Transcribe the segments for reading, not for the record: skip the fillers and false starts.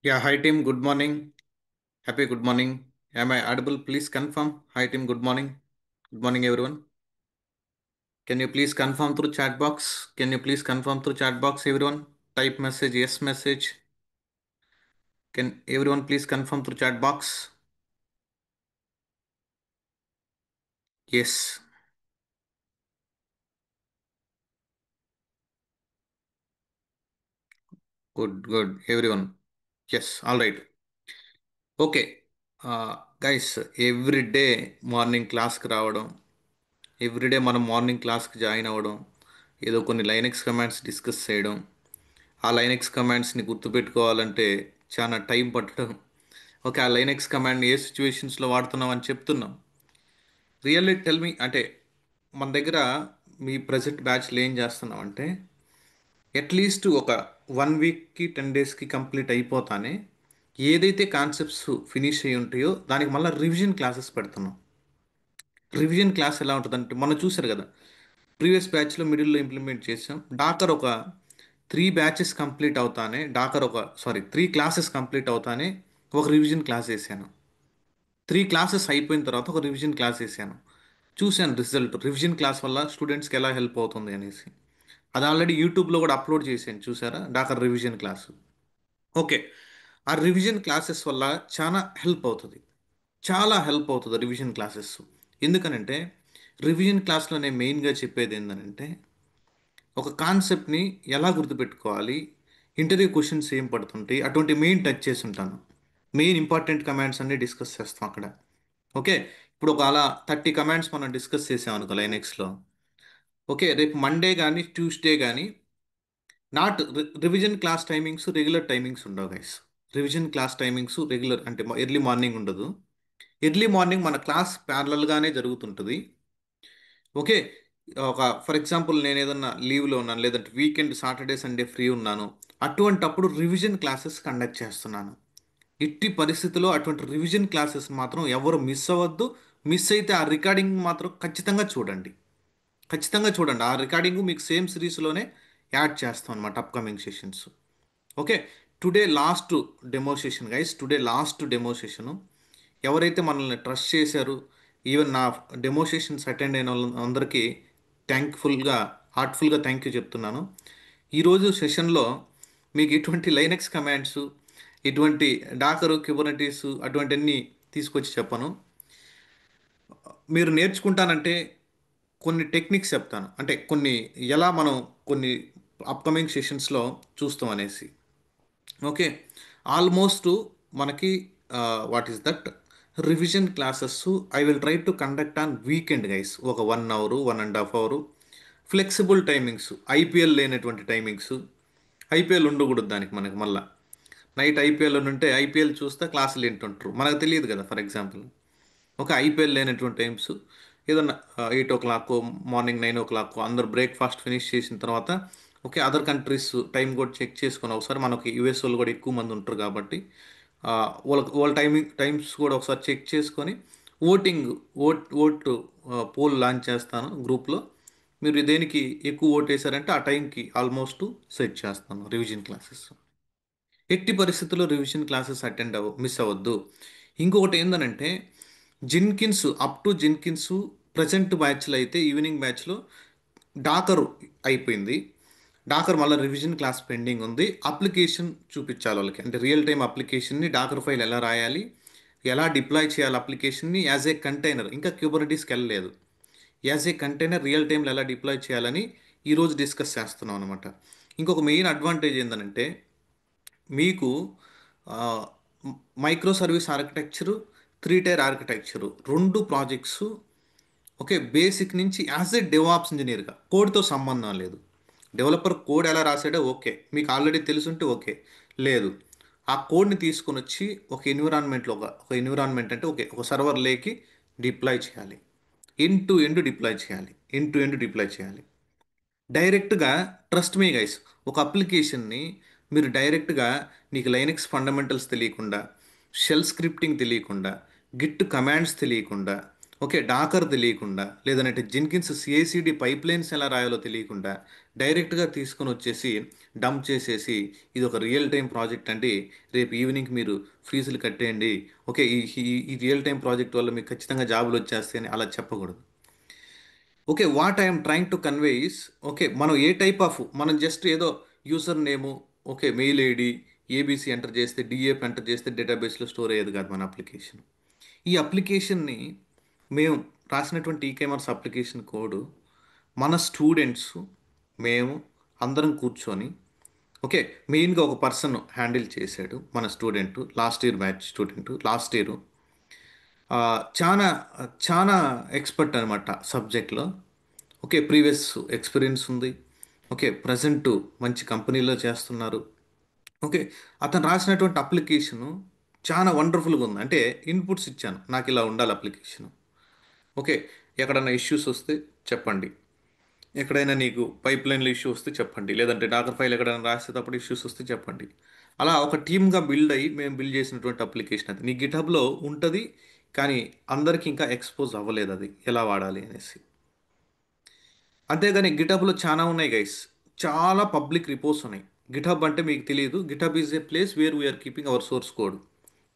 Yeah, hi team, good morning. Happy good morning. Am I audible? Please confirm. Hi team, good morning. Good morning, everyone. Can you please confirm through chat box? Can you please confirm through chat box, everyone? Type message, yes message. Can everyone please confirm through chat box? Yes. Good, good. Everyone. Yes, all right. Okay. Guys everyday morning క్లాస్కి రావడం everyday మనం morning క్లాస్కి join అవ్వడం ఏదో కొన్ని Linux commands discuss చేయడం ఆ Linux కమాండ్స్ని గుర్తుపెట్టుకోవాలంటే చాలా టైం పట్టడం. ఓకే, ఆ లైనెక్స్ కమాండ్ ఏ సిచ్యువేషన్స్లో వాడుతున్నాం అని చెప్తున్నాం. రియల్లీ టెల్ మీ అంటే మన దగ్గర మీ ప్రజెంట్ బ్యాచ్లో ఏం చేస్తున్నాం అంటే అట్లీస్ట్ ఒక 1 వీక్కి 10 డేస్కి కంప్లీట్ అయిపోతానే ఏదైతే కాన్సెప్ట్స్ ఫినిష్ అయ్యి ఉంటాయో దానికి మళ్ళీ రివిజన్ క్లాసెస్ పెడుతున్నాం. రివిజన్ క్లాస్ ఎలా ఉంటుందంటే మనం చూసారు కదా, ప్రీవియస్ బ్యాచ్లో మిడిల్లో ఇంప్లిమెంట్ చేసాం. డాకర్ ఒక 3 బ్యాచెస్ కంప్లీట్ అవుతానే డాకర్ ఒక సారీ 3 క్లాసెస్ కంప్లీట్ అవుతానే ఒక రివిజన్ క్లాస్ వేసాను. 3 క్లాసెస్ అయిపోయిన తర్వాత ఒక రివిజన్ క్లాస్ వేసాను. చూశాను రిజల్ట్, రివిజన్ క్లాస్ వల్ల స్టూడెంట్స్కి ఎలా హెల్ప్ అవుతుంది అనేసి. అది ఆల్రెడీ యూట్యూబ్లో కూడా అప్లోడ్ చేశాను, చూసారా డాకర్ రివిజన్ క్లాసు. ఓకే, ఆ రివిజన్ క్లాసెస్ వల్ల చాలా హెల్ప్ అవుతుంది, చాలా హెల్ప్ అవుతుంది రివిజన్ క్లాసెస్. ఎందుకనంటే రివిజన్ క్లాస్లో నేను మెయిన్గా చెప్పేది ఏంటంటే ఒక కాన్సెప్ట్ని ఎలా గుర్తుపెట్టుకోవాలి, ఇంటర్వ్యూ క్వశ్చన్స్ ఏం పడుతుంటాయి, అటువంటి మెయిన్ టచ్ చేసి ఉంటాను. మెయిన్ ఇంపార్టెంట్ కమాండ్స్ అన్ని డిస్కస్ చేస్తాం అక్కడ. ఓకే, ఇప్పుడు ఒక అలా 30 కమాండ్స్ మనం డిస్కస్ చేసాం అనుకో లైనెక్స్లో. ఓకే, రేపు మండే కానీ ట్యూస్డే కానీ not revision class timings regular timings ఉండవు guys. Revision class timings regular అంటే ఎర్లీ మార్నింగ్ ఉండదు. ఎర్లీ మార్నింగ్ మన క్లాస్ ప్యారలల్గానే జరుగుతుంటుంది. ఓకే, ఒక ఫర్ ఎగ్జాంపుల్ నేను ఏదన్నా లీవ్లో ఉన్నాను, లేదంటే వీకెండ్ సాటర్డే సండే ఫ్రీ ఉన్నాను, అటువంటప్పుడు రివిజన్ క్లాసెస్ కండక్ట్ చేస్తున్నాను. ఇట్టి పరిస్థితుల్లో అటువంటి రివిజన్ క్లాసెస్ మాత్రం ఎవరు మిస్ అవ్వద్దు. మిస్ అయితే ఆ రికార్డింగ్ మాత్రం ఖచ్చితంగా చూడండి. ఖచ్చితంగా చూడండి, ఆ రికార్డింగ్ మీకు సేమ్ సిరీస్లోనే యాడ్ చేస్తాం అనమాట upcoming sessions. Okay, today last demo session guys, today last demo session. ఎవరైతే మనల్ని ట్రస్ట్ చేశారు, ఈవెన్ నా డెమో సెషన్స్ అటెండ్ అయిన వాళ్ళందరికీ థ్యాంక్ఫుల్గా హార్ట్ఫుల్గా థ్యాంక్ యూ చెప్తున్నాను. ఈరోజు సెషన్లో మీకు ఇటువంటి లైనక్స్ కమాండ్స్, ఇటువంటి డాకరు క్యూబర్నెటీస్ అటువంటివన్నీ తీసుకొచ్చి చెప్పను. మీరు నేర్చుకుంటానంటే కొన్ని టెక్నిక్స్ చెప్తాను, అంటే కొన్ని ఎలా మనం కొన్ని అప్కమింగ్ సెషన్స్లో చూస్తాం అనేసి. ఓకే, ఆల్మోస్ట్ మనకి what is that revision classes I will try to conduct on weekend guys. ఒక 1 hour 1.5 hour flexible timings, IPL లేనటువంటి టైమింగ్స్. ఐపీఎల్ ఉండకూడదు దానికి మనకి మళ్ళా. నైట్ ఐపీఎల్ ఉంటే ఐపీఎల్ చూస్తే క్లాసులు ఏంటుంటారు మనకు తెలియదు కదా. ఫర్ ఎగ్జాంపుల్ ఒక ఐపీఎల్ లేనటువంటి టైమ్స్ ఏదన్నా 8 o'clock మార్నింగ్ 9 o'clock అందరు బ్రేక్ఫాస్ట్ ఫినిష్ చేసిన తర్వాత ఓకే అదర్ కంట్రీస్ టైం కూడా చెక్ చేసుకొని ఒకసారి మనకి యూఎస్ వాళ్ళు కూడా ఎక్కువ మంది ఉంటారు కాబట్టి వాళ్ళ టైమ్స్ కూడా ఒకసారి చెక్ చేసుకొని ఓటింగ్ ఓట్ పోల్ లాంచ్ చేస్తాను గ్రూప్లో. మీరు దేనికి ఎక్కువ ఓట్ వేశారంటే ఆ టైంకి ఆల్మోస్ట్ సెట్ చేస్తాను రివిజన్ క్లాసెస్. ఎట్టి పరిస్థితుల్లో రివిజన్ క్లాసెస్ అటెండ్ మిస్ అవ్వద్దు. ఇంకొకటి ఏంటంటే జిన్కిన్స్ అప్ టు జిన్కిన్స్ ప్రజెంట్ బ్యాచ్లో అయితే ఈవినింగ్ బ్యాచ్లో డాకర్ అయిపోయింది. డాకర్ మళ్ళీ రివిజన్ క్లాస్ పెండింగ్ ఉంది. అప్లికేషన్ చూపించాలి వాళ్ళకి, అంటే రియల్ టైం అప్లికేషన్ని డాకర్ ఫైల్ ఎలా రాయాలి, ఎలా డిప్లాయ్ చేయాలి అప్లికేషన్ని యాజ్ ఏ కంటైనర్. ఇంకా క్యూబర్నెటీస్కి వెళ్ళలేదు. యాజ్ ఏ కంటైనర్ రియల్ టైంలో ఎలా డిప్లాయ్ చేయాలని ఈరోజు డిస్కస్ చేస్తున్నాం అనమాట. ఇంకొక మెయిన్ అడ్వాంటేజ్ ఏంటంటే మీకు micro service architecture, 3 tier architecture రెండు ప్రాజెక్ట్స్. ఓకే, బేసిక్ నుంచి యాజ్ ఏ డెవాప్స్ ఇంజనీర్గా కోడ్తో సంబంధం లేదు. డెవలపర్ కోడ్ ఎలా రాసాడో ఓకే మీకు ఆల్రెడీ తెలుసుంటే ఓకే, లేదు ఆ కోడ్ని తీసుకొని వచ్చి ఒక ఎన్విరాన్మెంట్లో ఒక ఎన్విరాన్మెంట్ అంటే ఓకే ఒక సర్వర్ లేకి డిప్లాయ్ చేయాలి. ఎండ్ టు ఎండ్ డిప్లాయ్ చేయాలి, ఎండ్ టు ఎండ్ డిప్లాయ్ చేయాలి డైరెక్ట్గా. ట్రస్ట్ మీ గైస్, ఒక అప్లికేషన్ని మీరు డైరెక్ట్గా నీకు లైనక్స్ ఫండమెంటల్స్ తెలియకుండా, షెల్ స్క్రిప్టింగ్ తెలియకుండా, గిట్ కమాండ్స్ తెలియకుండా, ఓకే డాకర్ తెలియకుండా, లేదంటే జిన్కిన్స్ సిఐసిడి పైప్ లైన్స్ ఎలా రాయాలో తెలియకుండా డైరెక్ట్గా తీసుకొని వచ్చేసి డంప్ చేసేసి ఇది ఒక రియల్ టైం ప్రాజెక్ట్ అండి, రేపు ఈవినింగ్ మీరు ఫీజులు కట్టేయండి, ఓకే, ఈ రియల్ టైం ప్రాజెక్ట్ వల్ల మీకు ఖచ్చితంగా జాబులు వచ్చేస్తాయి అని అలా చెప్పకూడదు. Okay, what I'm trying to convey is, okay, మనం ఏ టైప్ ఆఫ్, మనం జస్ట్ ఏదో user name, okay, mail ID, ABC enter చేస్తే, డిఏపి ఎంటర్ చేస్తే డేటాబేస్లో స్టోర్ అయ్యేది కాదు మన అప్లికేషన్. ఈ అప్లికేషన్ని మేము రాసినటువంటి ఈకామర్స్ అప్లికేషన్ కోడ్ మన స్టూడెంట్స్, మేము అందరం కూర్చొని, ఓకే, మెయిన్గా ఒక పర్సన్ హ్యాండిల్ చేశాడు, మన student, last year batch student, last year చాలా చాలా ఎక్స్పర్ట్ అనమాట సబ్జెక్ట్లో. ఓకే, ప్రీవియస్ ఎక్స్పీరియన్స్ ఉంది. ఓకే, ప్రజెంట్ మంచి కంపెనీలో చేస్తున్నారు. ఓకే, అతను రాసినటువంటి అప్లికేషను చాలా వండర్ఫుల్గా ఉంది. అంటే ఇన్పుట్స్ ఇచ్చాను, నాకు ఇలా ఉండాలి అప్లికేషన్. ఓకే, ఎక్కడైనా ఇష్యూస్ వస్తే చెప్పండి, ఎక్కడైనా నీకు పైప్ లైన్లో ఇష్యూ వస్తే చెప్పండి, లేదంటే డాకర్ ఫైల్ ఎక్కడైనా రాసేటప్పుడు ఇష్యూస్ వస్తే చెప్పండి. అలా ఒక టీమ్గా బిల్డ్ అయ్యి మేము బిల్డ్ చేసినటువంటి అప్లికేషన్ అది. నీ గిటబ్లో ఉంటుంది, కానీ అందరికీ ఇంకా ఎక్స్పోజ్ అవ్వలేదు అది ఎలా వాడాలి అనేసి. అంతేగాని గిటబ్లో చాలా ఉన్నాయి గైస్, చాలా పబ్లిక్ రిపోర్ట్స్ ఉన్నాయి. గిటబ్ అంటే మీకు తెలియదు, GitHub is a place where we are keeping our source code.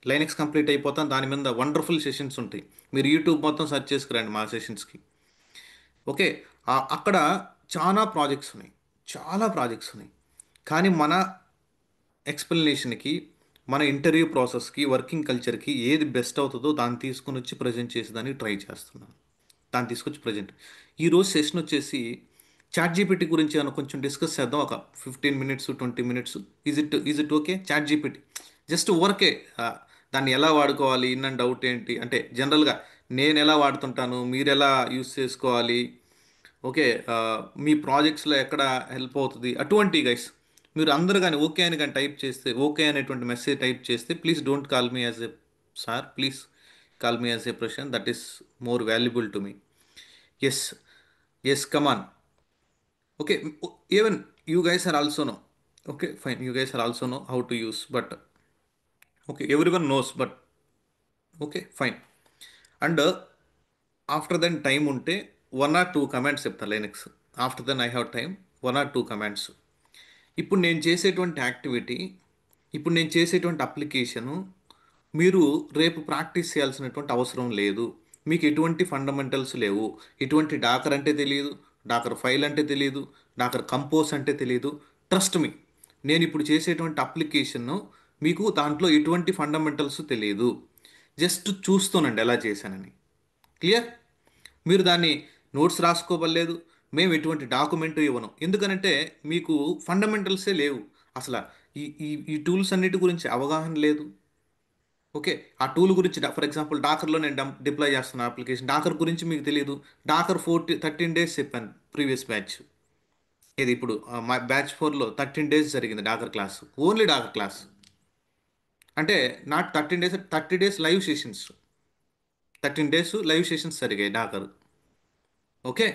Linux complete అయిపోతాం, దాని మీద వండర్ఫుల్ సెషన్స్ ఉంటాయి. మీరు యూట్యూబ్ మొత్తం సెర్చ్ చేసుకురండి మా సెషన్స్కి. ఓకే, అక్కడ చాలా ప్రాజెక్ట్స్ ఉన్నాయి, చాలా ప్రాజెక్ట్స్ ఉన్నాయి. కానీ మన ఎక్స్ప్లెనేషన్కి, మన ఇంటర్వ్యూ ప్రాసెస్కి, వర్కింగ్ కల్చర్కి ఏది బెస్ట్ అవుతుందో దాన్ని తీసుకుని వచ్చి ప్రజెంట్ చేసేదానికి ట్రై చేస్తున్నాను. దాన్ని తీసుకొచ్చి ప్రజెంట్ ఈరోజు సెషన్ వచ్చేసి చాట్ జీపీటీ గురించి ఏమైనా కొంచెం డిస్కస్ చేద్దాం, ఒక 15 minutes 20 minutes. Is it okay? ChatGPT just ఊరకే దాన్ని ఎలా వాడుకోవాలి, ఇన్ అండ్ అవుట్ ఏంటి అంటే జనరల్గా నేను ఎలా వాడుతుంటాను, మీరు ఎలా యూస్ చేసుకోవాలి, ఓకే, మీ ప్రాజెక్ట్స్లో ఎక్కడ హెల్ప్ అవుతుంది, అటువంటి గైస్. మీరు అందరూ కానీ ఓకే అని కానీ టైప్ చేస్తే, ఓకే అనేటువంటి మెసేజ్ టైప్ చేస్తే, please don't call me as a sir, please call me as a Prashant, that is more valuable to me. Yes, yes, come on. Okay, even you guys are also know. Okay, fine, you guys are also know how to use, but okay, every one knows, but okay, fine. And after then time ఉంటే 1 or 2 commands చెప్తాను Linux. After then I have time, 1 or 2 commands. ఇప్పుడు నేను చేసేటువంటి activity, ఇప్పుడు నేను చేసేటువంటి application మీరు రేపు ప్రాక్టీస్ చేయాల్సినటువంటి అవసరం లేదు. మీకు ఎటువంటి ఫండమెంటల్స్ లేవు, ఎటువంటి డాకర్ అంటే తెలియదు, డాకర్ ఫైల్ అంటే తెలియదు, డాకర్ కంపోజ్ అంటే తెలియదు. ట్రస్ట్ మీ, నేను ఇప్పుడు చేసేటువంటి అప్లికేషన్ను మీకు దాంట్లో ఎటువంటి ఫండమెంటల్స్ తెలియదు. జస్ట్ చూస్తానండి ఎలా చేశానని. క్లియర్? మీరు దాన్ని నోట్స్ రాసుకోవలేదు, మేము ఎటువంటి డాక్యుమెంట్ ఇవ్వను. ఎందుకనంటే మీకు ఫండమెంటల్సే లేవు అసలు. ఈ ఈ ఈ టూల్స్ అన్నిటి గురించి అవగాహన లేదు. ఓకే, ఆ టూల్ గురించి ఫర్ ఎగ్జాంపుల్ డాకర్లో నేను డిప్లాయ్ చేస్తున్న అప్లికేషన్ డాకర్ గురించి మీకు తెలియదు. డాకర్ 13 days చెప్పాను ప్రీవియస్ బ్యాచ్. ఇది ఇప్పుడు మా బ్యాచ్ 4లో 13 days జరిగింది Docker class, only Docker class. అంటే not 13 days, 30 days live sessions, 13 days live sessions జరిగాయి Docker. Okay,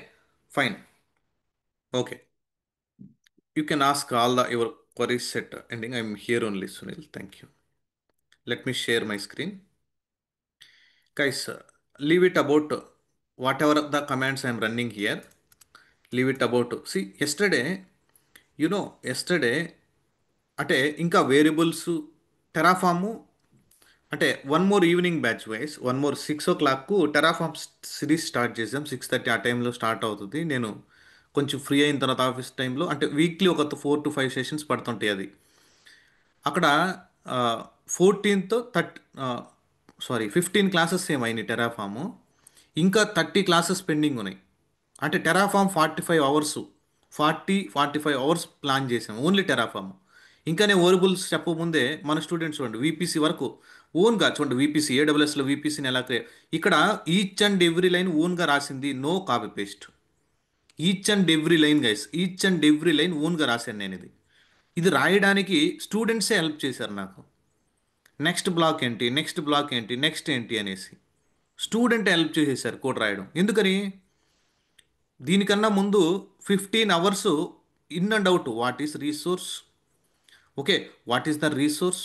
fine. Okay, you can ask all the your queries set ending. I'm here only, Sunil. Thank you. Let me share my screen. Guys, leave it about whatever the commands I'm running here. Leave it about. See, yesterday, yesterday, అంటే ఇంకా variables Terraform, అంటే one more evening batch wise, 6 o'clock Terraform series start చేసాం. 6:30 ఆ టైంలో start అవుతుంది. నేను కొంచెం free అయిన తర్వాత ఆఫీస్ టైంలో, అంటే వీక్లీ ఒక 4 to 5 సెషన్స్ పడుతుంటాయి అది. అక్కడ 15 క్లాసెస్ ఏమైనాయి టెరాఫాము, ఇంకా 30 క్లాసెస్ పెండింగ్ ఉన్నాయి. అంటే టెరాఫామ్ 45 అవర్స్, 45 అవర్స్ ప్లాన్ చేసాం ఓన్లీ టెరాఫామ్. ఇంకా నేను వేరియబుల్స్ చెప్పకముందే మన స్టూడెంట్స్ చూడండి వీపీసీ వరకు ఓన్గా చూడండి, వీపీసీ ఏడబ్ల్యూఎస్లో వీపీసీని ఎలా క్రియేట్, ఇక్కడ ఈచ్ అండ్ ఎవ్రీ లైన్ ఓన్గా రాసింది, no copy paste. Each and every line guys, each and every line ఓన్గా రాశాను నేను. ఇది రాయడానికి స్టూడెంట్సే హెల్ప్ చేశారు నాకు. నెక్స్ట్ బ్లాక్ ఏంటి, నెక్స్ట్ బ్లాక్ ఏంటి, నెక్స్ట్ ఏంటి అనేసి స్టూడెంట్ హెల్ప్ చేసేసారు కోడ్ రాయడం. ఎందుకని? దీనికన్నా ముందు 15 hours in and out, what is resource, okay, what is the resource,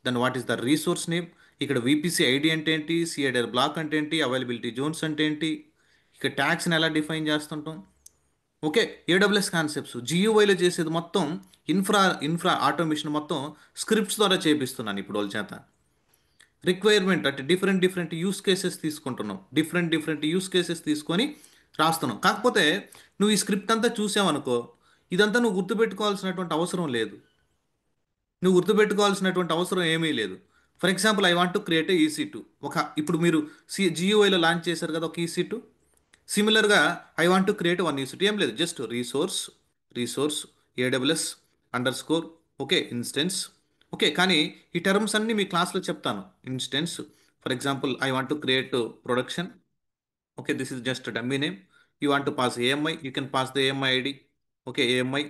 then what is the resource name, ఇక్కడ విపిసి ఐడి అంటే ఏంటి, సిఐడర్ బ్లాక్ అంటే ఏంటి, అవైలబిలిటీ జోన్స్ అంటే ఏంటి, ఇక ట్యాగ్స్ని ఎలా డిఫైన్ చేస్తుంటాం, ఓకే, ఏడబ్ల్యూఎస్ కాన్సెప్ట్స్ జియూఐలో చేసేది మొత్తం ఇన్ఫ్రా ఆటోమేషన్ మొత్తం స్క్రిప్ట్స్ ద్వారా చేపిస్తున్నాను ఇప్పుడు వాళ్ళ చేత. రిక్వైర్మెంట్ అంటే డిఫరెంట్ డిఫరెంట్ యూస్ కేసెస్ తీసుకుంటున్నాం, డిఫరెంట్ డిఫరెంట్ యూస్ కేసెస్ తీసుకొని రాస్తున్నాం. కాకపోతే నువ్వు ఈ స్క్రిప్ట్ అంతా చూసావనుకో, ఇదంతా నువ్వు గుర్తుపెట్టుకోవాల్సినటువంటి అవసరం లేదు. నువ్వు గుర్తుపెట్టుకోవాల్సినటువంటి అవసరం ఏమీ లేదు. For example, I want to create EC2. ఇప్పుడు మీరు జియూఐలో లాంచ్ చేశారు కదా ఒక ఈసీ2. సిమిలర్గా I want to create one EC2. ఏం లేదు, just resource AWS underscore, okay, instance. Okay, కానీ ఈ టర్మ్స్ అన్ని మీ క్లాస్లో చెప్తాను. Instance, for example I want to create production. Okay, this is just dummy name. You want to pass AMI, you can pass the AMI ID. Okay, AMI.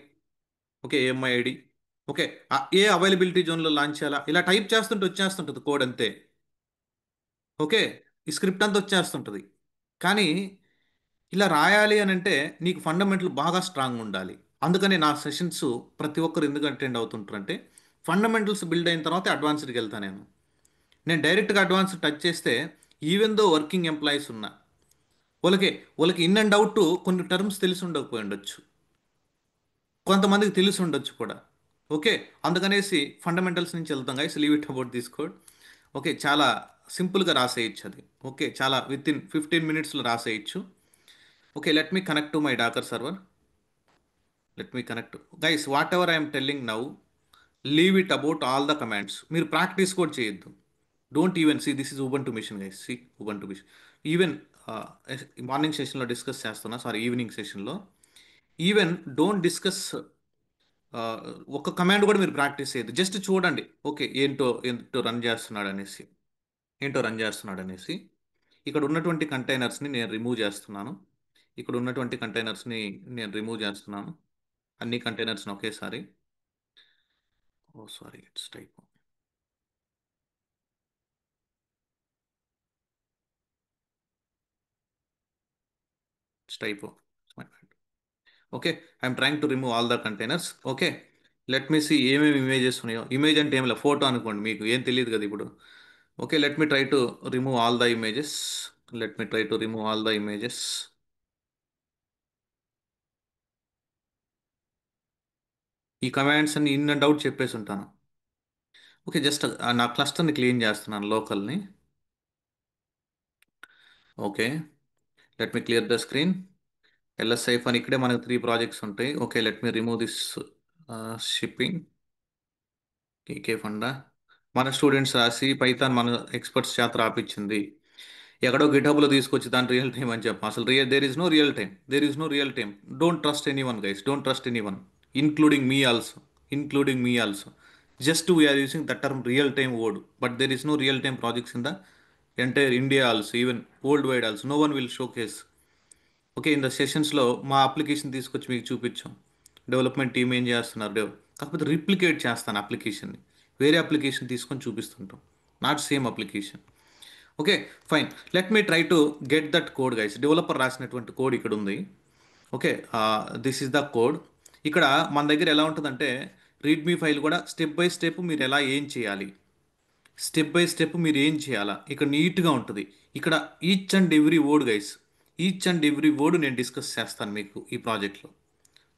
Okay, AMI ID. Okay, A availability జోన్లో launch చేయాలా, ఇలా type చేస్తుంటే వచ్చేస్తుంటుంది code అంతే. Okay, ఈ script అంతా వచ్చేస్తుంటుంది. కానీ ఇలా రాయాలి అని అంటే నీకు ఫండమెంటల్ బాగా స్ట్రాంగ్ ఉండాలి. అందుకని నా సెషన్స్ ప్రతి ఒక్కరు ఎందుకు అటెండ్ అవుతుంటారంటే, ఫండమెంటల్స్ బిల్డ్ అయిన తర్వాత అడ్వాన్స్డ్కి వెళ్తాను నేను. నేను డైరెక్ట్గా అడ్వాన్స్ టచ్ చేస్తే, ఈవెన్ దో వర్కింగ్ ఎంప్లాయీస్ ఉన్నా, వాళ్ళకి వాళ్ళకి ఇన్ అండ్ అవుట్ కొన్ని టర్మ్స్ తెలిసి ఉండకపోయి ఉండొచ్చు, కొంతమందికి తెలిసి ఉండొచ్చు కూడా. ఓకే, అందుకనేసి ఫండమెంటల్స్ నుంచి వెళ్తాం guys, leave it about this code. Okay, చాలా సింపుల్గా రాసేయచ్చు అది. ఓకే, చాలా విత్ ఇన్ 15 minutesలో రాసేయచ్చు. Okay, let me connect to my Docker server. Let me connect. Guys, whatever I'm telling now, leave it about all the commands. మీరు practice కూడా చేయొద్దు. Don't even see this is Ubuntu machine guys. See Ubuntu machine. Even morning సెషన్లో discuss చేస్తున్నా, sorry evening సెషన్లో. Even don't discuss ఒక command కూడా మీరు practice చేయదు. జస్ట్ చూడండి, ఓకే, ఏంటో రన్ చేస్తున్నాడు అనేసి. ఇక్కడ ఉన్నటువంటి కంటైనర్స్ని నేను రిమూవ్ చేస్తున్నాను. ఇక్కడ ఉన్నటువంటి కంటైనర్స్ని నేను రిమూవ్ చేస్తున్నాను. అన్ని కంటైనర్స్ని ఒకేసారి. Oh sorry, it's type. It's type. Okay, I'm trying to remove all the containers. Okay, let me see ఏమేమి ఇమేజెస్ ఉన్నాయో. ఇమేజ్ అంటే ఏం లేదు, ఫోటో అనుకోండి, మీకు ఏం తెలియదు కదా ఇప్పుడు. Okay, let me try to remove all the images. Let me try to remove all the images. ఈ కమాండ్స్ అన్ని ఇన్ అండ్ అవుట్ చెప్పేసి ఉంటాను. ఓకే, జస్ట్ నా క్లస్టర్ని క్లీన్ చేస్తున్నాను, లోకల్ని. Okay, let me clear the screen. ఎల్ఎస్ఐఫ్ అని ఇక్కడే మనకు 3 ప్రాజెక్ట్స్ ఉంటాయి. Okay, let me remove this shipping కేకే ఫండా. మన స్టూడెంట్స్ రాసి పైథాన్ మన ఎక్స్పర్ట్స్ చేత రాపిచ్చింది. ఎక్కడో గిటబులో తీసుకొచ్చి దాని రియల్ టైం అని చెప్పాం. అసలు there is no real time. There is no real time. Don't trust any one guys, don't trust any one, including me also. Including me also. Just we are using the term real time word, but there is no real time projects in the entire India also, even worldwide also. No one will showcase. Okay, in the సెషన్స్లో మా application తీసుకొచ్చి మీకు చూపించాం. Development team ఏం చేస్తున్నారు, కాకపోతే replicate చేస్తాను అప్లికేషన్ని. వేరే అప్లికేషన్ తీసుకొని చూపిస్తుంటాం, not same application. Okay, fine. Let me try to get that code guys. Developer రాసినటువంటి కోడ్ ఇక్కడ ఉంది. Okay, this is the code. ఇక్కడ మన దగ్గర ఎలా ఉంటుందంటే, రీడ్మీ ఫైల్ కూడా స్టెప్ బై స్టెప్ మీరు ఎలా ఏం చేయాలి, స్టెప్ బై స్టెప్ మీరు ఏం చేయాలా ఇక్కడ నీట్గా ఉంటుంది. ఇక్కడ each and every word guys, each and every word నేను డిస్కస్ చేస్తాను మీకు ఈ ప్రాజెక్ట్లో.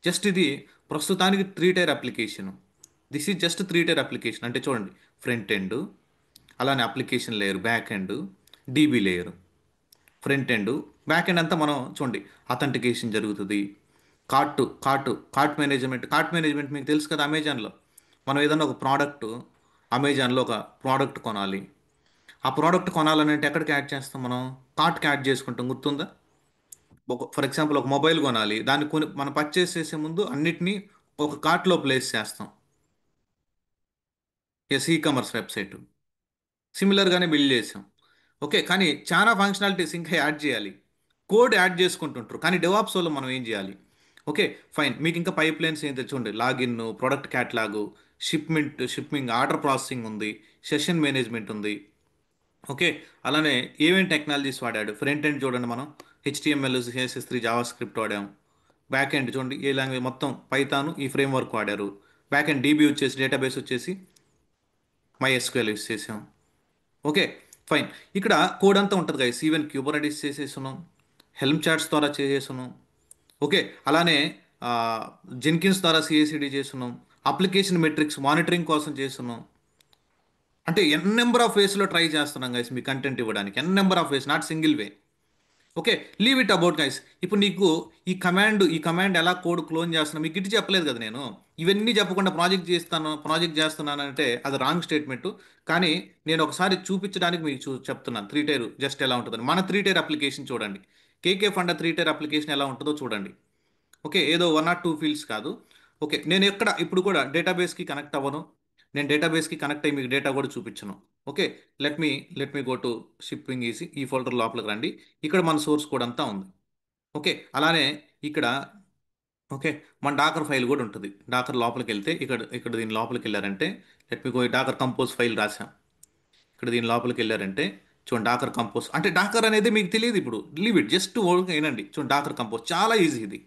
జస్ట్ ఇది ప్రస్తుతానికి 3 tier application. This is just 3 tier application. అంటే చూడండి, ఫ్రంట్ ఎండ్, అలానే application layer, back end, DB layer. Front end, back end అంతా మనం చూడండి, అథెంటికేషన్ జరుగుతుంది. కార్ట్ మేనేజ్మెంట్ మీకు తెలుసు కదా. అమెజాన్లో మనం ఏదైనా ఒక ప్రోడక్ట్, అమెజాన్లో ఒక ప్రోడక్ట్ కొనాలి. ఆ ప్రోడక్ట్ కొనాలని అంటే ఎక్కడికి యాడ్ చేస్తాం మనం? కార్ట్కి యాడ్ చేసుకుంటాం, గుర్తుందా? ఫర్ ఎగ్జాంపుల్ ఒక మొబైల్ కొనాలి, దాన్ని మనం పర్చేస్ చేసే ముందు అన్నిటినీ ఒక కార్ట్లో ప్లేస్ చేస్తాం. ఎస్, ఈ కామర్స్ వెబ్సైట్ సిమిలర్గానే బిల్డ్ చేసాం. ఓకే, కానీ చాలా ఫంక్షనాలిటీస్ ఇంకా యాడ్ చేయాలి. కోడ్ యాడ్ చేసుకుంటుంటారు, కానీ డెవాప్స్ వాళ్ళు మనం ఏం చేయాలి? Okay, fine. మీకు ఇంకా పైప్ లైన్స్ ఏం తెచ్చుకోండి, login, product catalogue, shipping, order processing ఉంది, సెషన్ మేనేజ్మెంట్ ఉంది. ఓకే, అలానే ఏమేమి టెక్నాలజీస్ వాడాడు. ఫ్రంట్ ఎండ్ చూడండి, మనం హెచ్టిఎంఎల్, సిఎస్ఎస్3, జావా స్క్రిప్ట్ వాడాం. బ్యాక్ ఎండ్ చూడండి, ఏ లాంగ్వేజ్ మొత్తం పైథాన్, ఈ ఫ్రేమ్ వర్క్ వాడారు. బ్యాక్ ఎండ్ డీబీ వచ్చేసి, డేటాబేస్ వచ్చేసి MySQL యూస్ చేసాం. Okay, fine. ఇక్కడ కోడ్ అంతా ఉంటుంది గైస్. ఈవెన్ క్యూబర్నెటిస్ చేసేసున్నాం, హెల్మ్ చార్ట్స్ ద్వారా చేసేసున్నాం. ఓకే. అలానే జెన్కిన్స్ ద్వారా సిఐసిడి చేస్తున్నాం. అప్లికేషన్ మెట్రిక్స్ మానిటరింగ్ కోసం చేస్తున్నాం. అంటే ఎన్ నెంబర్ ఆఫ్ వేస్లో ట్రై చేస్తున్నాం గైస్ మీ కంటెంట్ ఇవ్వడానికి. N number of ways, not single way. Okay. Leave it about guys. ఇప్పుడు నీకు ఈ కమాండ్ ఎలా కోడ్ క్లోన్ చేస్తున్నా మీకు ఇటు చెప్పలేదు కదా నేను. ఇవన్నీ చెప్పకుండా ప్రాజెక్ట్ చేస్తున్నాను అంటే అది రాంగ్ స్టేట్మెంట్. కానీ నేను ఒకసారి చూపించడానికి మీకు చెప్తున్నాను త్రీ టైర్ జస్ట్ ఎలా ఉంటుందని. మన త్రీ టైర్ అప్లికేషన్ చూడండి. కేకే ఫండ్ త్రీ టైర్ అప్లికేషన్ ఎలా ఉంటుందో చూడండి. ఓకే. ఏదో వన్ ఆర్ టూ ఫీల్డ్స్ కాదు. ఓకే. నేను ఎక్కడ ఇప్పుడు కూడా డేటాబేస్కి కనెక్ట్ అవ్వను. నేను డేటాబేస్కి కనెక్ట్ అయ్యి మీకు డేటా కూడా చూపించను. Okay. Let me let me go to shipping easy ఈ ఫోల్డర్ లోపలికి రండి. ఇక్కడ మన సోర్స్ కోడ్ అంతా ఉంది. ఓకే. అలానే ఇక్కడ ఓకే మన డాకర్ ఫైల్ కూడా ఉంటుంది. డాకర్ లోపలికి వెళ్తే ఇక్కడ ఇక్కడ దీని లోపలికి వెళ్ళారంటే let me go docker compose file రాసాం. ఇక్కడ దీని లోపలికి వెళ్ళారంటే చూడండి డాకర్ కంపోజ్ అంటే డాకర్ అనేది మీకు తెలియదు ఇప్పుడు. లీవ్ ఇట్ జస్ట్ వినండి. చూడండి డాకర్ కంపోజ్ చాలా ఈజీ ఇది.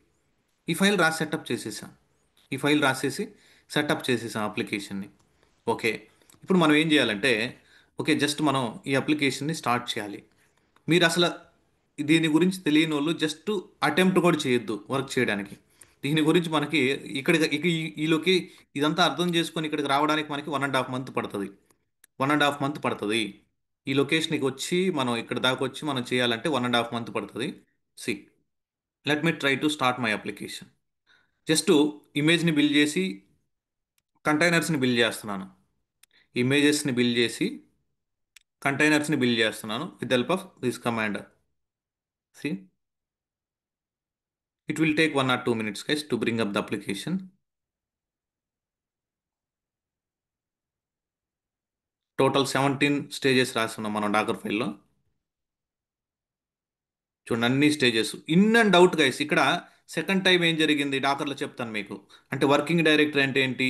ఈ ఫైల్ రాసి సెటప్ చేసేసాం. ఈ ఫైల్ రాసేసి సెటప్ చేసేసాం అప్లికేషన్ని. ఓకే. ఇప్పుడు మనం ఏం చేయాలంటే ఓకే జస్ట్ మనం ఈ అప్లికేషన్ని స్టార్ట్ చేయాలి. మీరు అసలు దీని గురించి తెలియని వాళ్ళు జస్ట్ అటెంప్ట్ కూడా చేయొద్దు వర్క్ చేయడానికి. దీని గురించి మనకి ఇక్కడ ఈలోకి ఇదంతా అర్థం చేసుకొని ఇక్కడికి రావడానికి మనకి 1.5 మంత్ పడుతుంది. 1.5 మంత్ పడుతుంది. ఈ లొకేషన్కి వచ్చి మనం ఇక్కడ దాకా వచ్చి మనం చేయాలంటే 1.5 మంత్ పడుతుంది. C let me try to start my application. Just ఇమేజ్ని బిల్డ్ చేసి కంటైనర్స్ని బిల్డ్ చేస్తున్నాను. ఇమేజెస్ని బిల్డ్ చేసి కంటైనర్స్ని బిల్డ్ చేస్తున్నాను with help of this command. See it will take 1 or 2 minutes guys to bring up the application. Total 17 stages రాస్తున్నాం మనం docker ఫైల్లో. చూడండి అన్ని stages in and out guys. ఇక్కడ సెకండ్ టైం ఏం జరిగింది డాకర్లో చెప్తాను మీకు. అంటే వర్కింగ్ డైరెక్టరీ అంటే ఏంటి,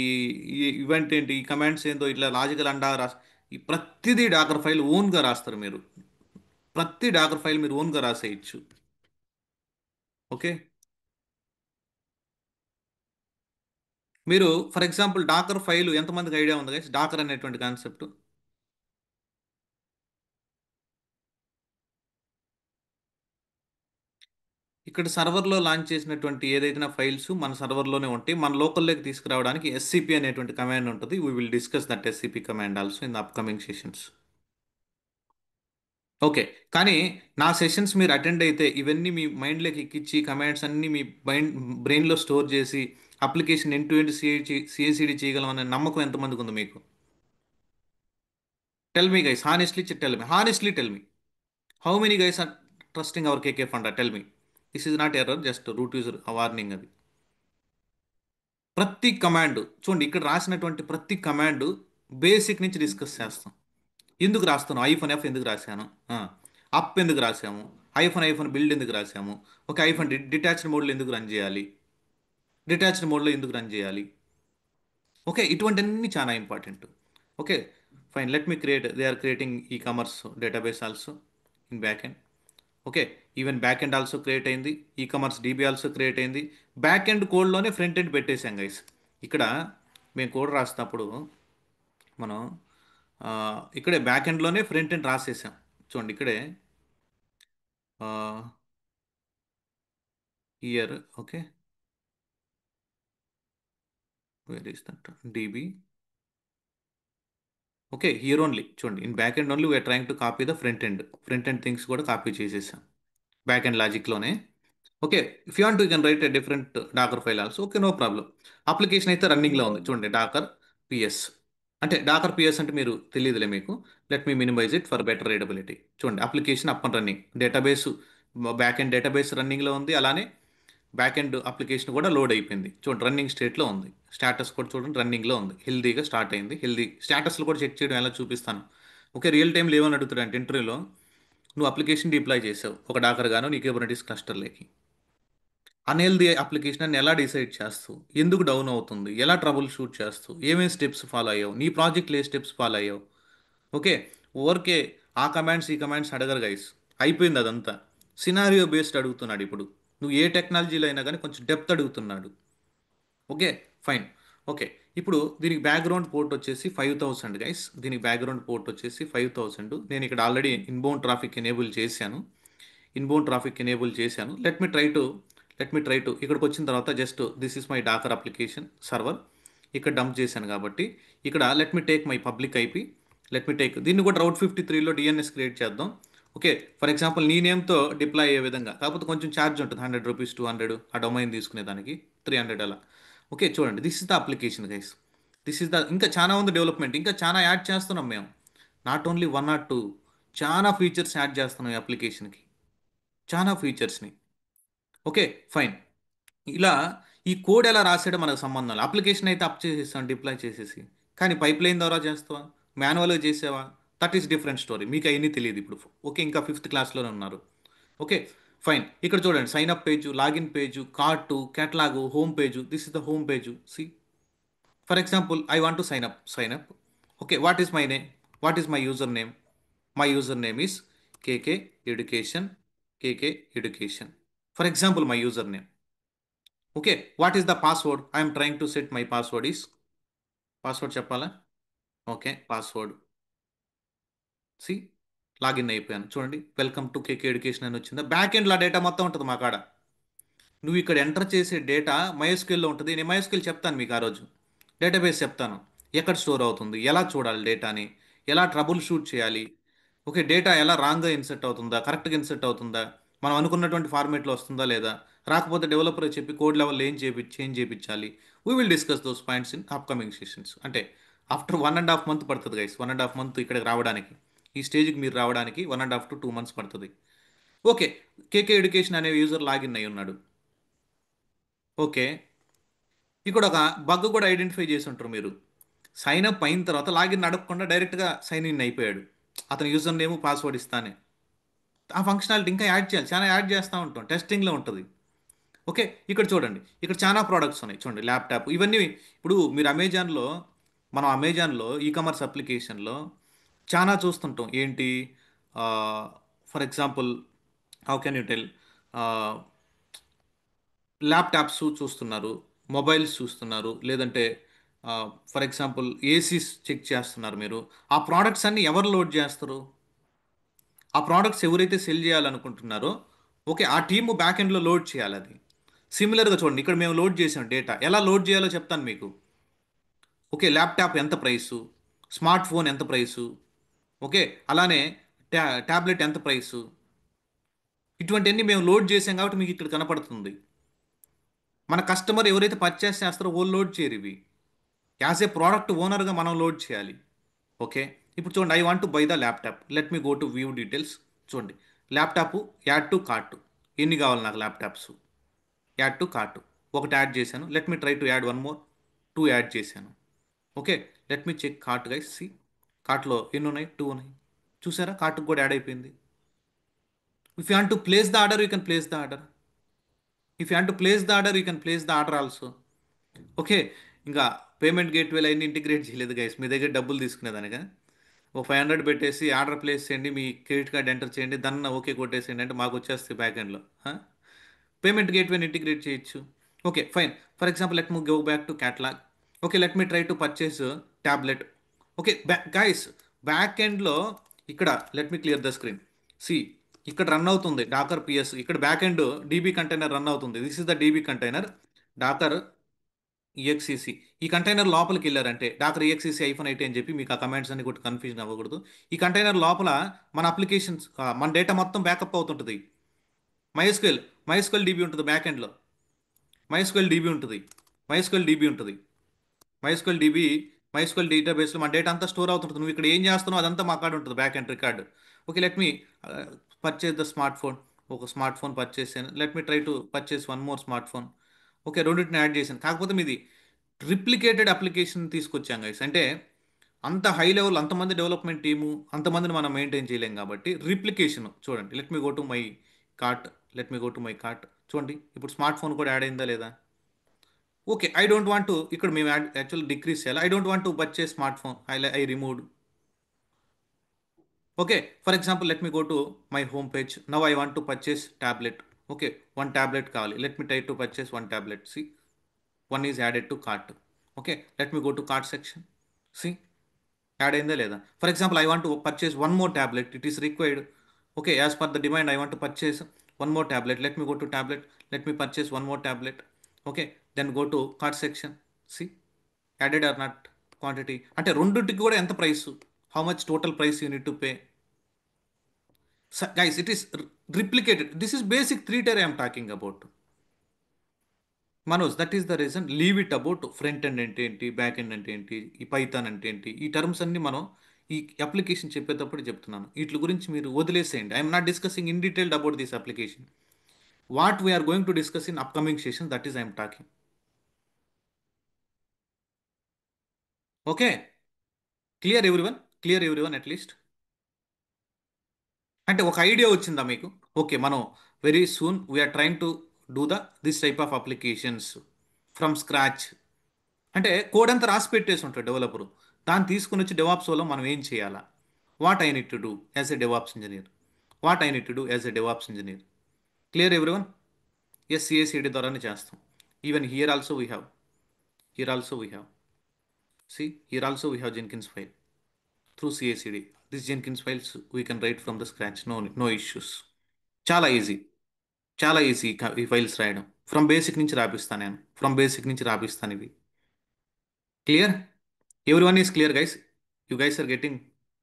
ఈ ఈవెంట్ ఏంటి, ఈ కమాండ్స్ ఏందో ఇట్లా లాజికల్ అండా ఈ ప్రతిదీ డాకర్ ఫైల్ ఓన్గా రాస్తారు మీరు. ప్రతి డాకర్ ఫైల్ మీరు ఓన్గా రాసేయచ్చు. ఓకే. మీరు ఫర్ ఎగ్జాంపుల్ డాకర్ ఫైల్ ఎంతమందికి ఐడియా ఉంది గైస్ డాకర్ అనేటువంటి కాన్సెప్ట్. ఇక్కడ సర్వర్లో లాంచ్ చేసినటువంటి ఏదైతే ఫైల్స్ మన సర్వర్లోనే ఉంటాయి. మన లోకల్లోకి తీసుకురావడానికి ఎస్సిపి అనేటువంటి కమాండ్ ఉంటుంది. We will discuss that SCP command also in the upcoming sessions. Okay. కానీ నా సెషన్స్ మీరు అటెండ్ అయితే ఇవన్నీ మీ మైండ్లోకి ఎక్కించి కమాండ్స్ అన్నీ మీ బ్రెయిన్లో స్టోర్ చేసి application end to end CICD చేయగలం అనే నమ్మకం ఎంతమందికి ఉంది మీకు? Tell me guys honestly tell me how many guys are trusting our KK fund? Tell me. This is not error, just root user warning అది. ప్రతి కమాండ్ చూడండి ఇక్కడ రాసినటువంటి ప్రతి కమాండ్ బేసిక్ నుంచి డిస్కస్ చేస్తాం. ఎందుకు రాస్తాను ఐఫోన్ ఎఫ్ ఎందుకు రాశాను, అప్ ఎందుకు రాసాము, ఐఫోన్ బిల్డ్ ఎందుకు రాసాము, ఒక ఐఫోన్ డిటాచ్డ్ మోడ్లో ఎందుకు రన్ చేయాలి, డిటాచ్డ్ మోడ్లో ఎందుకు రన్ చేయాలి. ఓకే. ఇటువంటివన్నీ చాలా important. Okay. Fine let me they are creating e commerce database also in back end. Okay. Even back end also create అయింది. E commerce DB also create అయింది. బ్యాక్ ఎండ్ కోడ్లోనే front end పెట్టేశాం guys. ఇక్కడ మేము code రాసినప్పుడు మనం ఇక్కడే back ఎండ్లోనే ఫ్రంట్ ఎండ్ రాసేసాం. చూడండి ఇక్కడే here. Okay. Where is that DB. Okay. Here only చూడండి in back end only we're trying to copy the front end things కూడా కాపీ చేసేసాం బ్యాక్ ఎండ్ లాజిక్లోనే. Okay. If you want you can write a different docker file also. Okay. No problem. Application అయితే రన్నింగ్లో ఉంది చూడండి docker PS. అంటే docker PS అంటే మీరు తెలియదులే మీకు. Let me minimize it for better readability. చూడండి application up and running, database back end database రన్నింగ్లో ఉంది. అలానే బ్యాక్ ఎండ్ అప్లికేషన్ కూడా లోడ్ అయిపోయింది. చూడండి రన్నింగ్ స్టేట్లో ఉంది. స్టేటస్ కూడా చూడండి రన్నింగ్లో ఉంది. హెల్దీగా స్టార్ట్ అయింది. హెల్దీ స్టేటస్లు కూడా చెక్ చేయడం ఎలా చూపిస్తాను. ఓకే. రియల్ టైంలో ఏమని అడుగుతాడు అంటే ఇంటర్వ్యూలో నువ్వు అప్లికేషన్ డిప్లాయ్ చేసావు ఒక డాకర్ గాను నీ కుబర్నెటిస్ క్లస్టర్లోకి. అన్హెల్దీ అప్లికేషన్ అని ఎలా డిసైడ్ చేస్తావు, ఎందుకు డౌన్ అవుతుంది, ఎలా ట్రబుల్ షూట్ చేస్తావు, ఏమేమి స్టెప్స్ ఫాలో అయ్యావు, నీ ప్రాజెక్ట్లో ఏ స్టెప్స్ ఫాలో అయ్యావు. ఓకే. ఓవర్కే ఆ కమాండ్స్ ఈ కమాండ్స్ అడగరు గైస్. అయిపోయింది అదంతా. సినారియో బేస్డ్ అడుగుతున్నాడు ఇప్పుడు. నువ్వు ఏ టెక్నాలజీలో అయినా కానీ కొంచెం డెప్త్ అడుగుతున్నాడు. ఓకే. ఫైన్. ఓకే. ఇప్పుడు దీనికి బ్యాక్గ్రౌండ్ పోర్ట్ వచ్చేసి 5000 గైస్. దీనికి బ్యాక్గ్రౌండ్ పోర్ట్ వచ్చేసి 5000. నేను ఇక్కడ ఆల్రెడీ ఇన్బౌండ్ ట్రాఫిక్ ఎనేబుల్ చేశాను. Let me try to let me try to ఇక్కడికి వచ్చిన తర్వాత just this is my Docker application server. ఇక్కడ డంప్ చేశాను కాబట్టి ఇక్కడ let me take my public IP. Let me take దీన్ని కూడా రౌట్ 53లో డిఎన్ఎస్ క్రియేట్ చేద్దాం. ఓకే, ఫర్ ఎగ్జాంపుల్ నీ నేమ్తో డిప్లాయ్ అయ్యే విధంగా, కాకపోతే కొంచెం ఛార్జ్ ఉంటుంది, ₹100 200 ఆ డొమైన్ తీసుకునేదానికి 300 అలా. ఓకే చూడండి, this is the application guys. This is the, ఇంకా చాలా ఉంది డెవలప్మెంట్, ఇంకా చాలా యాడ్ చేస్తున్నాం మేము. Not only one or two, చాలా ఫీచర్స్ యాడ్ చేస్తున్నాం ఈ అప్లికేషన్కి, చాలా ఫీచర్స్ని. Okay fine. ఇలా ఈ కోడ్ ఎలా రాసాడో మనకు సంబంధం లేదు. అప్లికేషన్ అయితే అప్ చేసేసాం డిప్లాయ్ చేసేసి, కానీ పైప్ లైన్ ద్వారా చేస్తావా, మాన్యువల్గా చేసావా, దట్ ఈస్ డిఫరెంట్ స్టోరీ. మీకు అవన్నీ తెలియదు ఇప్పుడు. ఓకే, ఇంకా ఫిఫ్త్ క్లాస్లోనే ఉన్నారు. Okay fine. ఇక్కడ చూడండి, sign up page, login page, cart, catalogue, home page. This is the home page. See for example I want to sign up. Okay, what is my name, what is my user name? My username is KK Education. KK Education. For example, my username. Okay, what is the password? I am trying to set my password is. Password చెప్పాలా? Okay password. C login అయిపోయాను చూడండి, welcome to KK education అని వచ్చిందా. Back ఎండ్లో data మొత్తం ఉంటుంది మా కాడ. నువ్వు ఇక్కడ ఎంటర్ చేసే డేటా మైఎస్క్యూఎల్లో ఉంటుంది. నేను మైఎస్క్యూఎల్ చెప్తాను మీకు ఆ రోజు, డేటాబేస్ చెప్తాను, ఎక్కడ స్టోర్ అవుతుంది, ఎలా చూడాలి డేటాని, ఎలా ట్రబుల్ షూట్ చేయాలి. ఓకే, డేటా ఎలా రాంగ్గా ఇన్సెట్ అవుతుందా, కరెక్ట్గా ఇన్సెట్ అవుతుందా, మనం అనుకున్నటువంటి ఫార్మేట్లో వస్తుందా లేదా, రాకపోతే డెవలపర్ చెప్పి కోడ్ లెవెల్ ఏం చేంజ్ చేయించాలి. We will discuss those points in upcoming sessions. అంటే ఆఫ్టర్ 1.5 మంత్ పడుతుంది గైస్, 1.5 మంత్ ఇక్కడికి రావడానికి, ఈ స్టేజ్కి మీరు రావడానికి 1.5 to 2 months పడుతుంది. ఓకే, కేకే ఎడ్యుకేషన్ అనే యూజర్ లాగిన్ అయి ఉన్నాడు. ఓకే, ఇక్కడ ఒక బగ్ కూడా ఐడెంటిఫై చేసి ఉంటారు మీరు. సైన్ అప్ అయిన తర్వాత లాగిన్ అడగకుండా డైరెక్ట్గా సైన్ ఇన్ అయిపోయాడు. అతని యూజర్ నేమ్ పాస్వర్డ్ ఇస్తానే. ఆ ఫంక్షనాలిటీ ఇంకా యాడ్ చేయాలి, చాలా యాడ్ చేస్తూ ఉంటాం, టెస్టింగ్లో ఉంటుంది. ఓకే, ఇక్కడ చూడండి, ఇక్కడ చాలా ప్రోడక్ట్స్ ఉన్నాయి చూడండి, ల్యాప్టాప్ ఇవన్నీ. ఇప్పుడు మీరు అమెజాన్లో, మనం అమెజాన్లో ఈ కామర్స్ అప్లికేషన్లో చాలా చూస్తుంటాం. ఏంటి, for example, how can you tell, laptops చూస్తున్నారు, మొబైల్స్ చూస్తున్నారు, లేదంటే ఫర్ ఎగ్జాంపుల్ ఏసీస్ చెక్ చేస్తున్నారు మీరు. ఆ ప్రోడక్ట్స్ అన్ని ఎవరు లోడ్ చేస్తారు? ఆ ప్రోడక్ట్స్ ఎవరైతే సెల్ చేయాలనుకుంటున్నారో, ఓకే, ఆ టీము బ్యాక్ ఎండ్లో లోడ్ చేయాలి అది. సిమిలర్గా చూడండి, ఇక్కడ మేము లోడ్ చేసాం డేటా, ఎలా లోడ్ చేయాలో చెప్తాను మీకు. ఓకే, ల్యాప్టాప్ ఎంత ప్రైసు, స్మార్ట్ ఫోన్ ఎంత ప్రైసు, ఓకే, అలానే ట్యాబ్లెట్ ఎంత ప్రైసు, ఇటువంటివన్నీ మేము లోడ్ చేసాం కాబట్టి మీకు ఇక్కడ కనపడుతుంది. మన కస్టమర్ ఎవరైతే పర్చేస్ చేస్తారో వాళ్ళు లోడ్ చేయరు ఇవి. యాజ్ ఏ ప్రోడక్ట్ ఓనర్గా మనం లోడ్ చేయాలి. ఓకే, ఇప్పుడు చూడండి, I want to buy the laptop. Let me go to view details. చూడండి, ల్యాప్టాప్ యాడ్ టు కార్ట్. ఎన్ని కావాలి నాకు ల్యాప్టాప్స్? యాడ్ టు కార్ట్, ఒకటి యాడ్ చేశాను. Let me try to add one more. Two add చేశాను. Okay, let me check cart guys. See కార్ట్లో ఎన్ని ఉన్నాయి? టూ ఉన్నాయి. చూసారా, కార్ట్కి కూడా యాడ్ అయిపోయింది. If you want to place the order, you can place the order. If you want to place the order, you can place the order also. Okay, ఇంకా payment గేట్వేలు అన్నీ ఇంటిగ్రేట్ చేయలేదు గైస్, మీ దగ్గర డబ్బులు తీసుకునేదానిగా. ఓ 500 పెట్టేసి ఆర్డర్ ప్లేస్ చేయండి, మీ credit card enter చేయండి, దన్న okay కొట్టేసేయండి అంటే మాకు వచ్చేస్తుంది బ్యాక్ ఎండ్లో. పేమెంట్ గేట్వేని ఇంటిగ్రేట్ చేయొచ్చు. Okay fine. For example let me go back to catalogue. Okay, let me try to purchase tablet. Okay guys, బ్యాక్ ఎండ్లో ఇక్కడ let me clear the screen. See ఇక్కడ రన్ అవుతుంది డాకర్ పిఎస్, ఇక్కడ back end DB container run అవుతుంది. This is the DB container, docker exec. ఈ container లోపలికి వెళ్ళారంటే డాకర్ ఈఎక్సీసీ -8 అని చెప్పి మీకు ఆ కమాండ్స్ అన్ని కూడా కన్ఫ్యూజన్ అవ్వకూడదు. ఈ కంటైనర్ లోపల మన అప్లికేషన్స్, మన డేటా మొత్తం బ్యాకప్ అవుతుంటుంది. మైఎస్క్యూఎల్ మైఎస్క్యూఎల్ డీబీ ఉంటుంది బ్యాక్ ఎండ్లో. మైఎస్క్యూఎల్ డీబీ ఉంటుంది, మైఎస్క్యూఎల్ డీబీ ఉంటుంది, మైఎస్క్యూఎల్ డీబీ. మైఎస్క్యూఎల్ డేటాబేస్లో మన డేటా అంతా స్టోర్ అవుతుంటుంది. నువ్వు ఇక్కడ ఏం చేస్తున్నావు అదంతా మా కాడ ఉంటుంది, back end record. Okay, let me purchase the smart phone. ఒక స్మార్ట్ ఫోన్ పర్చేస్ చేయను. Let me try to purchase one more smart phone. Okay, రెండింటిని యాడ్ చేశాను. కాకపోతే మీది రిప్లికేటెడ్ అప్లికేషన్ తీసుకొచ్చాం గైస్. అంటే అంత హై లెవెల్, అంతమంది డెవలప్మెంట్ టీము, అంతమందిని మనం మెయింటైన్ చేయలేం కాబట్టి రిప్లికేషన్. చూడండి, let me go to my cart. Let me go to my cart. చూడండి, ఇప్పుడు స్మార్ట్ ఫోన్ కూడా యాడ్ అయిందా లేదా? Okay, I don't want to, ఇక్కడ మేము యాక్చువల్ డిక్రీస్ చేయాలి. I don't want to purchase smart phone, I removed. Okay, for example let me go to my home page. Now I want to purchase tablet. Okay, one tablet కావాలి. Let me try to purchase one tablet. See one is added to cart. Okay, let me go to cart section. See add అయిందా లేదా? For example I want to purchase one more tablet, it is required. Okay, as per the demand I want to purchase one more tablet. Let me go to tablet. let me purchase one more tablet. Okay, then go to cart section. See, added or not quantity అంటే రెండింటికి కూడా ఎంత price, how much total price you need to pay. Guys it is replicated. This is basic three tier I'm talking about. Manoj, that is the reason. Leave it about front end అంటే ఏంటి, back end అంటే ఏంటి, ఈ Python అంటే ఏంటి, ఈ terms అన్ని మనం ఈ అప్లికేషన్ చెప్పేటప్పుడు చెప్తున్నాను. వీటి గురించి మీరు వదిలేసేయండి. I'm not discussing in detailed about this application. What we are going to discuss in upcoming session, that is I'm talking. Okay, clear everyone, clear everyone at least. అంటే ఒక ఐడియా వచ్చిందా మీకు? ఓకే, మనం very soon we are trying to do this type of applications from scratch. అంటే code అంతా రాసి పెట్టేసి ఉంటాడు డెవలపరు. దాన్ని తీసుకుని వచ్చి డెవాప్స్లో మనం ఏం చేయాలా? What I need to do as a DevOps engineer, what I need to do as a DevOps engineer. Clear everyone? Yes, CICD ద్వారానే చేస్తాం. Even here also we have, here also we have, see here also we have Jenkins file through CICD. This Jenkins files we can write from the scratch, no no issues. చాలా easy, చాలా easy ఈ files రాయడం. ఫ్రమ్ basic నుంచి రాపిస్తాను నేను, from basic నుంచి రాపిస్తాను ఇవి. Clear? Every one is clear guys? You guys are getting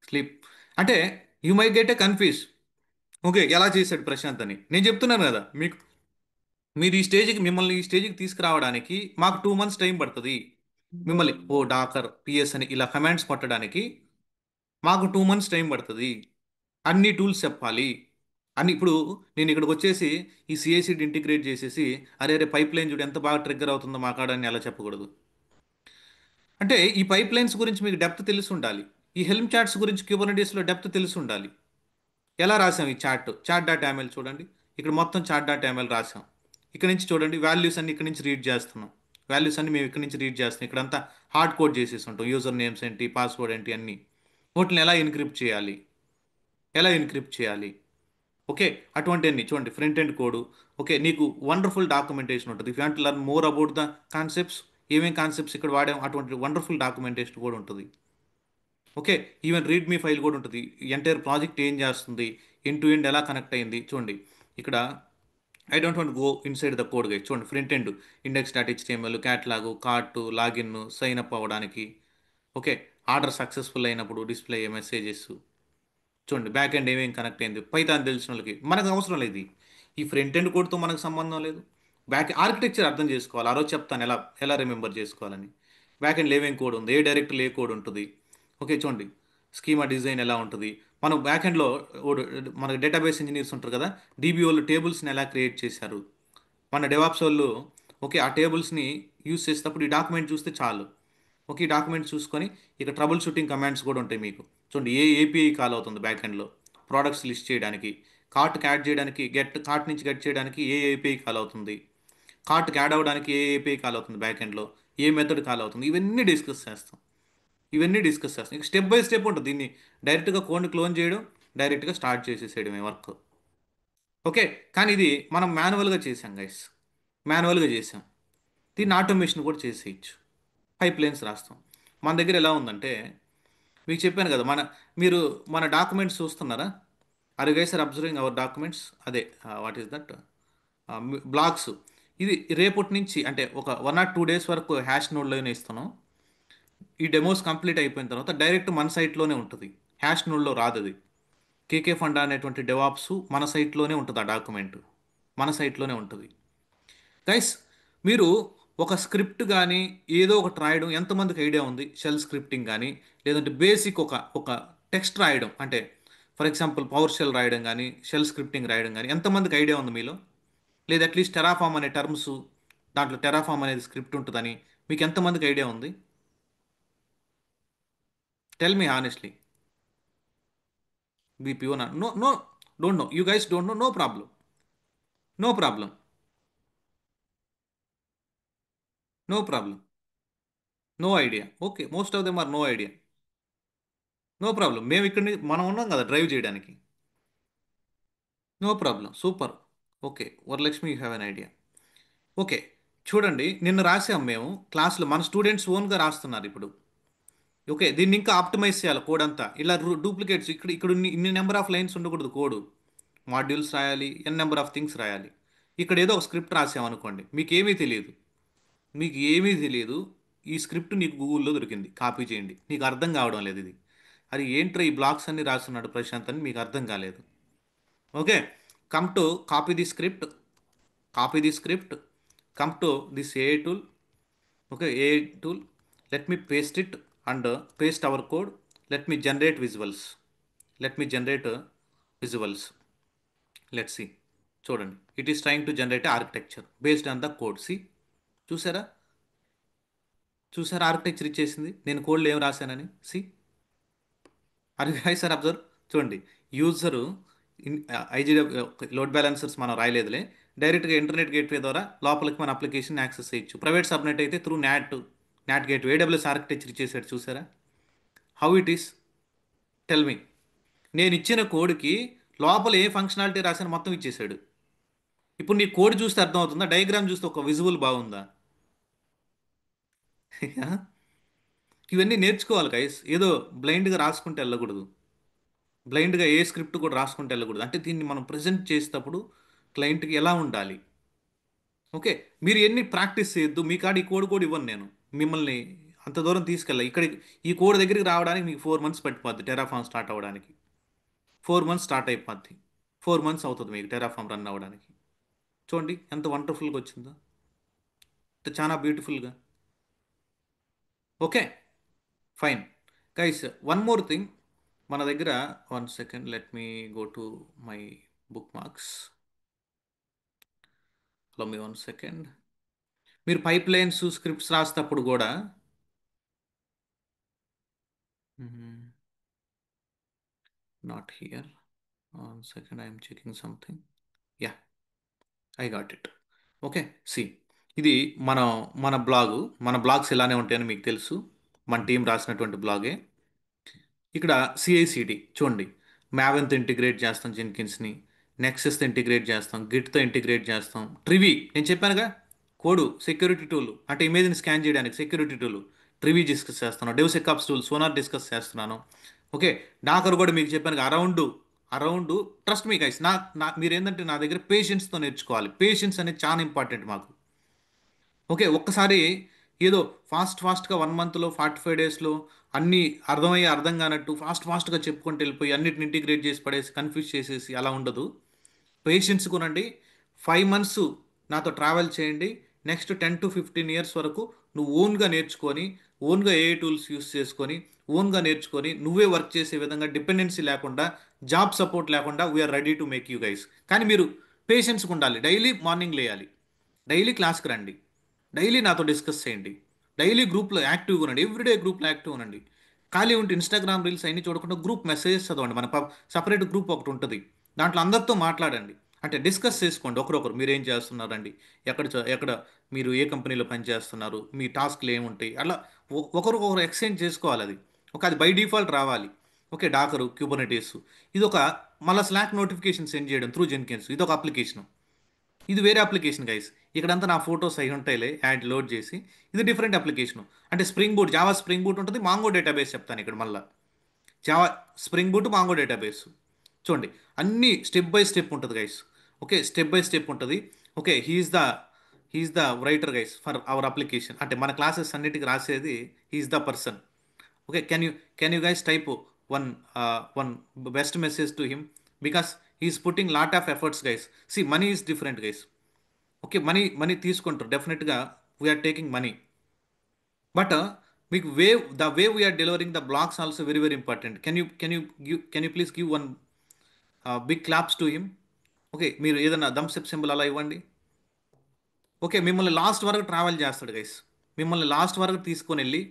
sleep? అంటే you may get a confuse. Okay, ఎలా చేశాడు ప్రశాంత్ అని నేను చెప్తున్నాను కదా మీకు. మీరు ఈ స్టేజ్కి, మిమ్మల్ని ఈ స్టేజ్కి తీసుకురావడానికి మాకు 2 months టైం పడుతుంది. మిమ్మల్ని ఓ డాకర్ పిఎస్ అని ఇలా కమాండ్స్ కొట్టడానికి మాకు 2 months టైం పడుతుంది. అన్ని టూల్స్ చెప్పాలి అని. ఇప్పుడు నేను ఇక్కడికి వచ్చేసి ఈ సిఐసిడి ఇంటిగ్రేట్ చేసేసి అరే అరే పైప్ లైన్ చూడు ఎంత బాగా ట్రిగ్గర్ అవుతుందో మా కాడ అని ఎలా చెప్పకూడదు. అంటే ఈ పైప్ లైన్స్ గురించి మీకు డెప్త్ తెలిసి ఉండాలి. ఈ హెల్మ్ చాట్స్ గురించి క్యూబర్నెటీస్లో డెప్త్ తెలిసి ఉండాలి. ఎలా రాసాం ఈ చాట్ డాట్ ఎంఎల్ చూడండి. ఇక్కడ మొత్తం చాట్ డాట్ ఎంఎల్ రాసాం. ఇక్కడ నుంచి చూడండి వాల్యూస్ అన్ని ఇక్కడ నుంచి రీడ్ చేస్తున్నాం. వాల్యూస్ అన్ని మేము ఇక్కడ నుంచి రీడ్ చేస్తున్నాం. ఇక్కడంతా హార్డ్ కోడ్ చేసేసి ఉంటాం. యూజర్ నేమ్స్ ఏంటి, పాస్వర్డ్ ఏంటి అన్నీ. వాటిని ఎలా ఎన్క్రిప్ట్ చేయాలి, ఎలా ఎన్క్రిప్ట్ చేయాలి. ఓకే, అటువంటి అన్ని చూడండి ఫ్రంట్ ఎండ్ కోడ్. ఓకే, నీకు వండర్ఫుల్ డాక్యుమెంటేషన్ ఉంటుంది. If you want to learn more about the concepts, ఏమేం కాన్సెప్ట్స్ ఇక్కడ వాడాం అటువంటి వండర్ఫుల్ డాక్యుమెంటేషన్ కూడా ఉంటుంది. Okay, even read me file కూడా ఉంటుంది. ఎంటైర్ ప్రాజెక్ట్ ఏం చేస్తుంది, ఎండ్ టు ఎండ్ ఎలా కనెక్ట్ అయింది చూడండి. ఇక్కడ I don't want go inside the code guys. చూడండి front end index dot HTML, catalogue, cart, login, sign up అవ్వడానికి. ఓకే, ఆర్డర్ సక్సెస్ఫుల్ అయినప్పుడు డిస్ప్లే అయ్యే మెసేజెస్. చూడండి బ్యాక్ ఎండ్ ఏమేమి కనెక్ట్ అయింది. పైథాన్ తెలిసిన వాళ్ళకి మనకు అవసరం లేదు ఇది. ఈ ఫ్రంట్ ఎండ్ కోడ్తో మనకు సంబంధం లేదు. బ్యాక్ ఆర్కిటెక్చర్ అర్థం చేసుకోవాలి. ఆ రోజు చెప్తాను ఎలా ఎలా రిమెంబర్ చేసుకోవాలని. బ్యాక్ ఎండ్ ఏమేం కోడ్ ఉంది, ఏ డైరెక్ట్లో ఏ కోడ్ ఉంటుంది. ఓకే చూడండి స్కీమా డిజైన్ ఎలా ఉంటుంది. మనం బ్యాక్ ఎండ్లో మనకి డేటాబేస్ ఇంజనీర్స్ ఉంటారు కదా, డీబీ వాళ్ళు టేబుల్స్ని ఎలా క్రియేట్ చేశారు. మన డెవాప్స్ వాళ్ళు ఓకే ఆ టేబుల్స్ని యూస్ చేసేటప్పుడు ఈ డాక్యుమెంట్ చూస్తే చాలు. ఓకే, ఈ డాక్యుమెంట్ చూసుకొని ఇక ట్రబుల్ షూటింగ్ కమాండ్స్ కూడా ఉంటాయి మీకు. చూడండి ఏ ఏపీఐ కాల్ అవుతుంది బ్యాక్ ఎండ్లో, ప్రోడక్ట్స్ లిస్ట్ చేయడానికి, కార్ట్కి యాడ్ చేయడానికి, కార్ట్ నుంచి గెట్ చేయడానికి ఏ ఏపీఐ కాల్ అవుతుంది, కార్ట్కి యాడ్ అవ్వడానికి ఏ ఏపీఐ కాల్ అవుతుంది బ్యాక్ ఎండ్లో, ఏ మెథడ్ కాల్ అవుతుంది, ఇవన్నీ డిస్కస్ చేస్తాం. ఇవన్నీ డిస్కస్ చేస్తాం. ఇక స్టెప్ బై స్టెప్ ఉంటుంది. దీన్ని డైరెక్ట్గా కోడ్ని క్లోన్ చేయడం, డైరెక్ట్గా స్టార్ట్ చేసేసేయడమే వర్క్. ఓకే, కానీ ఇది మనం మాన్యువల్గా చేసాం గైస్, మాన్యువల్గా చేసాం. దీన్ని ఆటోమేషన్ కూడా చేసేయచ్చు. పైప్ లైన్స్ రాస్తాం. మన దగ్గర ఎలా ఉందంటే మీకు చెప్పాను కదా, మీరు మన డాక్యుమెంట్స్ చూస్తున్నారా? Are you guys are observing our documents? అదే వాట్ ఈస్ దట్ బ్లాగ్స్. ఇది రేపటి నుంచి అంటే ఒక 1 or 2 days వరకు హ్యాష్ నోడ్లోనే ఇస్తున్నాం. ఈ డెమోస్ కంప్లీట్ అయిపోయిన తర్వాత డైరెక్ట్ మన సైట్లోనే ఉంటుంది, హ్యాష్ నోడ్లో రాదు అది. కేకే ఫండా అనేటువంటి డెవాప్స్ మన సైట్లోనే ఉంటుంది. ఆ డాక్యుమెంట్ మన సైట్లోనే ఉంటుంది. గైస్, మీరు ఒక స్క్రిప్ట్ కానీ ఏదో ఒకటి రాయడం ఎంతమందికి ఐడియా ఉంది? షెల్ స్క్రిప్టింగ్ కానీ లేదంటే బేసిక్ ఒక ఒక టెక్స్ట్ రాయడం అంటే ఫర్ ఎగ్జాంపుల్ పవర్ షెల్ రాయడం కానీ షెల్ స్క్రిప్టింగ్ రాయడం కానీ ఎంతమందికి ఐడియా ఉంది మీలో? లేదా అట్లీస్ట్ టెరాఫామ్ అనే టర్మ్స్, దాంట్లో టెరాఫామ్ అనేది స్క్రిప్ట్ ఉంటుందని మీకు ఎంతమందికి ఐడియా ఉంది? Tell me honestly. BPO no no, don't know, you guys don't know, no problem, no problem, no problem, no idea. Okay, most of them are no idea. No problem, మేము ఇక్కడ మనం ఉన్నాం కదా drive చేయడానికి. No problem, super. Okay, Varalakshmi you have an idea. Okay, చూడండి నిన్న రాసాం మేము క్లాస్లో, మన స్టూడెంట్స్ ఓన్గా రాస్తున్నారు ఇప్పుడు. ఓకే, దీన్ని ఇంకా ఆప్టిమైజ్ చేయాలి కోడ్ అంతా. ఇలా డూప్లికేట్స్ ఇక్కడ ఇక్కడ ఇన్ని నెంబర్ ఆఫ్ లైన్స్ ఉండకూడదు కోడ్. మాడ్యూల్స్ రాయాలి, ఎన్ నెంబర్ ఆఫ్ థింగ్స్ రాయాలి. ఇక్కడ ఏదో ఒక స్క్రిప్ట్ రాసామనుకోండి, మీకు ఏమీ తెలియదు. ఈ స్క్రిప్ట్ నీకు గూగుల్లో దొరికింది, కాపీ చేయండి. నీకు అర్థం కావడం లేదు ఇది. అది ఏంట్రా ఈ బ్లాక్స్ అన్ని రాస్తున్నాడు ప్రశాంత్ అని మీకు అర్థం కాలేదు. Okay, come to copy the script. Copy the script, come to this AI tool. Okay, AI tool, let me paste it and paste our code. Let me generate visuals. Let me generate visuals. Let me. చూడండి, it is trying to generate architecture based on the code. See, చూసారా? చూసారా architecture ఇచ్చేసింది నేను కోడ్లో ఏం రాశానని. See, అది hi sir observe. చూడండి, యూజరు ఐజీడబ్ల్యూ లోడ్ బ్యాలెన్సర్స్ మనం రాయలేదులే. డైరెక్ట్గా ఇంటర్నెట్ గేట్వే ద్వారా లోపలికి మన అప్లికేషన్ యాక్సెస్ చేయొచ్చు. ప్రైవేట్ సబ్నెట్ అయితే through not gateway AWS architecture ఇచ్చేసాడు. చూసారా how it is? Tell me. నేను ఇచ్చిన కోడ్కి లోపల ఏ ఫంక్షనాలిటీ రాశాను మొత్తం ఇచ్చేసాడు. ఇప్పుడు నీ కోడ్ చూస్తే అర్థమవుతుందా? డయాగ్రామ్ చూస్తే ఒక విజువల్ బాగుందా? ఇవన్నీ నేర్చుకోవాలి గైస్. ఏదో బ్లైండ్గా రాసుకుంటే వెళ్ళకూడదు. బ్లైండ్గా ఏ స్క్రిప్ట్ కూడా రాసుకుంటే వెళ్ళకూడదు. అంటే దీన్ని మనం ప్రజెంట్ చేసేటప్పుడు క్లయింట్కి ఎలా ఉండాలి. ఓకే, మీరు ఎన్ని ప్రాక్టీస్ చేయొద్దు. మీ కాడ ఈ కోడ్ కూడా ఇవ్వను నేను. మిమ్మల్ని అంత దూరం తీసుకెళ్ళాలి. ఇక్కడ ఈ కోడ్ దగ్గరికి రావడానికి మీకు 4 months పట్టిపోద్ది. టెరాఫామ్ స్టార్ట్ అవ్వడానికి 4 months స్టార్ట్ అయిపోద్ది. 4 months అవుతుంది మీకు టెరాఫామ్ రన్ అవ్వడానికి. చూడండి ఎంత వండర్ఫుల్గా వచ్చిందో, చాలా బ్యూటిఫుల్గా. Okay, fine guys. One more thing మన దగ్గర. 1 second, let me go to my bookmarks. లో మీ 1 second. మీరు పైప్ లైన్స్ స్క్రిప్ట్స్ రాసేటప్పుడు కూడా not here. 1 second, I'm checking something. Ya, I got it. Okay, see, ఇది మనం మన బ్లాగ్స్ ఇలానే ఉంటాయని మీకు తెలుసు. మన టీం రాసినటువంటి బ్లాగే. ఇక్కడ సిఐసిడి చూడండి. మ్యావెన్తో ఇంటిగ్రేట్ చేస్తాం జెన్కిన్స్ని. నెక్సెస్తో ఇంటిగ్రేట్ చేస్తాం, గిట్తో ఇంటిగ్రేట్ చేస్తాం. ట్రివీ నేను చెప్పానుగా, కోడు సెక్యూరిటీ టూల్ అంటే ఇమేజ్ని స్కాన్ చేయడానికి సెక్యూరిటీ టూల్. ట్రివీ డిస్కస్ చేస్తున్నాను. డెవ్సెక్ఆప్స్ టూల్ సోనార్ డిస్కస్ చేస్తున్నాను. ఓకే, డాకర్ కూడా మీకు చెప్పాను. Around trust me guys. మీరు ఏంటంటే నా దగ్గర పేషెన్స్తో నేర్చుకోవాలి. పేషెన్స్ అనేది చాలా ఇంపార్టెంట్ మాకు. ఓకే, ఒక్కసారి ఏదో ఫాస్ట్గా 1 monthలో 45 daysలో అన్నీ అర్థమయ్యి అర్థం కానట్టు ఫాస్ట్గా చెప్పుకుంటూ వెళ్ళిపోయి అన్నిటిని ఇంటిగ్రేట్ చేసి పడేసి కన్ఫ్యూజ్ చేసేసి అలా ఉండదు. పేషెన్స్ కొనండి. 5 months నాతో ట్రావెల్ చేయండి. నెక్స్ట్ 10 to 15 years వరకు నువ్వు ఓన్గా నేర్చుకొని, ఓన్గా ఏ టూల్స్ యూస్ చేసుకొని, ఓన్గా నేర్చుకొని నువ్వే వర్క్ చేసే విధంగా డిపెండెన్సీ లేకుండా, జాబ్ సపోర్ట్ లేకుండా we are ready to make you guys. కానీ మీరు పేషెన్స్గా ఉండాలి. డైలీ మార్నింగ్ లేయాలి, డైలీ క్లాస్కి రండి, డైలీ నాతో డిస్కస్ చేయండి, డైలీ గ్రూప్లో యాక్టివ్గా ఉండండి. ఎవ్రీడే గ్రూప్లో యాక్టివ్ ఉండండి. ఖాళీ ఉంటే ఇన్స్టాగ్రామ్ రీల్స్ అన్ని చూడకుండా గ్రూప్ మెసేజెస్ చదవండి. మన సపరేట్ గ్రూప్ ఒకటి ఉంటుంది. దాంట్లో అందరితో మాట్లాడండి. అంటే డిస్కస్ చేసుకోండి ఒకరొకరు. మీరు ఏం చేస్తున్నారండి, ఎక్కడ మీరు ఏ కంపెనీలో పనిచేస్తున్నారు, మీ టాస్క్లు ఏముంటాయి, అలా ఒకరికొకరు ఎక్స్చేంజ్ చేసుకోవాలి. అది బై డిఫాల్ట్ రావాలి. ఓకే, డాకరు క్యూబర్నెటీస్ ఇది ఒక, మళ్ళీ స్లాక్ నోటిఫికేషన్ సెండ్ చేయడం త్రూ జెన్కిన్స్ ఇది ఒక అప్లికేషన్. ఇది వేరే అప్లికేషన్ గైస్. ఇక్కడంతా నా ఫొటోస్ అయి ఉంటాయిలే యాడ్ లోడ్ చేసి. ఇది డిఫరెంట్ అప్లికేషన్. అంటే spring boot, Java spring boot ఉంటుంది, మాంగో డేటాబేస్ చెప్తాను ఇక్కడ మళ్ళీ. Java spring boot, Mongo database. చూడండి, అన్ని స్టెప్ బై స్టెప్ ఉంటుంది guys. Okay, step by step ఉంటుంది. Okay, he's the writer guys for our application. అంటే మన క్లాసెస్ అన్నిటికీ రాసేది he's the person. Okay, can you guys type one one best message to him, because he's putting lot of efforts guys. C, money is different guys. Okay, money తీసుకుంటారు డెఫినెట్గా. We are taking money, but మీకు the way we are delivering the blogs also very very important. Can you please give one big claps to him. Okay, మీరు ఏదైనా Thums Up symbol అలా ఇవ్వండి. Okay, మిమ్మల్ని last వరకు travel చేస్తాడు గైస్. మిమ్మల్ని లాస్ట్ వరకు తీసుకొని వెళ్ళి,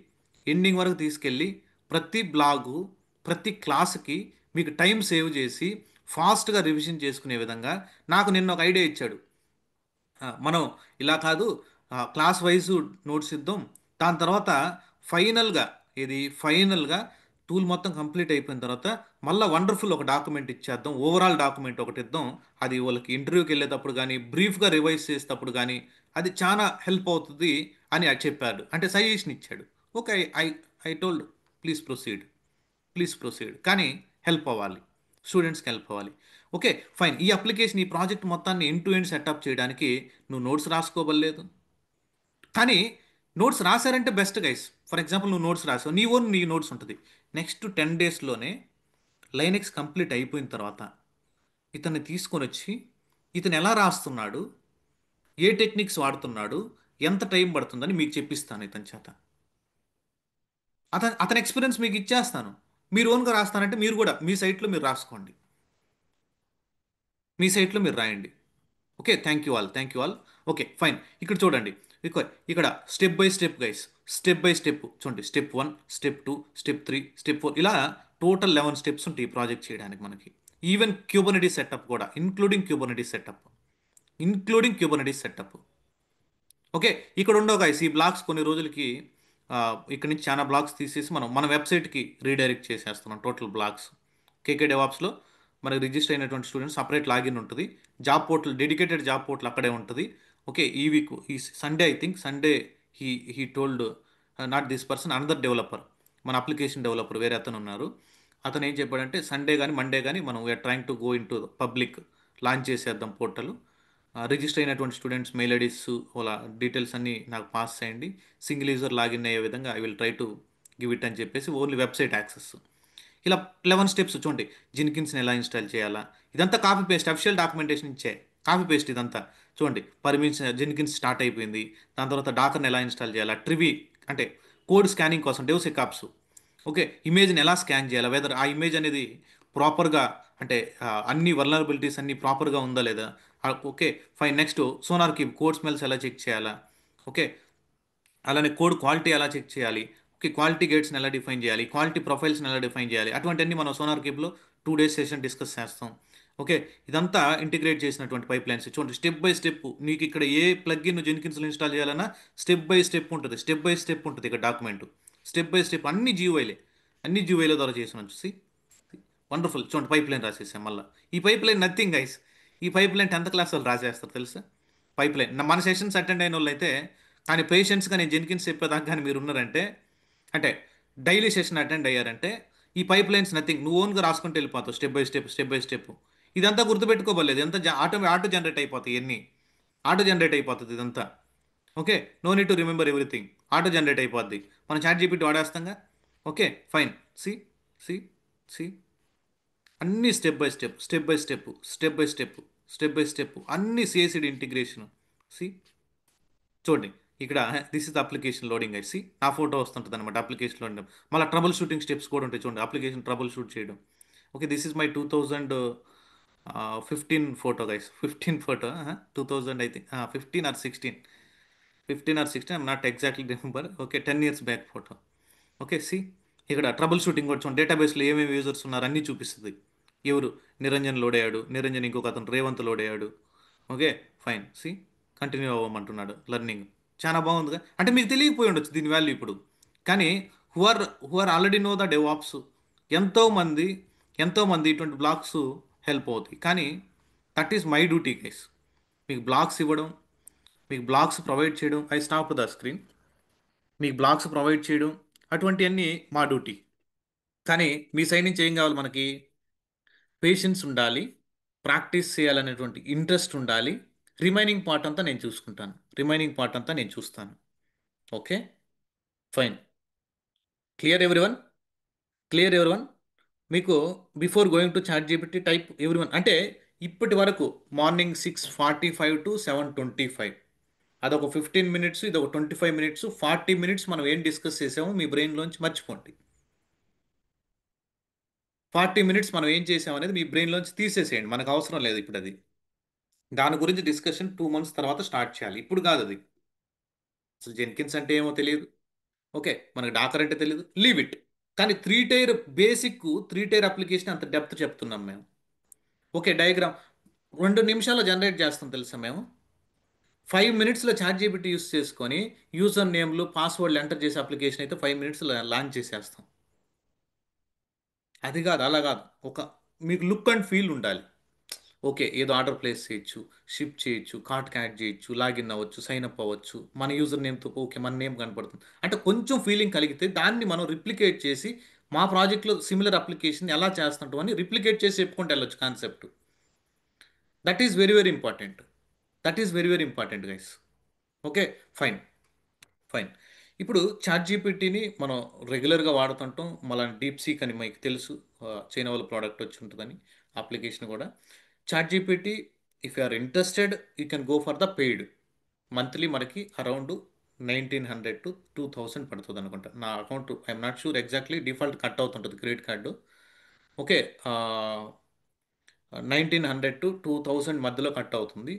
ఎండింగ్ వరకు తీసుకెళ్ళి, ప్రతి బ్లాగు, ప్రతి క్లాస్కి మీకు టైం సేవ్ చేసి ఫాస్ట్గా రివిజన్ చేసుకునే విధంగా నాకు నిన్న ఒక ఐడియా ఇచ్చాడు. మనం ఇలా కాదు, క్లాస్ వైజ్ నోట్స్ ఇద్దాం. దాని తర్వాత ఫైనల్గా ఫైనల్గా టూల్ మొత్తం కంప్లీట్ అయిపోయిన తర్వాత మళ్ళీ వండర్ఫుల్ ఒక డాక్యుమెంట్ ఇచ్చేద్దాం. ఓవరాల్ డాక్యుమెంట్ ఒకటి ఇద్దాం. అది వాళ్ళకి ఇంటర్వ్యూకి వెళ్ళేటప్పుడు కానీ, బ్రీఫ్గా రివైజ్ చేసేటప్పుడు కానీ అది చాలా హెల్ప్ అవుతుంది అని అది చెప్పాడు. అంటే సజెషన్ ఇచ్చాడు. Okay, I I told please proceed, please proceed, కానీ హెల్ప్ అవ్వాలి. స్టూడెంట్స్కి హెల్ప్ అవ్వాలి. Okay, fine. ఈ అప్లికేషన్, ఈ ప్రాజెక్ట్ మొత్తాన్ని ఎండ్ టు ఎండ్ సెటప్ చేయడానికి నువ్వు నోట్స్ రాసుకోవలేదు. కానీ నోట్స్ రాశారంటే బెస్ట్ గైస్. ఫర్ ఎగ్జాంపుల్ నువ్వు నోట్స్ రాసావు, నీ నోట్స్ ఉంటుంది. నెక్స్ట్ 10 డేస్లోనే లైనెక్స్ కంప్లీట్ అయిపోయిన తర్వాత ఇతన్ని తీసుకొని వచ్చి, ఇతను ఎలా రాస్తున్నాడు, ఏ టెక్నిక్స్ వాడుతున్నాడు, ఎంత టైం పడుతుందని మీకు చెప్పిస్తాను ఇతని చేత. అతని ఎక్స్పీరియన్స్ మీకు ఇచ్చేస్తాను. మీరు ఓన్గా రాస్తానంటే మీరు కూడా మీ సైట్లో మీరు రాసుకోండి, మీ సైట్లో మీరు రాయండి. Okay, thank you all. Okay, fine. ఇక్కడ చూడండి, ఇక్కడ step by step guys, step by step చూడండి. స్టెప్ 1, స్టెప్ 2, స్టెప్ 3, స్టెప్ 4, ఇలా టోటల్ 11 స్టెప్స్ ఉంటాయి ఈ ప్రాజెక్ట్ చేయడానికి మనకి. ఈవెన్ క్యూబర్నెటీస్ సెటప్ కూడా, ఇంక్లూడింగ్ క్యూబర్నెటీస్ సెటప్. ఓకే, ఇక్కడ ఉండవు గైస్ ఈ బ్లాక్స్ కొన్ని రోజులకి. ఆ, ఇక్కడ నుంచి చాలా బ్లాక్స్ తీసేసి మనం మన వెబ్సైట్కి రీడైరెక్ట్ చేసేస్తున్నాం టోటల్ బ్లాక్స్. కేకే డెవాప్స్లో మనకి రిజిస్టర్ అయినటువంటి స్టూడెంట్స్ సపరేట్ లాగిన్ ఉంటుంది. Job portal, dedicated job portal అక్కడే ఉంటుంది. ఓకే, ఈ వీక్, ఈ Sunday, I think Sunday, he he told not this person, another developer, మన అప్లికేషన్ డెవలపర్ వేరే అతను ఉన్నారు. అతను ఏం చెప్పాడంటే సండే కానీ మండే కానీ మనం we are trying to go into public, launch చేసేద్దాం పోర్టల్. రిజిస్టర్ అయినటువంటి స్టూడెంట్స్ మెయిల్ ఐడీస్, వాళ్ళ డీటెయిల్స్ అన్నీ నాకు పాస్ చేయండి. సింగిల్ యూజర్ లాగిన్ అయ్యే విధంగా I will try to give it అని చెప్పేసి, ఓన్లీ వెబ్సైట్ యాక్సెస్. ఇలా 11 స్టెప్స్ చూడండి. జిన్కిన్స్ని ఎలా ఇన్స్టాల్ చేయాలా, ఇదంతా కాపీ పేస్ట్, అఫిషియల్ డాక్యుమెంటేషన్ ఇచ్చే కాపీ పేస్ట్ ఇదంతా. చూడండి, పర్మిషన్ జిన్కిన్స్ స్టార్ట్ అయిపోయింది. దాని తర్వాత డాకర్ని ఎలా ఇన్స్టాల్ చేయాలా, ట్రివి అంటే కోడ్ స్కానింగ్ కోసం డెవసెకాప్స్. ఓకే, ఇమేజ్ని ఎలా స్కాన్ చేయాలా, వెదర్ ఆ ఇమేజ్ అనేది ప్రాపర్గా, అంటే అన్ని వల్నరబిలిటీస్ అన్ని ప్రాపర్గా ఉందా లేదా. Okay, fine. నెక్స్ట్ సోనార్కి కోడ్ స్మెల్స్ ఎలా చెక్ చేయాలా. ఓకే, అలానే కోడ్ క్వాలిటీ ఎలా చెక్ చేయాలి. ఓకే, క్వాలిటీ గేట్స్ని ఎలా డిఫైన్ చేయాలి, క్వాలిటీ ప్రొఫైల్స్ని ఎలా డిఫైన్ చేయాలి, అటువంటివన్నీ మనం సోనార్ కేబ్లో 2 డేస్ సెషన్ డిస్కస్ చేస్తాం. ఓకే, ఇదంతా ఇంటిగ్రేట్ చేసినటువంటి పైప్ లైన్స్. చూడండి, స్టెప్ బై స్టెప్ నీకు ఇక్కడ ఏ ప్లగ్ఇన్ జెన్కిన్స్లో ఇన్స్టాల్ చేయాలన్నా స్టెప్ బై స్టెప్ ఉంటుంది, ఇక్కడ డాక్యుమెంట్. స్టెప్ బై స్టెప్ అన్ని జీవైలే ద్వారా చేసిన వచ్చేసి వండర్ఫుల్. చూడండి, పైప్ లైన్ రాసేసాం మళ్ళీ. ఈ పైప్ లైన్ నథింగ్ గైస్, ఈ పైప్ లైన్ 10th క్లాస్ వాళ్ళు రాసేస్తారు తెలుసా. పైప్ లైన్ మన సెషన్స్ అటెండ్ అయిన వాళ్ళు అయితే, కానీ పేషెంట్స్గా నేను జెన్కిన్స్ చెప్పేదాకా కానీ మీరు ఉన్నారంటే, అంటే డైలీ సెషన్ అటెండ్ అయ్యారంటే, ఈ పైప్ లైన్స్ నథింగ్, నువ్వు ఓన్గా రాసుకుంటూ వెళ్ళిపోతావు స్టెప్ బై స్టెప్. ఇదంతా గుర్తుపెట్టుకోబోలేదు, ఎంత ఆటో జనరేట్ అయిపోతాయి ఇవన్నీ. ఆటో జనరేట్ అయిపోతుంది ఇదంతా. Okay, no need to remember everything, auto generate అయిపోద్ది. మనం చాట్ జీపీటీ వాడేస్తాంగా. Okay, fine. See see see అన్ని స్టెప్ బై స్టెప్ అన్ని సిఐసిడి ఇంటిగ్రేషన్. సి చూడండి, ఇక్కడ this is application loading I see, నా ఫోటో వస్తుంటుంది అనమాట అప్లికేషన్ లోడింగ్. మళ్ళీ ట్రబుల్ షూటింగ్ స్టెప్స్ కూడా ఉంటాయి చూడండి, అప్లికేషన్ ట్రబుల్ షూట్ చేయడం. Okay, this is my 2015 photo guys, 15 photo, 2000 I think, 15 or 16 I'm not exactly remember. Okay, 10 years back photo. Okay, see ఇక్కడ trouble shooting కూడా చూడండి, డేటాబేస్లో ఏమేమి యూజర్స్ ఉన్నారు అన్నీ చూపిస్తుంది. ఎవరు, నిరంజన్ లోడ్ అయ్యాడు, నిరంజన్ ఇంకొక అతను రేవంత్ లోడ్ అయ్యాడు. Okay, fine. సి కంటిన్యూ అవ్వమంటున్నాడు లెర్నింగ్. చాలా బాగుందిగా, అంటే మీకు తెలియకపోయి ఉండొచ్చు దీని వాల్యూ ఇప్పుడు. కానీ who are already know the DevOps, ఎంతోమంది ఎంతోమంది ఇటువంటి బ్లాగ్స్ హెల్ప్ అవుతాయి. కానీ that is my duty guys, మీకు బ్లాగ్స్ ఇవ్వడం, మీకు బ్లాగ్స్ ప్రొవైడ్ చేయడం. I stop the screen. మీకు బ్లాగ్స్ ప్రొవైడ్ చేయడం అటువంటివన్నీ మా డ్యూటీ. కానీ మీ సైడ్ నుంచి ఏం కావాలి మనకి, పేషెన్స్ ఉండాలి, ప్రాక్టీస్ చేయాలనేటువంటి ఇంట్రెస్ట్ ఉండాలి. రిమైనింగ్ పార్ట్ అంతా నేను చూస్తాను. Okay, fine. Clear everyone, clear everyone. మీకు before going to chat GPT type everyone అంటే, ఇప్పటి వరకు మార్నింగ్ 6:45 టు 7:25, అదొక 15 మినిట్స్, ఇదొక 25 మినిట్స్, 40 మినిట్స్ మనం ఏం డిస్కస్ చేసామో మీ బ్రెయిన్లోంచి మర్చిపోండి. 40 మినిట్స్ మనం ఏం చేసామనేది మీ బ్రెయిన్లోంచి తీసేసేయండి, మనకు అవసరం లేదు ఇప్పుడు అది. దాని గురించి డిస్కషన్ 2 months తర్వాత స్టార్ట్ చేయాలి, ఇప్పుడు కాదు అది. అసలు జెన్కిన్స్ అంటే ఏమో తెలియదు. ఓకే, మనకు డాకర్ అంటే తెలియదు, లీవ్ ఇట్. కానీ త్రీ టైర్ అప్లికేషన్ అంత డెప్త్ చెప్తున్నాం మేము. ఓకే, డయాగ్రామ్ 2 నిమిషాల్లో జనరేట్ చేస్తాం తెలుసా మేము. 5 మినిట్స్లో చాట్ జీపీటీ యూస్ చేసుకొని యూజర్ నేమ్లు పాస్వర్డ్లు ఎంటర్ చేసే అప్లికేషన్ అయితే 5 మినిట్స్లో లాంచ్ చేసేస్తాం. అది కాదు, అలా కాదు. మీకు లుక్ అండ్ ఫీల్ ఉండాలి. ఓకే, ఏదో ఆర్డర్ ప్లేస్ చేయొచ్చు, షిప్ చేయొచ్చు, కార్ట్ యాడ్ చేయొచ్చు, లాగిన్ అవ్వచ్చు, సైన్ అప్ అవ్వచ్చు, మన యూజర్ నేమ్తో ఓకే మన నేమ్ కనపడుతుంది అంటే కొంచెం ఫీలింగ్ కలిగితే దాన్ని మనం రిప్లికేట్ చేసి మా ప్రాజెక్ట్లో సిమిలర్ అప్లికేషన్ ఎలా చేస్తుంటాం అని రిప్లికేట్ చేసి చెప్పుకుంటూ వెళ్ళొచ్చు concept. That is very very important. That is very very important guys. Okay, fine. Fine. ఇప్పుడు చాట్ జీపీటీని మనం రెగ్యులర్గా వాడుతుంటాం. మళ్ళీ డీప్ సీక్ అని మీకు తెలుసు, చైనా వాళ్ళ ప్రోడక్ట్ వచ్చి ఉంటుందని అప్లికేషన్ కూడా. Chat GPT, if you are interested you can go for the paid. Monthly మనకి అరౌండ్ 1900 టు 2000 పడుతుంది అనుకుంటా. నా account I'm not sure exactly, default cut అవుతుంటుంది క్రెడిట్ కార్డు. ఓకే, 1900 టు 2000 మధ్యలో కట్ అవుతుంది.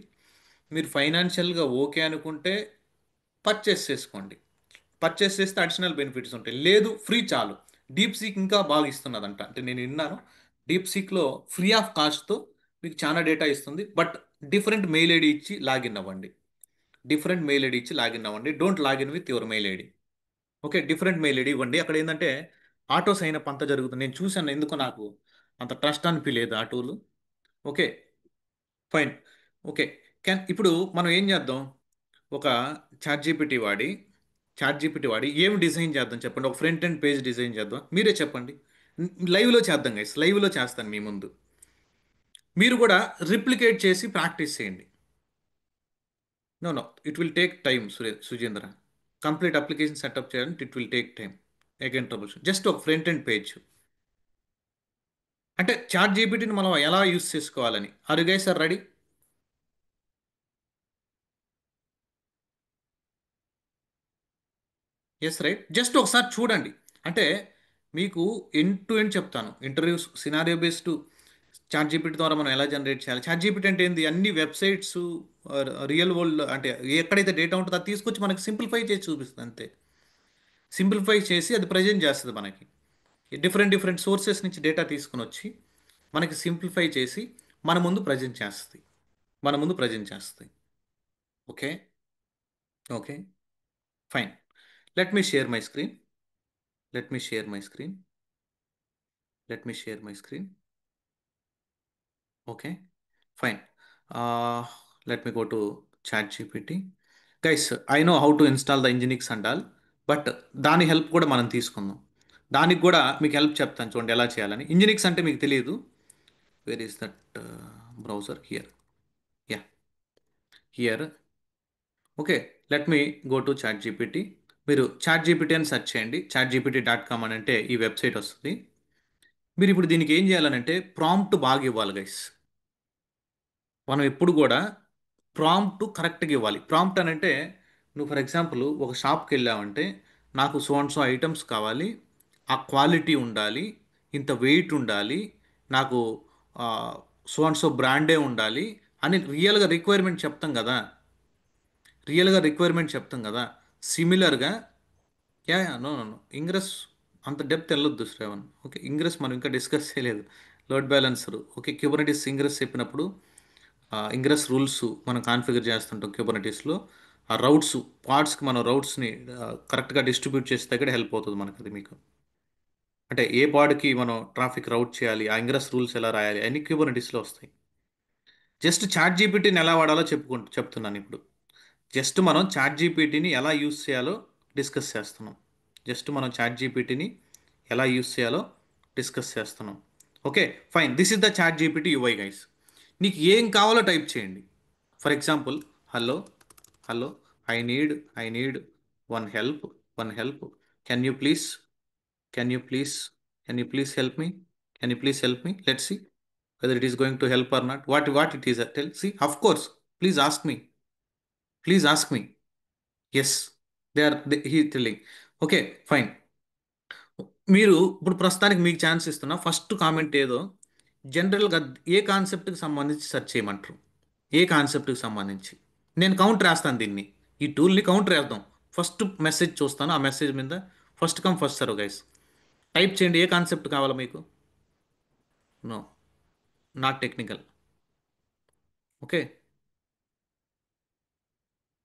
మీరు ఫైనాన్షియల్గా ఓకే అనుకుంటే పర్చేస్ చేసుకోండి. పర్చేస్ చేస్తే అడిషనల్ బెనిఫిట్స్ ఉంటాయి. లేదు ఫ్రీ చాలు. డీప్ సీక్ ఇంకా బాగా ఇస్తున్నదంట, అంటే నేను విన్నాను. డీప్ సీక్లో ఫ్రీ ఆఫ్ కాస్ట్తో మీకు చాలా డేటా ఇస్తుంది. బట్ డిఫరెంట్ మెయిల్ ఐడి ఇచ్చి లాగిన్ అవ్వండి. డిఫరెంట్ మెయిల్ ఐడి ఇచ్చి లాగిన్ అవ్వండి. Don't login with your mail ID. Okay, different mail ID ఇవ్వండి. అక్కడ ఏంటంటే ఆటో సైన్ అప్ అంతా జరుగుతుంది. నేను చూశాను, ఎందుకు నాకు అంత ట్రస్ట్ అనిపించలేదు ఆ టూల్. Okay, fine. ఓకే, ఇప్పుడు మనం ఏం చేద్దాం? ఒక చాట్ జీపీటీ వాడి చాట్ జీపీటీ వాడి ఏం డిజైన్ చేద్దాం చెప్పండి. ఒక ఫ్రంట్ ఎండ్ పేజ్ డిజైన్ చేద్దాం, మీరే చెప్పండి. లైవ్లో చేద్దాం గైస్, లైవ్లో చేస్తాను మీ ముందు. మీరు కూడా రిప్లికేట్ చేసి ప్రాక్టీస్ చేయండి. No no, it will take time Sujendra. Complete application setup చేయాలంటే it will take time. Again trouble just ఒక ఫ్రంట్ ఎండ్ పేజ్. అంటే చాట్ జీపీటీని మనం ఎలా యూస్ చేసుకోవాలని. Are you guys are ready? Yes, right. Just ఒకసారి చూడండి. అంటే మీకు ఎండ్ టు ఎండ్ చెప్తాను. Interviews scenario based chat GPT ద్వారా మనం ఎలా జనరేట్ చేయాలి. చాట్ జీపీటీ అంటే ఏంది? అన్ని వెబ్సైట్స్, రియల్ వరల్డ్ అంటే ఎక్కడైతే డేటా ఉంటుందో అది తీసుకొచ్చి మనకి సింప్లిఫై చేసి చూపిస్తుంది అంతే. సింప్లిఫై చేసి అది ప్రజెంట్ చేస్తుంది మనకి. డిఫరెంట్ డిఫరెంట్ సోర్సెస్ నుంచి డేటా తీసుకుని వచ్చి మనకి సింప్లిఫై చేసి మన ముందు ప్రజెంట్ చేస్తుంది. మన ముందు ప్రజెంట్ చేస్తుంది. Okay. Okay, fine. Let me share my screen. Let me share my screen. Let me share my screen. Okay, fine. Let me go to chat GPT. Guys, I know how to install the Nginx and all, but దాని help కూడా మనం తీసుకుందాం. దానికి కూడా మీకు help చెప్తాను చూడండి ఎలా చేయాలని. ఇంజినిక్స్ అంటే మీకు తెలియదు. Where is that browser? Here. Ya, here. Okay, let me go to chat GPT. మీరు చాట్ జీపీటీ అని సెర్చ్ చేయండి. chatgpt.com అని అంటే ఈ వెబ్సైట్ వస్తుంది. మీరు ఇప్పుడు దీనికి ఏం చేయాలనంటే ప్రాంప్ట్ బాగా ఇవ్వాలి గైస్. మనం ఎప్పుడు కూడా ప్రాంప్ట్ కరెక్ట్గా ఇవ్వాలి. ప్రాంప్ట్ అని అంటే, నువ్వు ఫర్ ఎగ్జాంపుల్ ఒక షాప్కి వెళ్ళావంటే నాకు సో అండ్ సో ఐటమ్స్ కావాలి, ఆ క్వాలిటీ ఉండాలి, ఇంత వెయిట్ ఉండాలి, నాకు సో అండ్ సో బ్రాండే ఉండాలి అని రియల్గా రిక్వైర్మెంట్ చెప్తాం కదా. రియల్గా రిక్వైర్మెంట్ చెప్తాం కదా. సిమిలర్గా, ya ya, no no no, ingress అంత డెప్త్ వెళ్ళొద్దు శ్రేవన్. ఓకే, ఇంగ్రెస్ మనం ఇంకా డిస్కస్ చేయలేదు. Load balancer, okay, Kubernetes ingress చెప్పినప్పుడు ఇంగ్రెస్ రూల్స్ మనం కాన్ఫిగర్ చేస్తుంటాం క్యూబర్నెటీస్లో. ఆ రౌట్స్, పార్ట్స్కి మనం రౌట్స్ని కరెక్ట్గా డిస్ట్రిబ్యూట్ చేసే దగ్గర హెల్ప్ అవుతుంది మనకు అది. మీకు అంటే ఏ పాడ్కి మనం ట్రాఫిక్ రౌట్ చేయాలి, ఆ ఇంగ్రెస్ రూల్స్ ఎలా రాయాలి అన్ని క్యూబర్నెటీస్లో వస్తాయి. జస్ట్ చాట్ జీపీటీని ఎలా వాడాలో చెప్తున్నాను ఇప్పుడు. జస్ట్ మనం చాట్ జీపీటీని ఎలా యూస్ చేయాలో డిస్కస్ చేస్తున్నాం. జస్ట్ మనం చాట్ జీపీటీని ఎలా యూస్ చేయాలో డిస్కస్ చేస్తున్నాం. Okay, fine. This is the chat GPT UI guys. నీకు ఏం కావాలో టైప్ చేయండి. For example, hello, hello, I need one help. Can you please can you please can you please help me can you please help me let's see whether it is going to help or not. What it is, tell. See, of course, please ask me. Please ask me. Yes, he telling. Okay, fine. మీరు ఇప్పుడు ప్రస్తుతానికి మీకు chance ఇస్తున్నా. First comment ఏదో జనరల్గా ఏ కాన్సెప్ట్కి సంబంధించి search చేయమంటారు? ఏ కాన్సెప్ట్కి సంబంధించి? నేను కౌంటర్ వేస్తాను దీన్ని. ఈ టూల్ని కౌంటర్ వేద్దాం. ఫస్ట్ మెసేజ్ చూస్తాను, ఆ మెసేజ్ మీద first come first serve guys. Type చేయండి, ఏ కాన్సెప్ట్ కావాలో మీకు. No, not technical. Okay,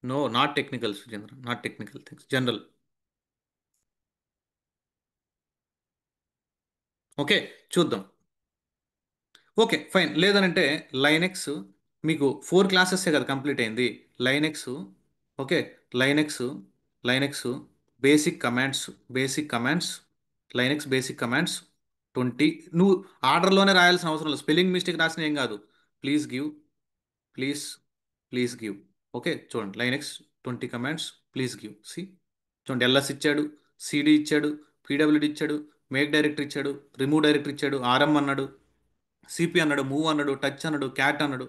no, not technical Sujendra, not technical things, general. Okay, చూద్దాం. Okay, fine. లేదనంటే లైనెక్స్. మీకు 4 క్లాసెసే కదా కంప్లీట్ అయింది. Linux. Okay, Linux. Linux basic commands. Basic commands. Linux basic commands 20. నువ్వు ఆర్డర్లోనే రాయాల్సిన అవసరం లేదు, స్పెల్లింగ్ మిస్టేక్ రాసిన ఏం కాదు. Please give, please, please give. Okay చూడండి, Linux 20 commands, please give. See చూడండి, ఎల్ఎస్ ఇచ్చాడు, సిడి ఇచ్చాడు, పీడబ్ల్యూడి ఇచ్చాడు, మేక్ డైరెక్టర్ ఇచ్చాడు, రిమూవ్ డైరెక్టర్ ఇచ్చాడు, ఆర్ఎం అన్నాడు, సిపి అన్నాడు, మూవ్ అన్నాడు, టచ్ అన్నాడు, క్యాట్ అన్నాడు.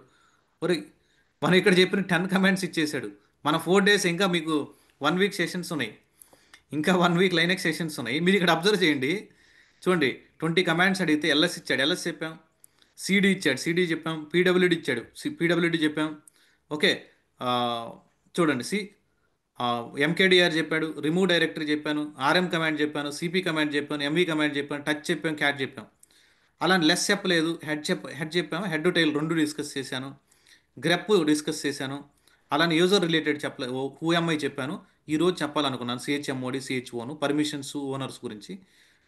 ఒరే, మనం ఇక్కడ చెప్పిన 10 కమాండ్స్ ఇచ్చేసాడు. మన 4 days, ఇంకా మీకు 1 week సెషన్స్ ఉన్నాయి, ఇంకా 1 week లైనెక్స్ సెషన్స్ ఉన్నాయి. మీరు ఇక్కడ అబ్జర్వ్ చేయండి. చూడండి, 20 కమాండ్స్ అడిగితే ఎల్ఎస్ ఇచ్చాడు, ఎల్ఎస్ చెప్పాం. సిడి ఇచ్చాడు, సిడి చెప్పాం. పీడబ్ల్యూడి ఇచ్చాడు, పీడబ్ల్యూడి చెప్పాం. ఓకే, ఆ, చూడండి, ఎంకేడిఆర్ చెప్పాడు, రిమూవ్ డైరెక్టరీ చెప్పాను, ఆర్ఎం కమాండ్ చెప్పాను, సిపి కమాండ్ చెప్పాను, ఎంవి కమాండ్ చెప్పాను, టచ్ చెప్పాం, క్యాట్ చెప్పాం. అలా లెస్ చెప్పలేదు, హెడ్ చెప్పాము, హెడ్ టైల్ రెండు డిస్కస్ చేశాను, గ్రెప్ డిస్కస్ చేశాను. అలానే యూజర్ రిలేటెడ్ చెప్పలేదు, హూఎంఐ చెప్పాను. ఈరోజు చెప్పాలనుకున్నాను సిహెచ్ఎంఓడి, సిహెచ్ఓను, పర్మిషన్స్, ఓనర్స్ గురించి.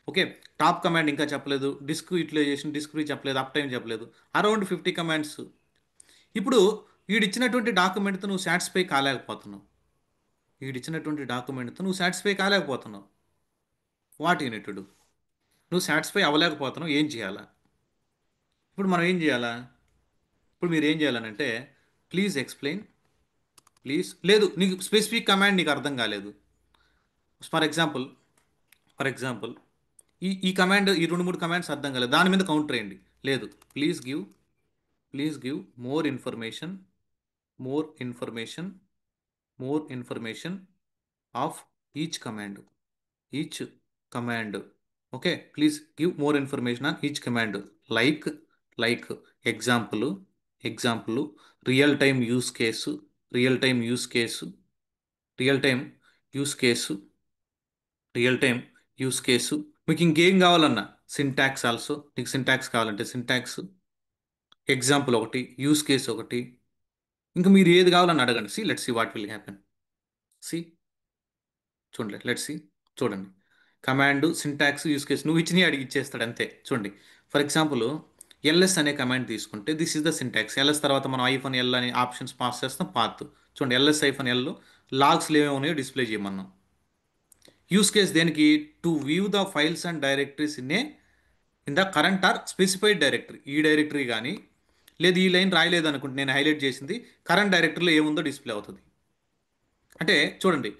ఓకే, టాప్ కమాండ్ ఇంకా చెప్పలేదు, డిస్క్ యూటిలైజేషన్, డిస్క్ ఫ్రీ చెప్పలేదు, అప్ టైం చెప్పలేదు. Around 50 commands. ఇప్పుడు వీడిచ్చినటువంటి డాక్యుమెంట్తో నువ్వు సాటిస్ఫై కాలేకపోతున్నావు, వీడిచ్చినటువంటి డాక్యుమెంట్తో నువ్వు సాటిస్ఫై కాలేకపోతున్నావు. What you need to do? నువ్వు సాటిస్ఫై అవ్వలేకపోతున్నావు, ఏం చేయాలా? ఇప్పుడు మనం ఏం చేయాలా? ఇప్పుడు మీరు ఏం చేయాలనంటే, ప్లీజ్ ఎక్స్ప్లెయిన్, ప్లీజ్, లేదు నీకు స్పెసిఫిక్ కమాండ్ నీకు అర్థం కాలేదు. ఫర్ ఎగ్జాంపుల్, ఫర్ ఎగ్జాంపుల్ ఈ కమాండ్, ఈ 2 3 కమాండ్స్ అర్థం కాలేదు, దాని మీద కౌంటర్ వేయండి. లేదు, please give, please give more information, more information, more information of each command, each command. Okay, please give more information on each command. Like, like, example, example, real time use case, real time use case, real time use case, real time use case. మీకు ఇంకేం కావాలన్నా syntax also, నీకు syntax కావాలంటే syntax, example ఒకటి, use case ఒకటి, ఇంకా మీరు ఏది కావాలని అడగండి. See let's see what will happen. See చూడండి, లెట్స్ సి, చూడండి, కమాండ్, సింటాక్స్, యూస్ కేసు నువ్వు ఇచ్చినవి అడిగి ఇచ్చేస్తాడు అంతే. చూడండి, ఫర్ ఎగ్జాంపుల్ ఎల్ఎస్ అనే కమాండ్ తీసుకుంటే this is the syntax. LS తర్వాత మనం ఐఫోన్ ఎల్ అనే ఆప్షన్స్ పాస్ చేస్తాం, పాత్. చూడండి, ఎల్ఎస్ ఐఫోన్ ఎల్ లాగ్స్లో ఏమేమి ఉన్నాయో డిస్ప్లే చేయమన్నాం. యూస్ కేస్ దేనికి? To view the files and directories in the current or specified directory. ఈ డైరెక్టరీ కానీ, లేదు ఈ లైన్ రాయలేదు అనుకుంటే, నేను హైలైట్ చేసింది కరెంట్ డైరెక్టరీలో ఏముందో డిస్ప్లే అవుతుంది. అంటే చూడండి,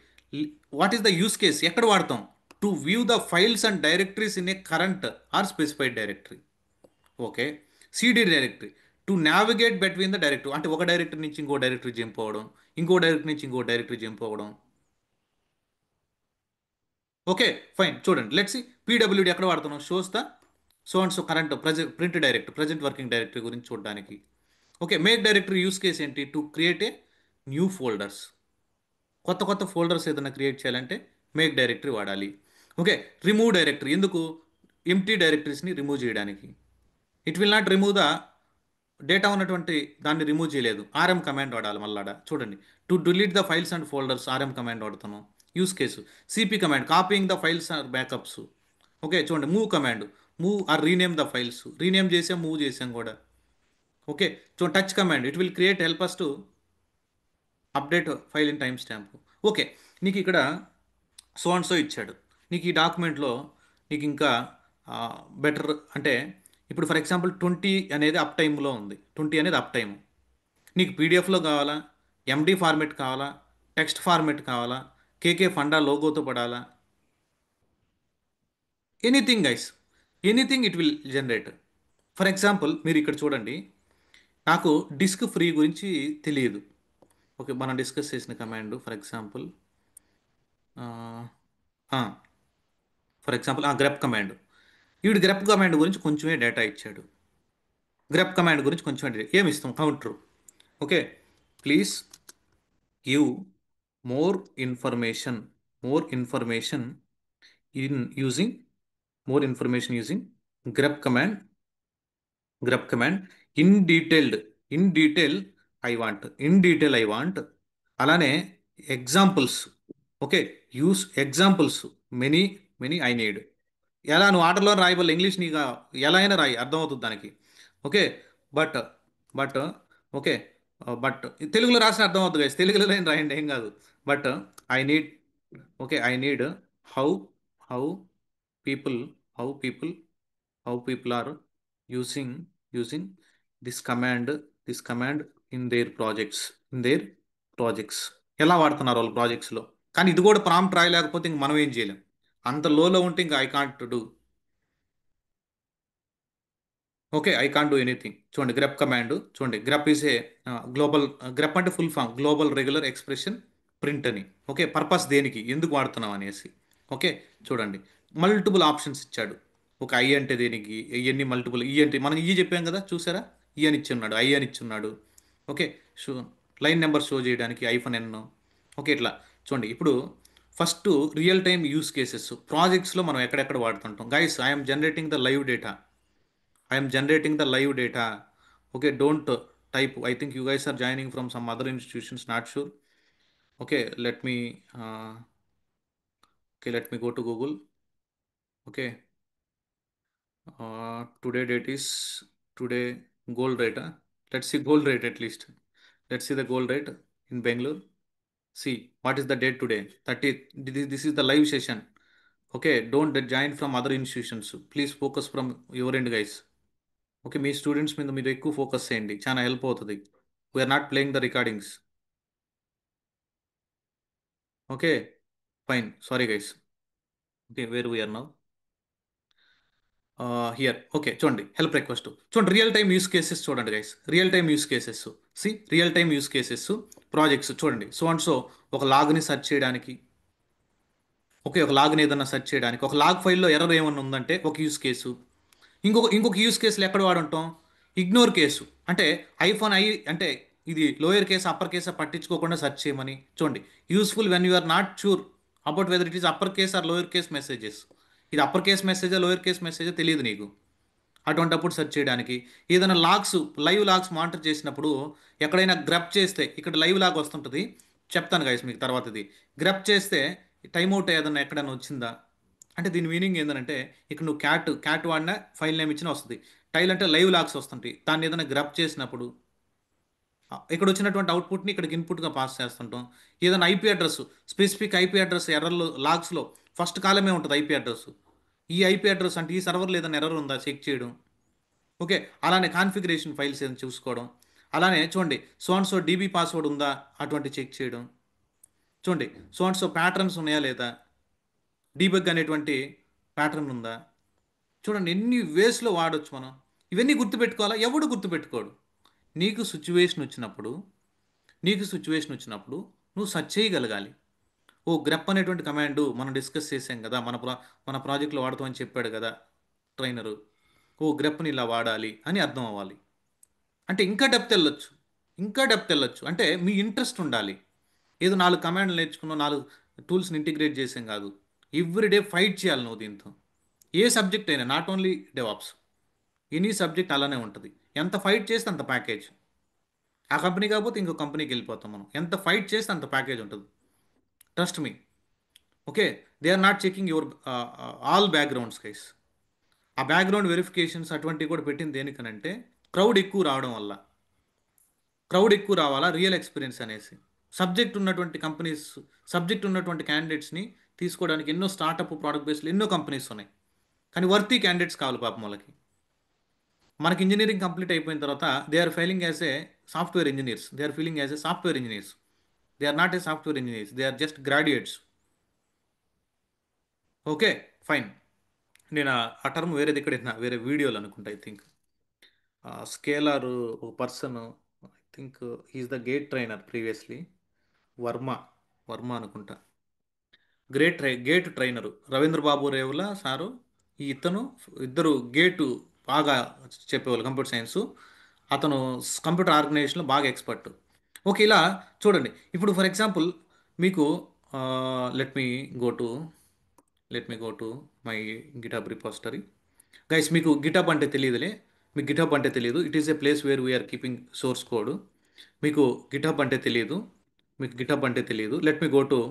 what is the use case, ఎక్కడ వాడతాం? To view the files and directories in a current or specified directory. Okay, CD directory, to navigate between the directory, అంటే ఒక డైరెక్టరీ నుంచి ఇంకో డైరెక్టరీ జంప్ అవ్వడం, ఇంకో డైరెక్టరీ నుంచి ఇంకో డైరెక్టరీ జంప్ అవ్వడం. Okay, fine. చూడండి, లెట్స్ పీడబ్ల్యూడి ఎక్కడ వాడుతున్నాం? Shows the so and so current print directory, present working directory గురించి చూడడానికి. Okay, make directory use case ఏంటి? To create a new folders, కొత్త కొత్త ఫోల్డర్స్ ఏదైనా క్రియేట్ చేయాలంటే మేక్ డైరెక్టరీ వాడాలి. ఓకే, రిమూవ్ డైరెక్టరీ ఎందుకు? ఎంటీ డైరెక్టరీస్ని రిమూవ్ చేయడానికి. It will not remove the data ఉన్నటువంటి దాన్ని రిమూవ్ చేయలేదు, ఆర్ఎం కమాండ్ వాడాలి మళ్ళాడ. చూడండి, to delete the files and folders RM command వాడుతున్నాం. Use case CP command, copying the files or backups. Okay చూడండి, move command, move or rename the files, rename చేసాం, move చేసాం కూడా. ఓకే చూడండి, touch command, it will create help us to update file in time stamp. Okay, నీకు ఇక్కడ so and so ఇచ్చాడు, నీకు ఈ డాక్యుమెంట్లో నీకు ఇంకా బెటర్ అంటే, ఇప్పుడు ఫర్ ఎగ్జాంపుల్ 20 అనేది అప్ టైంలో ఉంది, 20 అనేది అప్ టైం. నీకు పీడిఎఫ్లో కావాలా, ఎండి ఫార్మెట్ కావాలా, టెక్స్ట్ ఫార్మెట్ కావాలా, కేకే ఫండా లోగోతో పడాలా, anything guys, anything it will generate. For example మీరు ఇక్కడ చూడండి, నాకు డిస్క్ ఫ్రీ గురించి తెలియదు. ఓకే, మనం డిస్కస్ చేసిన command for example, for example grep command, వీడు గ్రెప్ కమాండ్ గురించి కొంచెమే డేటా ఇచ్చాడు. గ్రెప్ కమాండ్ గురించి కొంచెమే డేటా ఏమి ఇస్తాం? Counter. Okay, please give more information, more information in using, more information using grep command, grep command in detailed, in detail I want, in detail I want. అలానే examples. Okay, use examples, many, many I need. ఎలా నువ్వు ఆర్డర్లో రాయబల్ల English నీకు ఎలా అయినా రాయి, అర్థమవుతుంది దానికి. Okay, but, but, okay, but తెలుగులో రాసిన అర్థం అవుతుంది గైస్, తెలుగులో రాయండి ఏం కాదు. But I need, okay I need how, how people, how people, how people are using using this command, this command in their projects, in their projects. ఎలా వాడుతున్నారు వాళ్ళు ప్రాజెక్ట్స్లో. కానీ ఇది కూడా ప్రాంప్ట్ రాయలేకపోతే ఇంక మనం ఏం చేయలేం. అంత లోలో ఉంటే ఇంకా I can't do. Okay, I can't do anything. చూడండి గ్రెప్ కమాండ్, చూడండి grep is a global, grep అంటే full form global regular expression print అని. ఓకే, పర్పస్ దేనికి, ఎందుకు వాడుతున్నాం అనేసి. ఓకే, చూడండి మల్టిపుల్ ఆప్షన్స్ ఇచ్చాడు. ఒక ఐ అంటే దేనికి, ఇవన్నీ మల్టిపుల్, ఈ అంటే మనం ఈ చెప్పాం కదా చూసారా, ఈ అని ఇచ్చున్నాడు, ఐ అని ఇచ్చున్నాడు. Okay, show line number show చేయడానికి ఐఫోన్ ఎన్. ఓకే, ఇట్లా చూడండి. ఇప్పుడు first real time use cases ప్రాజెక్ట్స్లో మనం ఎక్కడెక్కడ వాడుతుంటాం. Guys, I'm generating the live data. I am generating the live data. Okay, don't type. I think you guys are joining from some other institutions. Not sure. Okay, let me. Okay, let me go to Google. Okay, today date is today gold rate. Let's see gold rate at least. Let's see the gold rate in Bangalore. See what is the date today. 30th. This is the live session. Okay, don't join from other institutions. Please focus from your end, guys. Okay, మీ students మీద మీరు ఎక్కువ focus చేయండి, చాలా help అవుతుంది. We are not playing the recordings. Okay, fine, sorry guys. Okay, where we are now here. Okay, చూడండి help request. చూడండి real time use cases చూడండి guys, real time use cases. See real time use cases projects చూడండి. So and so ఒక లాగ్ని search చేయడానికి. Okay, ఒక లాగ్ని ఏదన్నా search చేయడానికి, ఒక లాగ్ ఫైల్లో ఎర్రర్ ఏమన్నా ఉందంటే ఒక యూస్ కేసు. ఇంకొక యూస్ కేసులు ఎక్కడ వాడుంటాం, ఇగ్నోర్ కేసు. అంటే ఐఫోన్ ఐ అంటే ఇది లోయర్ కేసు అప్పర్ కేసు పట్టించుకోకుండా సెర్చ్ చేయమని. చూడండి, useful when you are not sure about whether it is upper case or lower case messages. ఇది అప్పర్ కేస్ మెసేజా లోయర్ కేస్ మెసేజా తెలియదు నీకు, అటువంటిప్పుడు సెర్చ్ చేయడానికి. ఏదైనా లాగ్స్, లైవ్ లాగ్స్ మానిటర్ చేసినప్పుడు ఎక్కడైనా గ్రప్ చేస్తే, ఇక్కడ లైవ్ లాగ్ వస్తుంటుంది, చెప్తాను గైస్ మీకు తర్వాత. ఇది గ్రప్ చేస్తే టైం అవుట్ ఏదన్నా ఎక్కడైనా వచ్చిందా అంటే దీని మీనింగ్ ఏంటంటే, ఇక్కడ నువ్వు క్యాట్ వాడిన ఫైల్ నేమ్ ఇచ్చిన వస్తుంది. టైల్ అంటే లైవ్ లాగ్స్ వస్తుంటాయి, దాన్ని ఏదైనా గ్రప్ చేసినప్పుడు ఇక్కడ వచ్చినటువంటి అవుట్పుట్ని ఇక్కడికి ఇన్పుట్గా పాస్ చేస్తుంటాం. ఏదైనా IP address, specific IP address ఎర్రర్లో లాగ్స్లో ఫస్ట్ కాలమే ఉంటుంది ఐపీ అడ్రస్. ఈ ఐపీ అడ్రస్ అంటే ఈ సర్వర్లో ఏదైనా ఎర్రర్ ఉందా చెక్ చేయడం. ఓకే, అలానే కాన్ఫిగరేషన్ ఫైల్స్ ఏదైనా చూసుకోవడం. అలానే చూడండి so and so DB password ఉందా అటువంటి చెక్ చేయడం. చూడండి సో అండ్ సో ప్యాటర్న్స్ ఉన్నాయా లేదా, డీబగ్ అనేటువంటి ప్యాటర్న్ ఉందా. చూడండి ఎన్ని వేస్లో వాడొచ్చు మనం. ఇవన్నీ గుర్తుపెట్టుకోవాలా, ఎవడు గుర్తుపెట్టుకోడు. నీకు సిచ్యువేషన్ వచ్చినప్పుడు, నీకు సిచ్యువేషన్ వచ్చినప్పుడు నువ్వు సెర్చ్ చేయగలగాలి. ఓ గ్రెప్ అనేటువంటి కమాండ్ మనం డిస్కస్ చేసాం కదా, మన ప్రాజెక్ట్లో వాడతామని చెప్పాడు కదా ట్రైనరు. ఓ గ్రెప్ని ఇలా వాడాలి అని అర్థం అవ్వాలి. అంటే ఇంకా డెప్త్ వెళ్ళొచ్చు, ఇంకా డెప్త్ వెళ్ళొచ్చు. అంటే మీ ఇంట్రెస్ట్ ఉండాలి. ఏదో 4 కమాండ్లు నేర్చుకున్నావు, 4 టూల్స్ని ఇంటిగ్రేట్ చేసాం కాదు. ఎవ్రీడే ఫైట్ చేయాలి నువ్వు దీంతో. ఏ సబ్జెక్ట్ అయినా, not only DevOps, any subject అలానే ఉంటుంది. ఎంత ఫైట్ చేస్తే అంత ప్యాకేజ్. ఆ కంపెనీ కాకపోతే ఇంకో కంపెనీకి వెళ్ళిపోతాం మనం. ఎంత ఫైట్ చేస్తే అంత ప్యాకేజ్ ఉంటుంది, trust me. Okay, they are not checking your all backgrounds guys. ఆ బ్యాక్గ్రౌండ్ వెరిఫికేషన్స్ అటువంటివి కూడా పెట్టింది దేనికనంటే, క్రౌడ్ ఎక్కువ రావడం వల్ల. క్రౌడ్ ఎక్కువ రావాలా, రియల్ ఎక్స్పీరియన్స్ అనేసి. సబ్జెక్ట్ ఉన్నటువంటి కంపెనీస్, సబ్జెక్ట్ ఉన్నటువంటి క్యాండిడేట్స్ని తీసుకోవడానికి ఎన్నో స్టార్టప్ ప్రోడక్ట్ బేస్లు ఎన్నో కంపెనీస్ ఉన్నాయి. కానీ వర్తీ క్యాండిడేట్స్ కావాలి పాపం వాళ్ళకి. మనకి ఇంజనీరింగ్ కంప్లీట్ అయిపోయిన తర్వాత they are failing as a software engineers, they are feeling as a software engineers. They are not a software engineers, they are just graduates. Okay, fine. నేను ఆ టర్మ్ వేరే దగ్గర వేరే వీడియోలు అనుకుంటా. ఐ థింక్ స్కేలర్ ఒక person, I think is the GATE trainer previously, Varma, Varma అనుకుంటా. GATE trainer Ravindra Babu Revula sir, ఈ ఇతను ఇద్దరు గేటు బాగా చెప్పేవాళ్ళు కంప్యూటర్ సైన్సు. అతను కంప్యూటర్ ఆర్గనైజేషన్లో బాగా ఎక్స్పర్ట్. ఓకే, ఇలా చూడండి. ఇప్పుడు ఫర్ ఎగ్జాంపుల్ మీకు let me go to let me go to my GitHub repository. Guys, మీకు గిటబ్ అంటే తెలియదులే, మీకు గిటబ్ అంటే తెలియదు. It is a place where we are keeping source code. మీకు గిటబ్ అంటే తెలియదు, మీకు గిటబ్ అంటే తెలియదు. లెట్ మీ గో టు,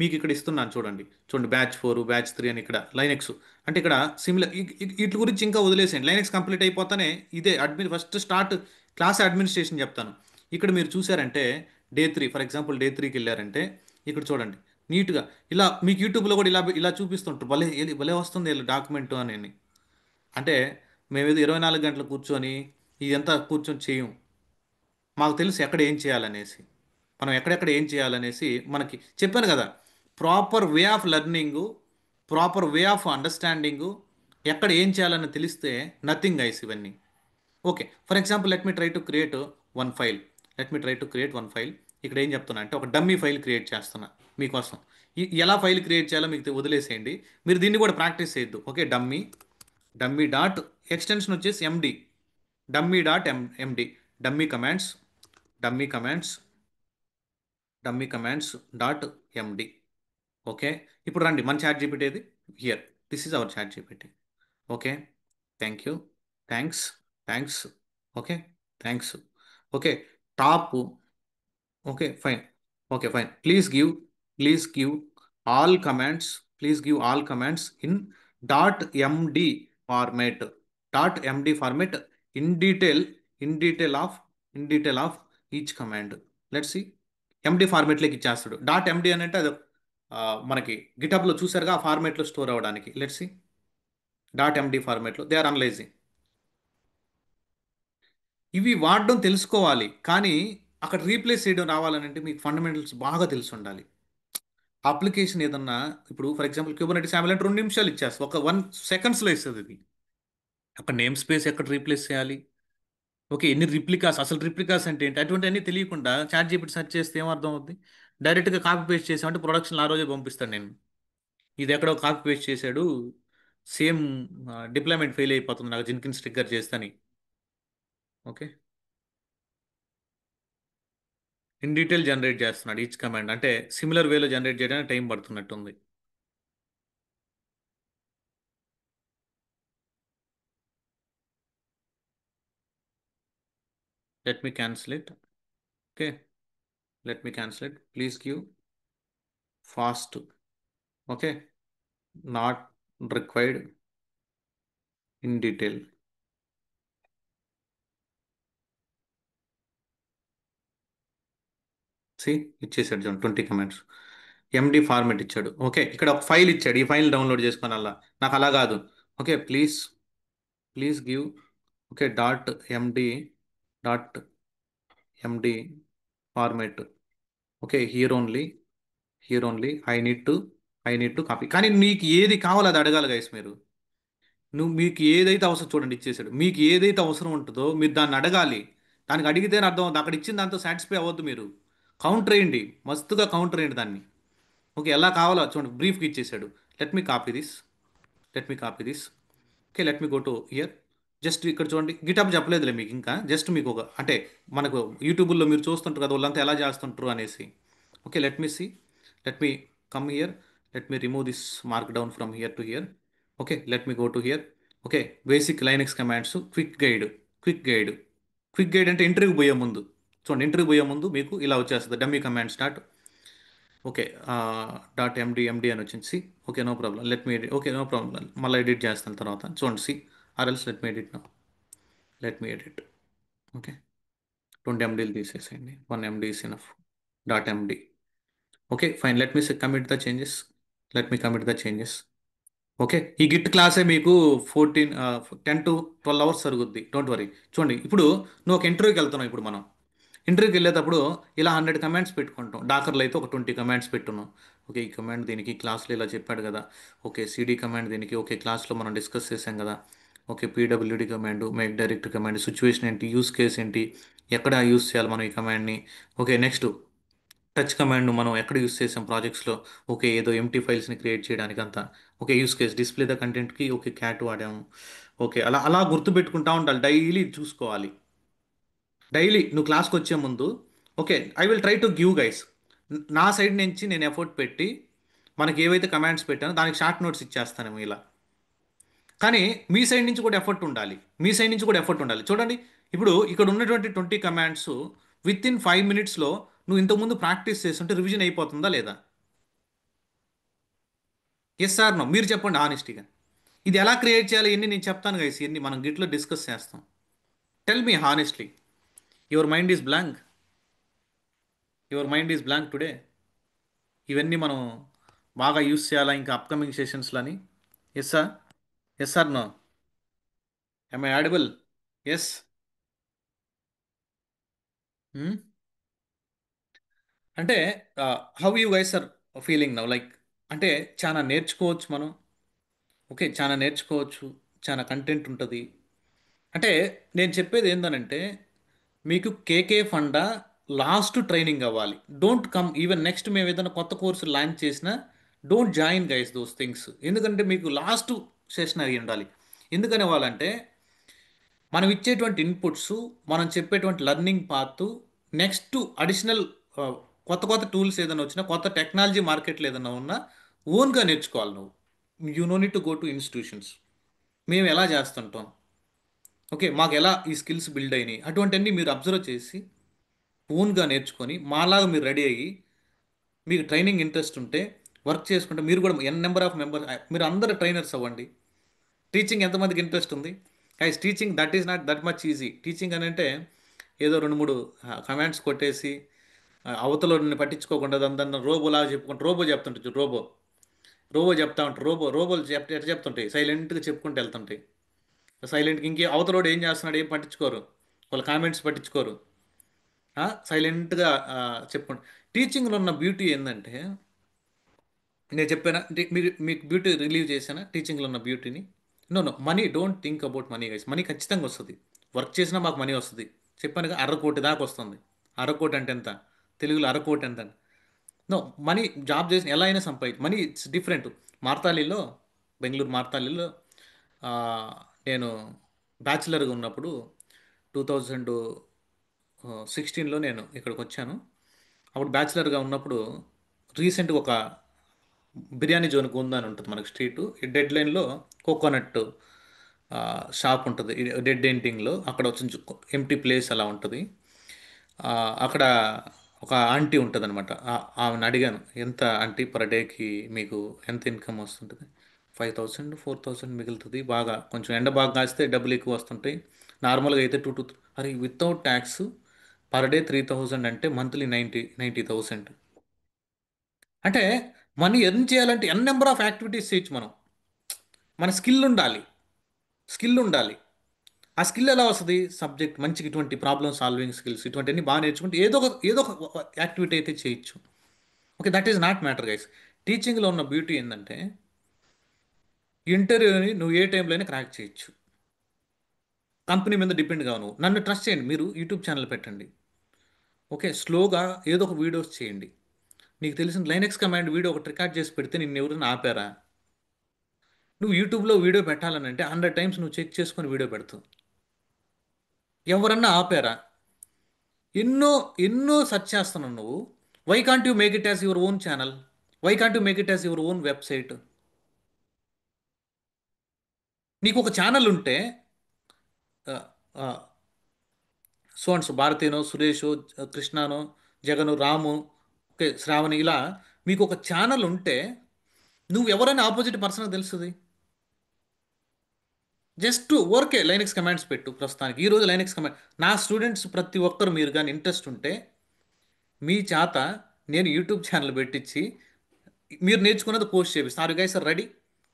మీకు ఇక్కడ ఇస్తున్నాను చూడండి. చూడండి బ్యాచ్ 4, బ్యాచ్ 3 అని ఇక్కడ లైనెక్స్. అంటే ఇక్కడ సిమిలర్ వీటి గురించి ఇంకా వదిలేసేయండి. లైనెక్స్ కంప్లీట్ అయిపోతానే ఇదే ఫస్ట్ స్టార్ట్ క్లాస్ అడ్మినిస్ట్రేషన్ చెప్తాను. ఇక్కడ మీరు చూసారంటే డే 3, ఫర్ ఎగ్జాంపుల్ డే 3కి వెళ్ళారంటే ఇక్కడ చూడండి నీట్గా. ఇలా మీకు యూట్యూబ్లో కూడా ఇలా ఇలా చూపిస్తుంటారు, భలే భలే వస్తుంది ఇలా డాక్యుమెంట్ అని. అంటే మేమేదో 24 గంటలు కూర్చొని ఇదంతా కూర్చొని చేయం. మాకు తెలుసు ఎక్కడ ఏం చేయాలనేసి, మనం ఎక్కడెక్కడ ఏం చేయాలనేసి మనకి చెప్పాను కదా. Proper way of learning, proper way of understanding, ఎక్కడ ఏం చేయాలని తెలిస్తే నథింగ్ గైస్ ఇవన్నీ. Okay, for example let me try to create one file. Let me try to create one file. ఇక్కడ ఏం చెప్తున్నా అంటే ఒక డమ్మీ ఫైల్ క్రియేట్ చేస్తున్నా మీకోసం. ఎలా ఫైల్ క్రియేట్ చేయాలో మీకు వదిలేసేయండి. మీరు దీన్ని కూడా ప్రాక్టీస్ చేయొద్దు. Okay, dummy, dummy dot extension వచ్చేసి MD, dummy dot MD, dummy commands, dummy commands, dummy commands dot MD. Okay, ఇప్పుడు రండి మన చాట్ జీపీటీ ఏది. Here, this is our chat GPT. Okay, thank you, thanks, thanks. Okay, thanks. Okay, top. Okay fine. Okay fine. Please give all commands, please give all commands in dot MD format, dot MD format, in detail, in detail of, in detail of each command. Let's see. MD ఫార్మేట్లోకి ఇచ్చేస్తాడు. Dot MD అని అంటే అది ఆ, మనకి గిటబ్లో చూసారుగా ఆ ఫార్మేట్లో స్టోర్ అవ్వడానికి. Let's see. డాట్ ఎండి ఫార్మేట్లో దే ఆర్ అనలైజింగ్. ఇవి వాడడం తెలుసుకోవాలి, కానీ అక్కడ రీప్లేస్ చేయడం రావాలని అంటే మీకు ఫండమెంటల్స్ బాగా తెలిసి ఉండాలి. అప్లికేషన్ ఏదన్నా, ఇప్పుడు ఫర్ ఎగ్జాంపుల్ క్యూబర్నెటిస్ యామ్ల్ అంటే 2 నిమిషాలు ఇచ్చేస్తుంది, ఒక 1 సెకండ్స్లో ఇస్తుంది ఇది. అక్కడ నేమ్ స్పేస్ ఎక్కడ రీప్లేస్ చేయాలి, ఓకే ఎన్ని రిప్లికాస్, అసలు రిప్లికాస్ అంటే ఏంటి, అటువంటి అన్ని తెలియకుండా చాట్ జీపీటీ సెర్చ్ చేస్తే ఏం అర్థం అవుద్ది. డైరెక్ట్గా కాపీ పేస్ట్ చేసామంటే ప్రొడక్షన్ ఆ రోజే పంపిస్తాను నేను. ఇది ఎక్కడో కాపీ పేస్ట్ చేశాడు, సేమ్ డిప్లాయ్మెంట్ ఫెయిల్ అయిపోతుంది నాకు జిన్కిన్స్ ట్రిగ్గర్ చేస్తని. ఓకే, ఇన్ డీటెయిల్ జనరేట్ చేస్తున్నాడు ఈచ్ కమాండ్, అంటే సిమిలర్ వేలో జనరేట్ చేయడానికి టైం పడుతున్నట్టుంది. Let me cancel it. Okay, let me cancel it. Please give fast. Okay, not required in detail. See, ఇచ్చేసాడు చూడండి 20 కమాండ్స్. ఎండి ఫార్మెట్ ఇచ్చాడు. Okay, ఇక్కడ ఒక ఫైల్ ఇచ్చాడు, ఈ ఫైల్ డౌన్లోడ్ చేసుకొని అలా. నాకు అలా కాదు. Okay, please, please give. Okay, dot MD, dot MD format. Okay, here only, here only I need to copy. కానీ నీకు ఏది కావాలో అది అడగాలి గైస్ మీరు. నువ్వు మీకు ఏదైతే అవసరం చూడండి ఇచ్చేసాడు, మీకు ఏదైతే అవసరం ఉంటుందో మీరు దాన్ని అడగాలి. దానికి అడిగితేనే అర్థం అవుతుంది. అక్కడ ఇచ్చిన దాంతో సాటిస్ఫై అవ్వద్దు మీరు. కౌంటర్ వేయండి, మస్తుగా కౌంటర్ వేయండి దాన్ని. ఓకే, ఎలా కావాలో చూడండి బ్రీఫ్గా ఇచ్చేసాడు. Let me copy this, let me copy this. Okay, let me go to here. Just ఇక్కడ చూడండి, గిటప్ చెప్పలేదులే మీకు ఇంకా, జస్ట్ మీకు ఒక అంటే మనకు యూట్యూబ్లో మీరు చూస్తుంటారు కదా వాళ్ళంతా ఎలా చేస్తుంటారు అనేసి. Okay, let me see, let me come here, let me remove this markdown from here to here. Okay, let me go to here. Okay, basic Linux commands, quick guide, quick guide. Quick guide అంటే ఇంటర్వ్యూకి పోయే ముందు చూడండి, interview పోయే ముందు మీకు ఇలా వచ్చేస్తుంది dummy command start. Okay, dot MD అని వచ్చింది see. Okay, no problem, let me edit. Okay, no problem, మళ్ళీ ఎడిట్ చేస్తాను తర్వాత చూడండి సి. ఆర్ఎల్స్ let me edit no, let me edit. Okay, 2 ఎండీలు తీసేసేయండి, 1 MD is enough. Dot MD. Okay fine, let me commit the changes, let me commit the changes. Okay, ఈ git క్లాసే మీకు 10 to 12 అవర్స్ జరుగుద్ది, డోంట్ వరీ. చూడండి ఇప్పుడు నువ్వు ఒక ఇంటర్వ్యూకి వెళ్తున్నావు. ఇప్పుడు మనం ఇంటర్వ్యూకి వెళ్ళేటప్పుడు ఇలా 100 కమాండ్స్ పెట్టుకుంటాం. డాకర్లో అయితే ఒక 20 కమాండ్స్ పెట్టున్నాం. ఓకే, ఈ కమాండ్ దీనికి క్లాస్లో ఇలా చెప్పాడు కదా. ఓకే, సిడి కమాండ్ దీనికి, ఓకే క్లాస్లో మనం డిస్కస్ చేసాం కదా. Okay, PWD command, make direct command, situation ఏంటి, యూస్ కేస్ ఏంటి, ఎక్కడ యూస్ చేయాలి మనం ఈ కమాండ్ని. ఓకే, నెక్స్ట్ టచ్ కమాండ్ మనం ఎక్కడ యూస్ చేసాం ప్రాజెక్ట్స్లో. ఓకే, ఏదో ఎంటీ ఫైల్స్ని క్రియేట్ చేయడానికి అంతా. Okay, use case display the కంటెంట్కి ఓకే క్యాట్ వాడాము. ఓకే, అలా అలా గుర్తుపెట్టుకుంటా ఉండాలి, డైలీ చూసుకోవాలి. డైలీ నువ్వు క్లాస్కి వచ్చే ముందు. Okay, I will try to give guys, నా సైడ్ నుంచి నేను ఎఫర్ట్ పెట్టి మనకి ఏవైతే కమాండ్స్ పెట్టానో దానికి షార్ట్ నోట్స్ ఇచ్చేస్తాను ఇలా. కానీ మీ సైడ్ నుంచి కూడా ఎఫర్ట్ ఉండాలి, మీ సైడ్ నుంచి కూడా ఎఫర్ట్ ఉండాలి. చూడండి ఇప్పుడు ఇక్కడ ఉన్నటువంటి 20 కమాండ్స్ విత్ ఇన్ 5 minutesలో నువ్వు ఇంతకుముందు ప్రాక్టీస్ చేస్తుంటే రివిజన్ అయిపోతుందా లేదా? ఎస్ ఆర్ నో మీరు చెప్పండి ఆనెస్టీగా. ఇది ఎలా క్రియేట్ చేయాలి ఇవన్నీ నేను చెప్తాను గైస్, ఇవన్నీ మనం గిట్లో డిస్కస్ చేస్తాం. Tell me honestly, your mind is blank, your mind is blank today. ఇవన్నీ మనం బాగా యూస్ చేయాలా ఇంకా అప్కమింగ్ సెషన్స్లని. Yes sir. Yes sir. No. I audible? Yes. అంటే how you guys are feeling now like, అంటే చాలా నేర్చుకోవచ్చు మనం. ఓకే, చాలా నేర్చుకోవచ్చు. చాలా కంటెంట్ ఉంటుంది. అంటే నేను చెప్పేది ఏందనంటే, మీకు కేకే ఫండా లాస్ట్ ట్రైనింగ్ అవ్వాలి. డోంట్ కమ్ ఈవెన్ నెక్స్ట్ మేము ఏదైనా కొత్త కోర్సు లాంచ్ చేసినా don't join guys those things. ఎందుకంటే మీకు లాస్ట్ సెషన్ అయి ఉండాలి. ఎందుకని వాళ్ళంటే మనం ఇచ్చేటువంటి ఇన్పుట్స్, మనం చెప్పేటువంటి లెర్నింగ్ పాత్, నెక్స్ట్ అడిషనల్ కొత్త కొత్త టూల్స్ ఏదైనా వచ్చినా, కొత్త టెక్నాలజీ మార్కెట్లో ఏదైనా ఉన్నా ఓన్గా నేర్చుకోవాలి నువ్వు. You know need to go to institutions. మేము ఎలా చేస్తుంటాం, ఓకే మాకు ఎలా ఈ స్కిల్స్ బిల్డ్ అయినాయి, అటువంటివన్నీ మీరు అబ్జర్వ్ చేసి ఓన్గా నేర్చుకొని మాలాగా మీరు రెడీ అయ్యి, మీకు ట్రైనింగ్ ఇంట్రెస్ట్ ఉంటే వర్క్ చేసుకుంటే మీరు కూడా ఎన్ నెంబర్ ఆఫ్ మెంబర్, మీరు అందరు ట్రైనర్స్ అవ్వండి. టీచింగ్ ఎంతమందికి ఇంట్రెస్ట్ ఉంది? Guys, teaching that is not that much easy. Teaching అని అంటే ఏదో రెండు మూడు కమాండ్స్ కొట్టేసి అవతలని పట్టించుకోకుండా దాన్ని రోబోలాగా చెప్పుకుంటూ రోబో చెప్తుంటాయి చూడు, రోబో రోబో చెప్తా ఉంటారు. రోబోలు ఎట్లా చెప్తుంటాయి, సైలెంట్గా చెప్పుకుంటూ వెళ్తుంటాయి. సైలెంట్గా ఇంకే అవతలోడు ఏం చేస్తున్నాడు ఏం పట్టించుకోరు, వాళ్ళ కామెంట్స్ పట్టించుకోరు. సైలెంట్గా చెప్పుకుంటు. టీచింగ్లో ఉన్న బ్యూటీ ఏంటంటే, నేను చెప్పానా మీకు మీకు బ్యూటీ రిలీవ్ చేశానా టీచింగ్లో ఉన్న బ్యూటీని? No no, money don't think about money guys. Money ఖచ్చితంగా వస్తుంది. వర్క్ చేసినా మాకు మనీ వస్తుంది. చెప్పానుగా, అరకోటి దాకా వస్తుంది. అరకోటి అంటే ఎంత తెలుగులో? అరకోటి ఎంత? నో, మనీ జాబ్ చేసిన ఎలా అయినా సంపాదించు. Money it's different. మార్తాలిలో, బెంగళూరు మార్తాలిలో ఆ, నేను బ్యాచిలర్గా ఉన్నప్పుడు 2016లో నేను ఇక్కడికి వచ్చాను. అప్పుడు బ్యాచిలర్గా ఉన్నప్పుడు రీసెంట్గా ఒక బిర్యానీ జోన్ ఉందని ఉంటుంది మనకి స్ట్రీట్. ఈ డెడ్ లైన్లో కోకోనట్ షాప్ ఉంటుంది. డెడ్ ఎండింగ్లో అక్కడ వచ్చి ఎంటీ ప్లేస్ అలా ఉంటుంది. ఆ, అక్కడ ఒక ఆంటీ ఉంటుంది అనమాట. ఆమెను అడిగాను, ఎంత ఆంటీ పర్ డేకి మీకు ఎంత ఇన్కమ్ వస్తుంటుంది? 5000 4000 మిగులుతుంది. బాగా కొంచెం ఎండ బాగా కాస్తే డబ్బులు ఎక్కువ వస్తుంటాయి. నార్మల్గా అయితే 2 to 3. అరే వితౌట్ ట్యాక్స్ పర్ డే 3000 అంటే మంత్లీ 90,000. అంటే మనీ ఎర్న్ చేయాలంటే ఎన్ నెంబర్ ఆఫ్ యాక్టివిటీస్ చేయొచ్చు మనం. మన స్కిల్ ఉండాలి. స్కిల్ ఉండాలి. ఆ స్కిల్ ఎలా వస్తుంది? సబ్జెక్ట్ మంచిగా ఇటువంటి ప్రాబ్లమ్ సాల్వింగ్ స్కిల్స్ ఇటువంటివన్నీ బాగా నేర్చుకుంటే ఏదో ఒక యాక్టివిటీ అయితే చేయొచ్చు. Okay, that is not matter guys. టీచింగ్లో ఉన్న బ్యూటీ ఏంటంటే, ఇంటర్వ్యూని నువ్వు ఏ టైంలో అయినా క్రాక్ చేయొచ్చు. కంపెనీ మీద డిపెండ్ కావు నువ్వు. నన్ను ట్రస్ట్ చేయండి. మీరు యూట్యూబ్ ఛానల్ పెట్టండి. ఓకే, స్లోగా ఏదో ఒక వీడియోస్ చేయండి. నీకు తెలిసిన లైనెక్స్ కమాండ్ వీడియో ఒకటి రికార్డ్ చేసి పెడితే నిన్ను ఎవరైనా ఆపారా? నువ్వు యూట్యూబ్లో వీడియో పెట్టాలని అంటే 100 టైమ్స్ నువ్వు చెక్ చేసుకొని వీడియో పెడతావు. ఎవరన్నా ఆపారా? ఎన్నో ఎన్నో సెర్చ్ చేస్తున్నావు నువ్వు. Why can't you make it as your own channel? Why can't you make it as your own website? నీకు ఒక ఛానల్ ఉంటే సో భారతీనో, సురేషో, కృష్ణానో, జగను, రాము, ఓకే శ్రావణి, ఇలా మీకు ఒక ఛానల్ ఉంటే నువ్వు ఎవరైనా ఆపోజిట్ పర్సన్ తెలుస్తుంది. జస్ట్ ఓకే లైనక్స్ కమాండ్స్ పెట్టు. ప్రస్తుతానికి ఈరోజు లైనక్స్ కమాండ్ నా స్టూడెంట్స్ ప్రతి ఒక్కరు మీరు కానీ ఇంట్రెస్ట్ ఉంటే మీ చేత నేను యూట్యూబ్ ఛానల్ పెట్టించి మీరు నేర్చుకున్నది పోస్ట్ చేపిస్తాను. Are guys are ready?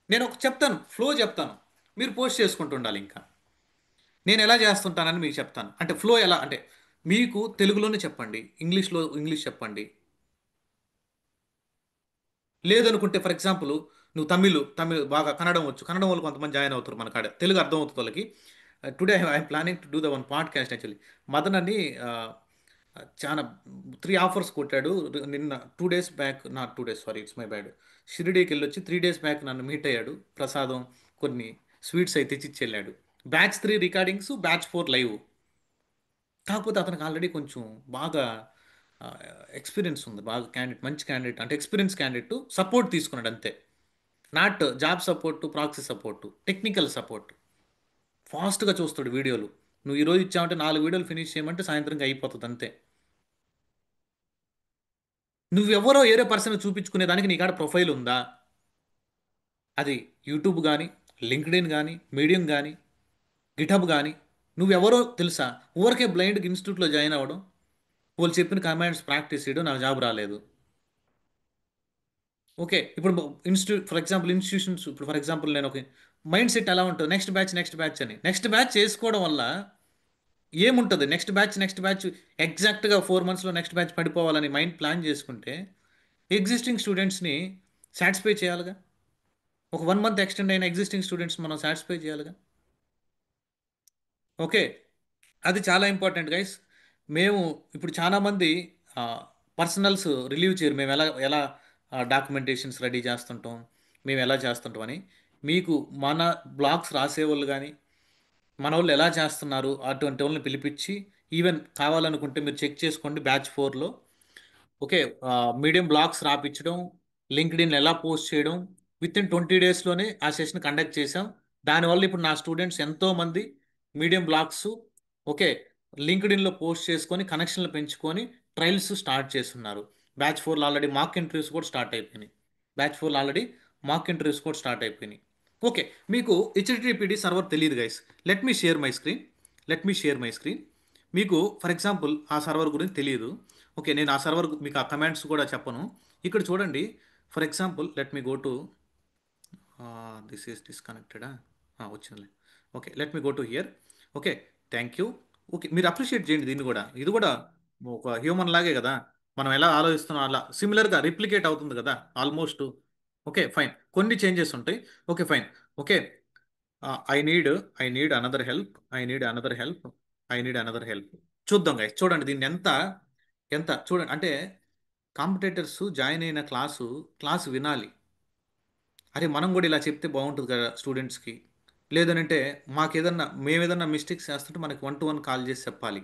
నేను ఒక చెప్తాను, ఫ్లో చెప్తాను, మీరు పోస్ట్ చేసుకుంటూ ఉండాలి. ఇంకా నేను ఎలా చేస్తుంటానని మీకు చెప్తాను. అంటే ఫ్లో ఎలా అంటే, మీకు తెలుగులోనే చెప్పండి, ఇంగ్లీష్లో ఇంగ్లీష్ చెప్పండి. లేదనుకుంటే ఫర్ ఎగ్జాంపుల్ నువ్వు తమిళ్ బాగా కన్నడం వచ్చు, కన్నడం వాళ్ళు కొంతమంది జాయిన్ అవుతారు మన కాడ, తెలుగు అర్థం అవుతుంది వాళ్ళకి. Today I'm planning to do the one podcast actually. Madan అని చాలా 3 ఆఫర్స్ కొట్టాడు నిన్న. 2 days back, not 2 days, sorry it's my bad. షిరిడీకి వెళ్ళి వచ్చి 3 days బ్యాక్ నన్ను మీట్ అయ్యాడు. ప్రసాదం, కొన్ని స్వీట్స్ అయితే తెచ్చి వెళ్ళాడు. Batch 3 recordings, batch 4 live. కాకపోతే అతనికి ఆల్రెడీ కొంచెం బాగా ఎక్స్పీరియన్స్ ఉంది. బాగా క్యాండిడేట్, మంచి క్యాండిడేట్ అంటే ఎక్స్పీరియన్స్ క్యాండిడేట్, సపోర్ట్ తీసుకున్నాడు అంతే. Not job support, proxy support, technical support. ఫాస్ట్గా చూస్తాడు వీడియోలు. నువ్వు ఈరోజు ఇచ్చావంటే 4 వీడియోలు ఫినిష్ చేయమంటే సాయంత్రంకి అయిపోతుంది అంతే. నువ్వెవరో వేరే పర్సన్ చూపించుకునే దానికి నీ కాడ ప్రొఫైల్ ఉందా? అది యూట్యూబ్ కానీ, లింక్డ్ఇన్ కానీ, మీడియం కానీ, గిటబ్ కానీ, నువ్వెవరో తెలుసా? ఊరికే బ్లైండ్గా ఇన్స్టిట్యూట్లో జాయిన్ అవ్వడం, వాళ్ళు చెప్పిన కమాండ్స్ ప్రాక్టీస్ చేయడం, నాకు జాబ్ రాలేదు. ఓకే, ఇప్పుడు ఫర్ ఎగ్జాంపుల్ ఇన్స్టిట్యూషన్స్, ఇప్పుడు ఫర్ ఎగ్జాంపుల్ నేను ఒక మైండ్ సెట్ ఎలా ఉంటుంది, నెక్స్ట్ బ్యాచ్ అని నెక్స్ట్ బ్యాచ్ చేసుకోవడం వల్ల ఏముంటుంది, నెక్స్ట్ బ్యాచ్ ఎగ్జాక్ట్గా 4 మంత్స్లో నెక్స్ట్ బ్యాచ్ పడిపోవాలని మైండ్ ప్లాన్ చేసుకుంటే ఎగ్జిస్టింగ్ స్టూడెంట్స్ని సాటిస్ఫై చేయాలిగా. ఒక 1 మంత్ ఎక్స్టెండ్ అయిన ఎగ్జిస్టింగ్ స్టూడెంట్స్ మనం సాటిస్ఫై చేయాలిగా. ఓకే, అది చాలా ఇంపార్టెంట్ గైస్. మేము ఇప్పుడు చాలామంది పర్సనల్స్ రిలీవ్ చేయరు, మేము ఎలా ఎలా డాక్యుమెంటేషన్స్ రెడీ చేస్తుంటాం, మేము ఎలా చేస్తుంటాం అని. మీకు మన బ్లాగ్స్ రాసేవాళ్ళు కానీ మన వాళ్ళు ఎలా చేస్తున్నారు అటువంటి వాళ్ళని పిలిపించి, ఈవెన్ కావాలనుకుంటే మీరు చెక్ చేసుకోండి బ్యాచ్ 4లో. ఓకే, మీడియం బ్లాగ్స్ రాపించడం, లింక్డ్ఇన్ ఎలా పోస్ట్ చేయడం, విత్ ఇన్ 20 డేస్లోనే ఆ సెషన్ కండక్ట్ చేసాం. దానివల్ల ఇప్పుడు నా స్టూడెంట్స్ ఎంతోమంది మీడియం బ్లాగ్స్, ఓకే, లింక్డ్ఇన్లో పోస్ట్ చేసుకొని కనెక్షన్లు పెంచుకొని ట్రయల్స్ స్టార్ట్ చేస్తున్నారు. బ్యాచ్ 4లో ఆల్రెడీ మాక్ ఇంటర్వ్యూస్ కూడా స్టార్ట్ అయిపోయినాయి. బ్యాచ్ 4లో ఆల్రెడీ మాక్ ఇంటర్వ్యూస్ కూడా స్టార్ట్ అయిపోయినాయి. ఓకే, మీకు హెచ్టిటిపిడి సర్వర్ తెలియదు guys. Let me share my screen. Let me share my screen. మీకు ఫర్ ఎగ్జాంపుల్ ఆ సర్వర్ గురించి తెలియదు. ఓకే, నేను ఆ సర్వర్ మీకు ఆ కమాండ్స్ కూడా చెప్పను. ఇక్కడ చూడండి, for example let me go to this is డిస్కనెక్టెడా, వచ్చిందిలే. Okay, let me go to here. Okay, thank you. Okay, మీరు అప్రిషియేట్ చేయండి దీన్ని కూడా. ఇది కూడా ఒక హ్యూమన్ లాగే కదా, మనం ఎలా ఆలోచిస్తున్నాం అలా సిమిలర్గా రిప్లికేట్ అవుతుంది కదా ఆల్మోస్ట్. ఓకే ఫైన్, కొన్ని చేంజెస్ ఉంటాయి. Okay fine. Okay, I need I need another help, I need another help, I need another help. చూద్దాం గైస్, చూడండి దీన్ని ఎంత ఎంత చూడండి. అంటే కాంపిటేటర్స్ జాయిన్ అయిన క్లాసు వినాలి. అరే మనం కూడా ఇలా చెప్తే బాగుంటుంది కదా స్టూడెంట్స్కి. లేదనంటే మేము ఏదన్నా మిస్టేక్స్ చేస్తుంటే మనకి 1-to-1 కాల్ చేసి చెప్పాలి.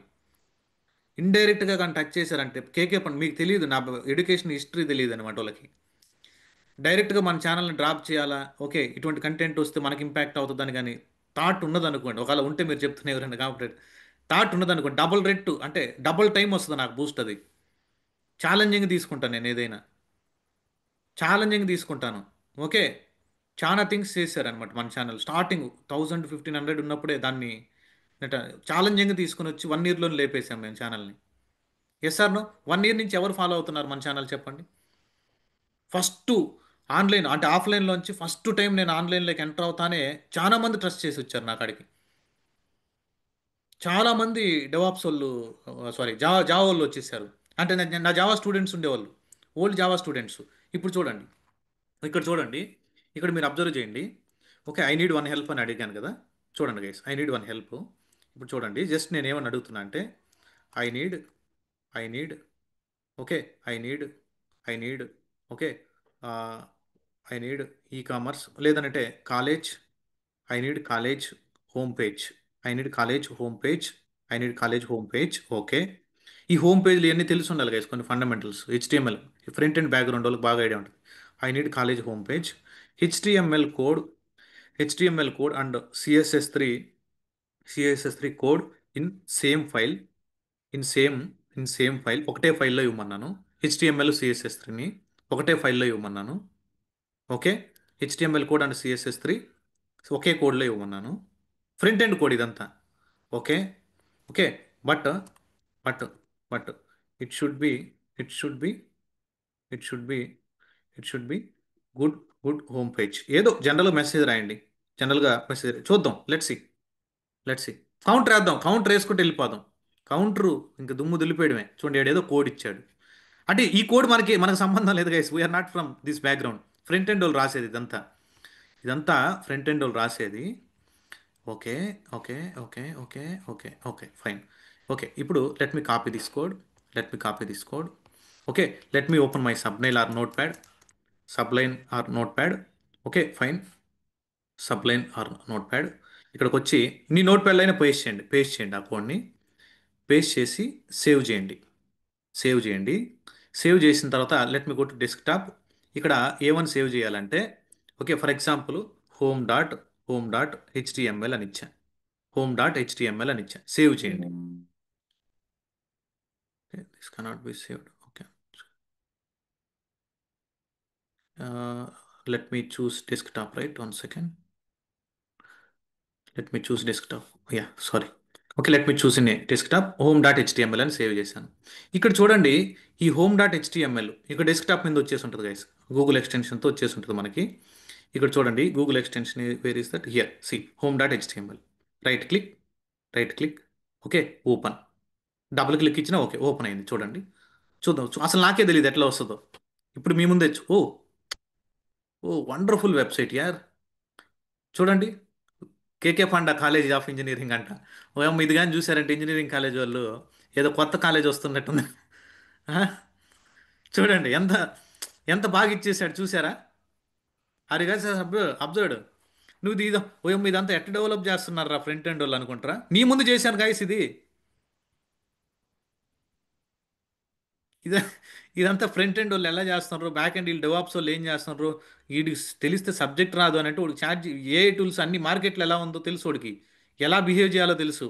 ఇండైరెక్ట్గా కానీ టచ్ చేశారంటే కేకే పని మీకు తెలియదు, నా ఎడ్యుకేషన్ హిస్టరీ తెలియదు అనమాట వాళ్ళకి. డైరెక్ట్గా మన ఛానల్ని డ్రాప్ చేయాలా, ఓకే ఇటువంటి కంటెంట్ వస్తే మనకి ఇంపాక్ట్ అవుతుందని కానీ థాట్ ఉన్నదనుకోండి, ఒకవేళ ఉంటే మీరు చెప్తున్న ఎవరైనా కాబట్టి థాట్ ఉన్నదనుకోండి, డబుల్ రేట్ అంటే డబుల్ టైం వస్తుంది నాకు బూస్ట్. అది ఛాలెంజింగ్ తీసుకుంటాను నేను ఏదైనా, ఛాలెంజింగ్ తీసుకుంటాను. ఓకే, చాలా థింగ్స్ చేశారనమాట మన ఛానల్. స్టార్టింగ్ 1000-1500 ఉన్నప్పుడే దాన్ని ఛాలెంజింగ్ తీసుకుని వచ్చి 1 ఇయర్లో లేపేశాం మేము ఛానల్ని. ఎస్ సార్ నో, 1 ఇయర్ నుంచి ఎవరు ఫాలో అవుతున్నారు మన ఛానల్ చెప్పండి. ఫస్ట్ ఆన్లైన్ అంటే ఆఫ్లైన్లోంచి ఫస్ట్ టైం నేను ఆన్లైన్లోకి ఎంటర్ అవుతానే చాలా మంది ట్రస్ట్ చేసి వచ్చారు నా కాడికి. చాలా మంది డెవాప్స్ వాళ్ళు, సారీ జావా వాళ్ళు వచ్చేసారు. అంటే నా జావా స్టూడెంట్స్ ఉండేవాళ్ళు, ఓల్డ్ జావా స్టూడెంట్స్. ఇప్పుడు చూడండి, ఇక్కడ చూడండి, ఇక్కడ మీరు అబ్జర్వ్ చేయండి. Okay, I need one help అని అడిగాను కదా. చూడండి guys, I need one help. ఇప్పుడు చూడండి, జస్ట్ నేను ఏమని అడుగుతున్నా అంటే I need I need okay, I need I need okay, I need e commerce లేదనంటే college, I need college home page, I need college home page, I need college home page. Okay, ఈ home పేజ్లు ఇవన్నీ తెలిసి ఉండాలి guys, కొన్ని fundamentals. HTML front and background వాళ్ళకి బాగా idea ఉంటుంది. I need college home page, HTML code, HTML code and CSS three code in same file, in same in same file, ఒకటే ఫైల్లో ఇవ్వమన్నాను. హెచ్టిఎంఎల్ సిఎస్ఎస్3ని ఒకటే ఫైల్లో ఇవ్వమన్నాను. ఓకే, హెచ్టిఎంఎల్ కోడ్ అండ్ సిఎస్ఎస్3 ఒకే కోడ్లో ఇవ్వమన్నాను. Front end code ఇదంతా. Okay, okay, but but but it should be it should be it should be it should be good good home page. ఏదో జనరల్గా message రాయండి, జనరల్గా మెసేజ్ చూద్దాం. Let's see counter వేద్దాం, counter వేసుకుంటూ వెళ్ళిపోదాం. కౌంటరు ఇంకా దుమ్ము దులిపేయడమే. చూడండి ఏదో కోడ్ ఇచ్చాడు. అంటే ఈ కోడ్ మనకు సంబంధం లేదు guys, we're not from this background. Front end వాళ్ళు రాసేది ఇదంతా ఫ్రంట్ ఎండ్ వాళ్ళు రాసేది. Okay, okay, okay, okay, okay, okay fine. Okay, ఇప్పుడు let me copy this code. Okay, let me open my Sublime or notepad. Okay fine, Sublime or notepad. ఇక్కడికి వచ్చి నీ note ప్యాడ్లో అయినా paste చేయండి ఆ కోడ్ని. పేస్ట్ చేసి save చేయండి. సేవ్ చేయండి. సేవ్ చేసిన తర్వాత let me go to desktop. ఇక్కడ ఏమని సేవ్ చేయాలంటే, okay for example home dot HTML అని ఇచ్చా. సేవ్ చేయండి. This cannot be saved. Okay, let me choose desktop right, 1 second. Let me choose desktop. Yeah sorry. Okay, let me choose in desktop home.html అని save చేశాను. ఇక్కడ చూడండి, ఈ home.html ఇక్కడ desktop మీద వచ్చేసి ఉంటుంది గైస్. గూగుల్ ఎక్స్టెన్షన్తో వచ్చేసి ఉంటుంది మనకి. ఇక్కడ చూడండి Google extension wear is that here see home dot HTML. Right click, right click, okay, open. Double click ఇచ్చినా ఓకే, ఓపెన్ అయింది చూడండి. చూద్దాం అసలు నాకే తెలియదు ఎట్లా వస్తుందో. ఇప్పుడు మీ ముందే ఓ ఓ వండర్ఫుల్ వెబ్సైట్ యార్. చూడండి, కేకే పండా కాలేజ్ ఆఫ్ ఇంజనీరింగ్ అంట. ఓ అమ్మ, ఇది కానీ చూసారంటే ఇంజనీరింగ్ కాలేజ్ వాళ్ళు ఏదో కొత్త కాలేజ్ వస్తున్నట్టుంది. ఆ? చూడండి ఎంత ఎంత బాగా ఇచ్చేసాడు చూసారా. అది కాదు సార్ అబ్జర్వ్డ్. నువ్వు ఇది ఓ అమ్మ, ఇదంతా ఎట్ట డెవలప్ చేస్తున్నారా ఫ్రంట్ ఎండ్ వాళ్ళు అనుకుంటారా. నీ ముందు చేశాను గాయస్ ఇది. ఇదే ఇదంతా ఫ్రంట్ ఎండ్ వాళ్ళు ఎలా చేస్తున్నారు, బ్యాక్ ఎండ్ వీళ్ళు డెవాప్స్ వాళ్ళు ఏం చేస్తున్నారు. వీడికి తెలిస్తే సబ్జెక్ట్ రాదు అన్నట్టు వాడికి ఛార్జ్ ఏ టూల్స్ అన్ని మార్కెట్లో ఎలా ఉందో తెలుసు వాడికి. ఎలా బిహేవ్ చేయాలో తెలుసు.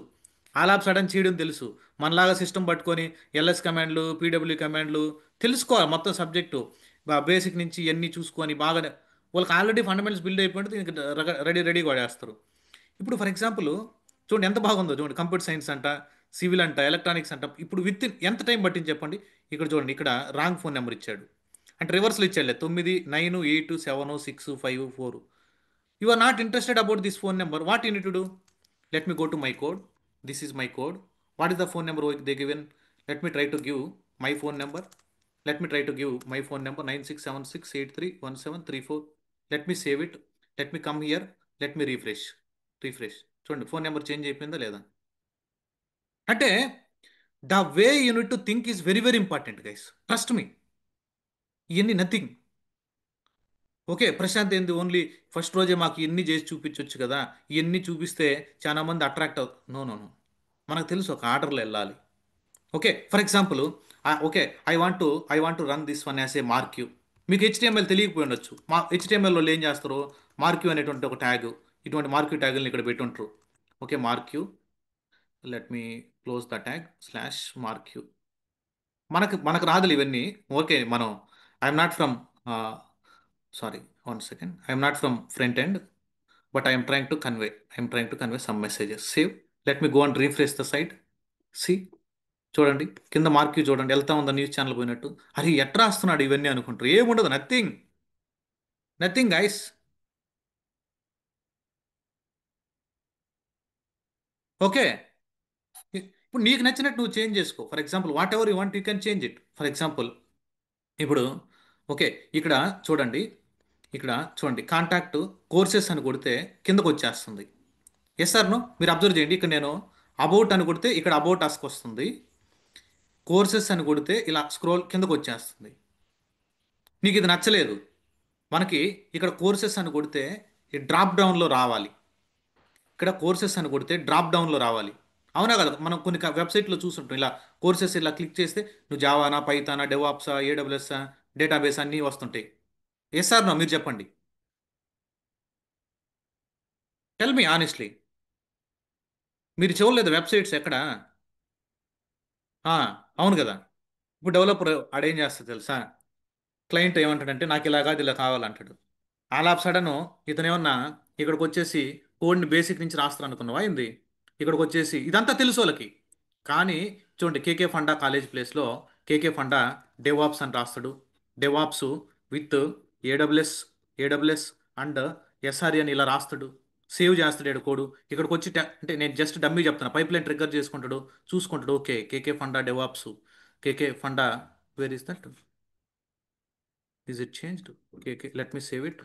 ఆల్ ఆఫ్ సడన్ చేయడం తెలుసు. మనలాగా సిస్టమ్ పట్టుకొని ఎల్ఎస్ కమాండ్లు, పీడబ్ల్యూ కమాండ్లు తెలుసుకోవాలి మొత్తం సబ్జెక్టు. బేసిక్ నుంచి ఇవన్నీ చూసుకొని బాగా వాళ్ళకి ఆల్రెడీ ఫండమెంటల్స్ బిల్డ్ అయిపోయింది. దీనికి రెడీగా వాడేస్తారు. ఇప్పుడు ఫర్ ఎగ్జాంపుల్ చూడండి ఎంత బాగుందో. చూడండి కంప్యూటర్ సైన్స్ అంట, సివిల్ అంట, ఎలక్ట్రానిక్స్ అంట. ఇప్పుడు విత్ ఇన్ ఎంత టైం పట్టింది చెప్పండి. ఇక్కడ చూడండి, ఇక్కడ రాంగ్ ఫోన్ నెంబర్ ఇచ్చాడు. అంటే రివర్స్లో ఇచ్చాడులే, 9, 9, 8, 7, 6, 5, 4. You are not interested about this phone number. What you need to do? Let me go to my code. This is my code. What is the phone number they given? Let me try to give my phone number. Let me try to give my phone number 9676831734. Let me save it. Let me come here. Let me refresh. Refresh. చూడండి phone number change అయిపోయిందా లేదా. అంటే the way unit to think is very very important guys. Trust me. ఇవన్నీ nothing. Okay, Prashanth ఏంది only first రోజే మాకు ఇవన్నీ చేసి చూపించవచ్చు కదా, ఇవన్నీ చూపిస్తే చాలా మంది అట్రాక్ట్ అవుతారు. నో నో నో, మనకు తెలుసు ఒక ఆర్డర్లో వెళ్ళాలి. Okay, for example okay, I want to run this one as a marquee. మీకు హెచ్టిఎంఎల్ తెలియకపోయి ఉండొచ్చు. మా హెచ్టిఎంఎల్ వాళ్ళు ఏం చేస్తారు, మార్క్యూ అనేటువంటి ఒక ట్యాగ్, ఇటువంటి మార్క్యూ ట్యాగుల్ని ఇక్కడ పెట్టుంటారు. Okay, marquee. Let me close the tag slash marquee. మనకు మనకు రాదులు ఇవన్నీ. ఓకే, మనం I'm not from sorry, 1 second, I'm not from front end, but I'm trying to convey some messages. Save. Let me go and refresh the site. See, చూడండి కింద marquee చూడండి వెళ్తా ఉందా న్యూస్ ఛానల్ పోయినట్టు. అరే ఎట్రా వస్తున్నాడు ఇవన్నీ అనుకుంటారు. ఏముండదు, నథింగ్, నథింగ్ గైస్. ఓకే, ఇప్పుడు నీకు నచ్చినట్టు నువ్వు చేంజ్ చేసుకో. For example what ever you want you can change it. For example ఇప్పుడు ఓకే, ఇక్కడ చూడండి, ఇక్కడ చూడండి కాంటాక్ట్ కోర్సెస్ అని కొడితే కిందకు వచ్చేస్తుంది. ఎస్ సార్ నో, మీరు అబ్జర్వ్ చేయండి. ఇక్కడ నేను అబౌట్ అని కొడితే ఇక్కడ అబౌట్ అస్క్ వస్తుంది. కోర్సెస్ అని కొడితే ఇలా స్క్రోల్ కిందకు వచ్చేస్తుంది. నీకు ఇది నచ్చలేదు, మనకి ఇక్కడ కోర్సెస్ అని కొడితే ఈ డ్రాప్ డౌన్లో రావాలి. ఇక్కడ కోర్సెస్ అని కొడితే డ్రాప్ డౌన్లో రావాలి. అవునా కదా, మనం కొన్ని వెబ్సైట్లో చూసుంటాం ఇలా కోర్సెస్ ఇలా క్లిక్ చేస్తే నువ్వు జావానా, పైథానా, డెవాప్సా, ఏడబ్ల్యూఎస్, డేటాబేస్ అన్నీ వస్తుంటాయి. ఎస్ ఆర్ నో, మీరు చెప్పండి. Tell me honestly. మీరు చూడలేదు వెబ్సైట్స్ ఎక్కడ? ఆ, అవును కదా. ఇప్పుడు డెవలపర్ ఆడేం చేస్తా తెలుసా, క్లయింట్ ఏమంటాడంటే నాకు ఇలా కాదు ఇలా కావాలంటాడు. ఆల్ ఆఫ్ సడన్ ఇతను ఏమన్నా ఇక్కడికి వచ్చేసి కోడ్ని బేసిక్ నుంచి రాస్తారు అనుకున్నావా ఏంది. ఇక్కడికి వచ్చేసి ఇదంతా తెలుసు వాళ్ళకి. కానీ చూడండి కేకే ఫండా కాలేజ్ ప్లేస్లో కేకే ఫండా డెవాప్స్ అని రాస్తాడు. DevOps with AWS, AWS and SRE అని ఇలా రాస్తాడు. సేవ్ చేస్తాడు ఈడ కోడు. ఇక్కడికి వచ్చి అంటే నేను జస్ట్ డమ్మీ చెప్తాను, పైప్ లైన్ ట్రిగ్గర్ చేసుకుంటాడు, చూసుకుంటాడు. Okay, KK Funda DevOps, KK Funda, where is that, is it changed. KK, let me save it.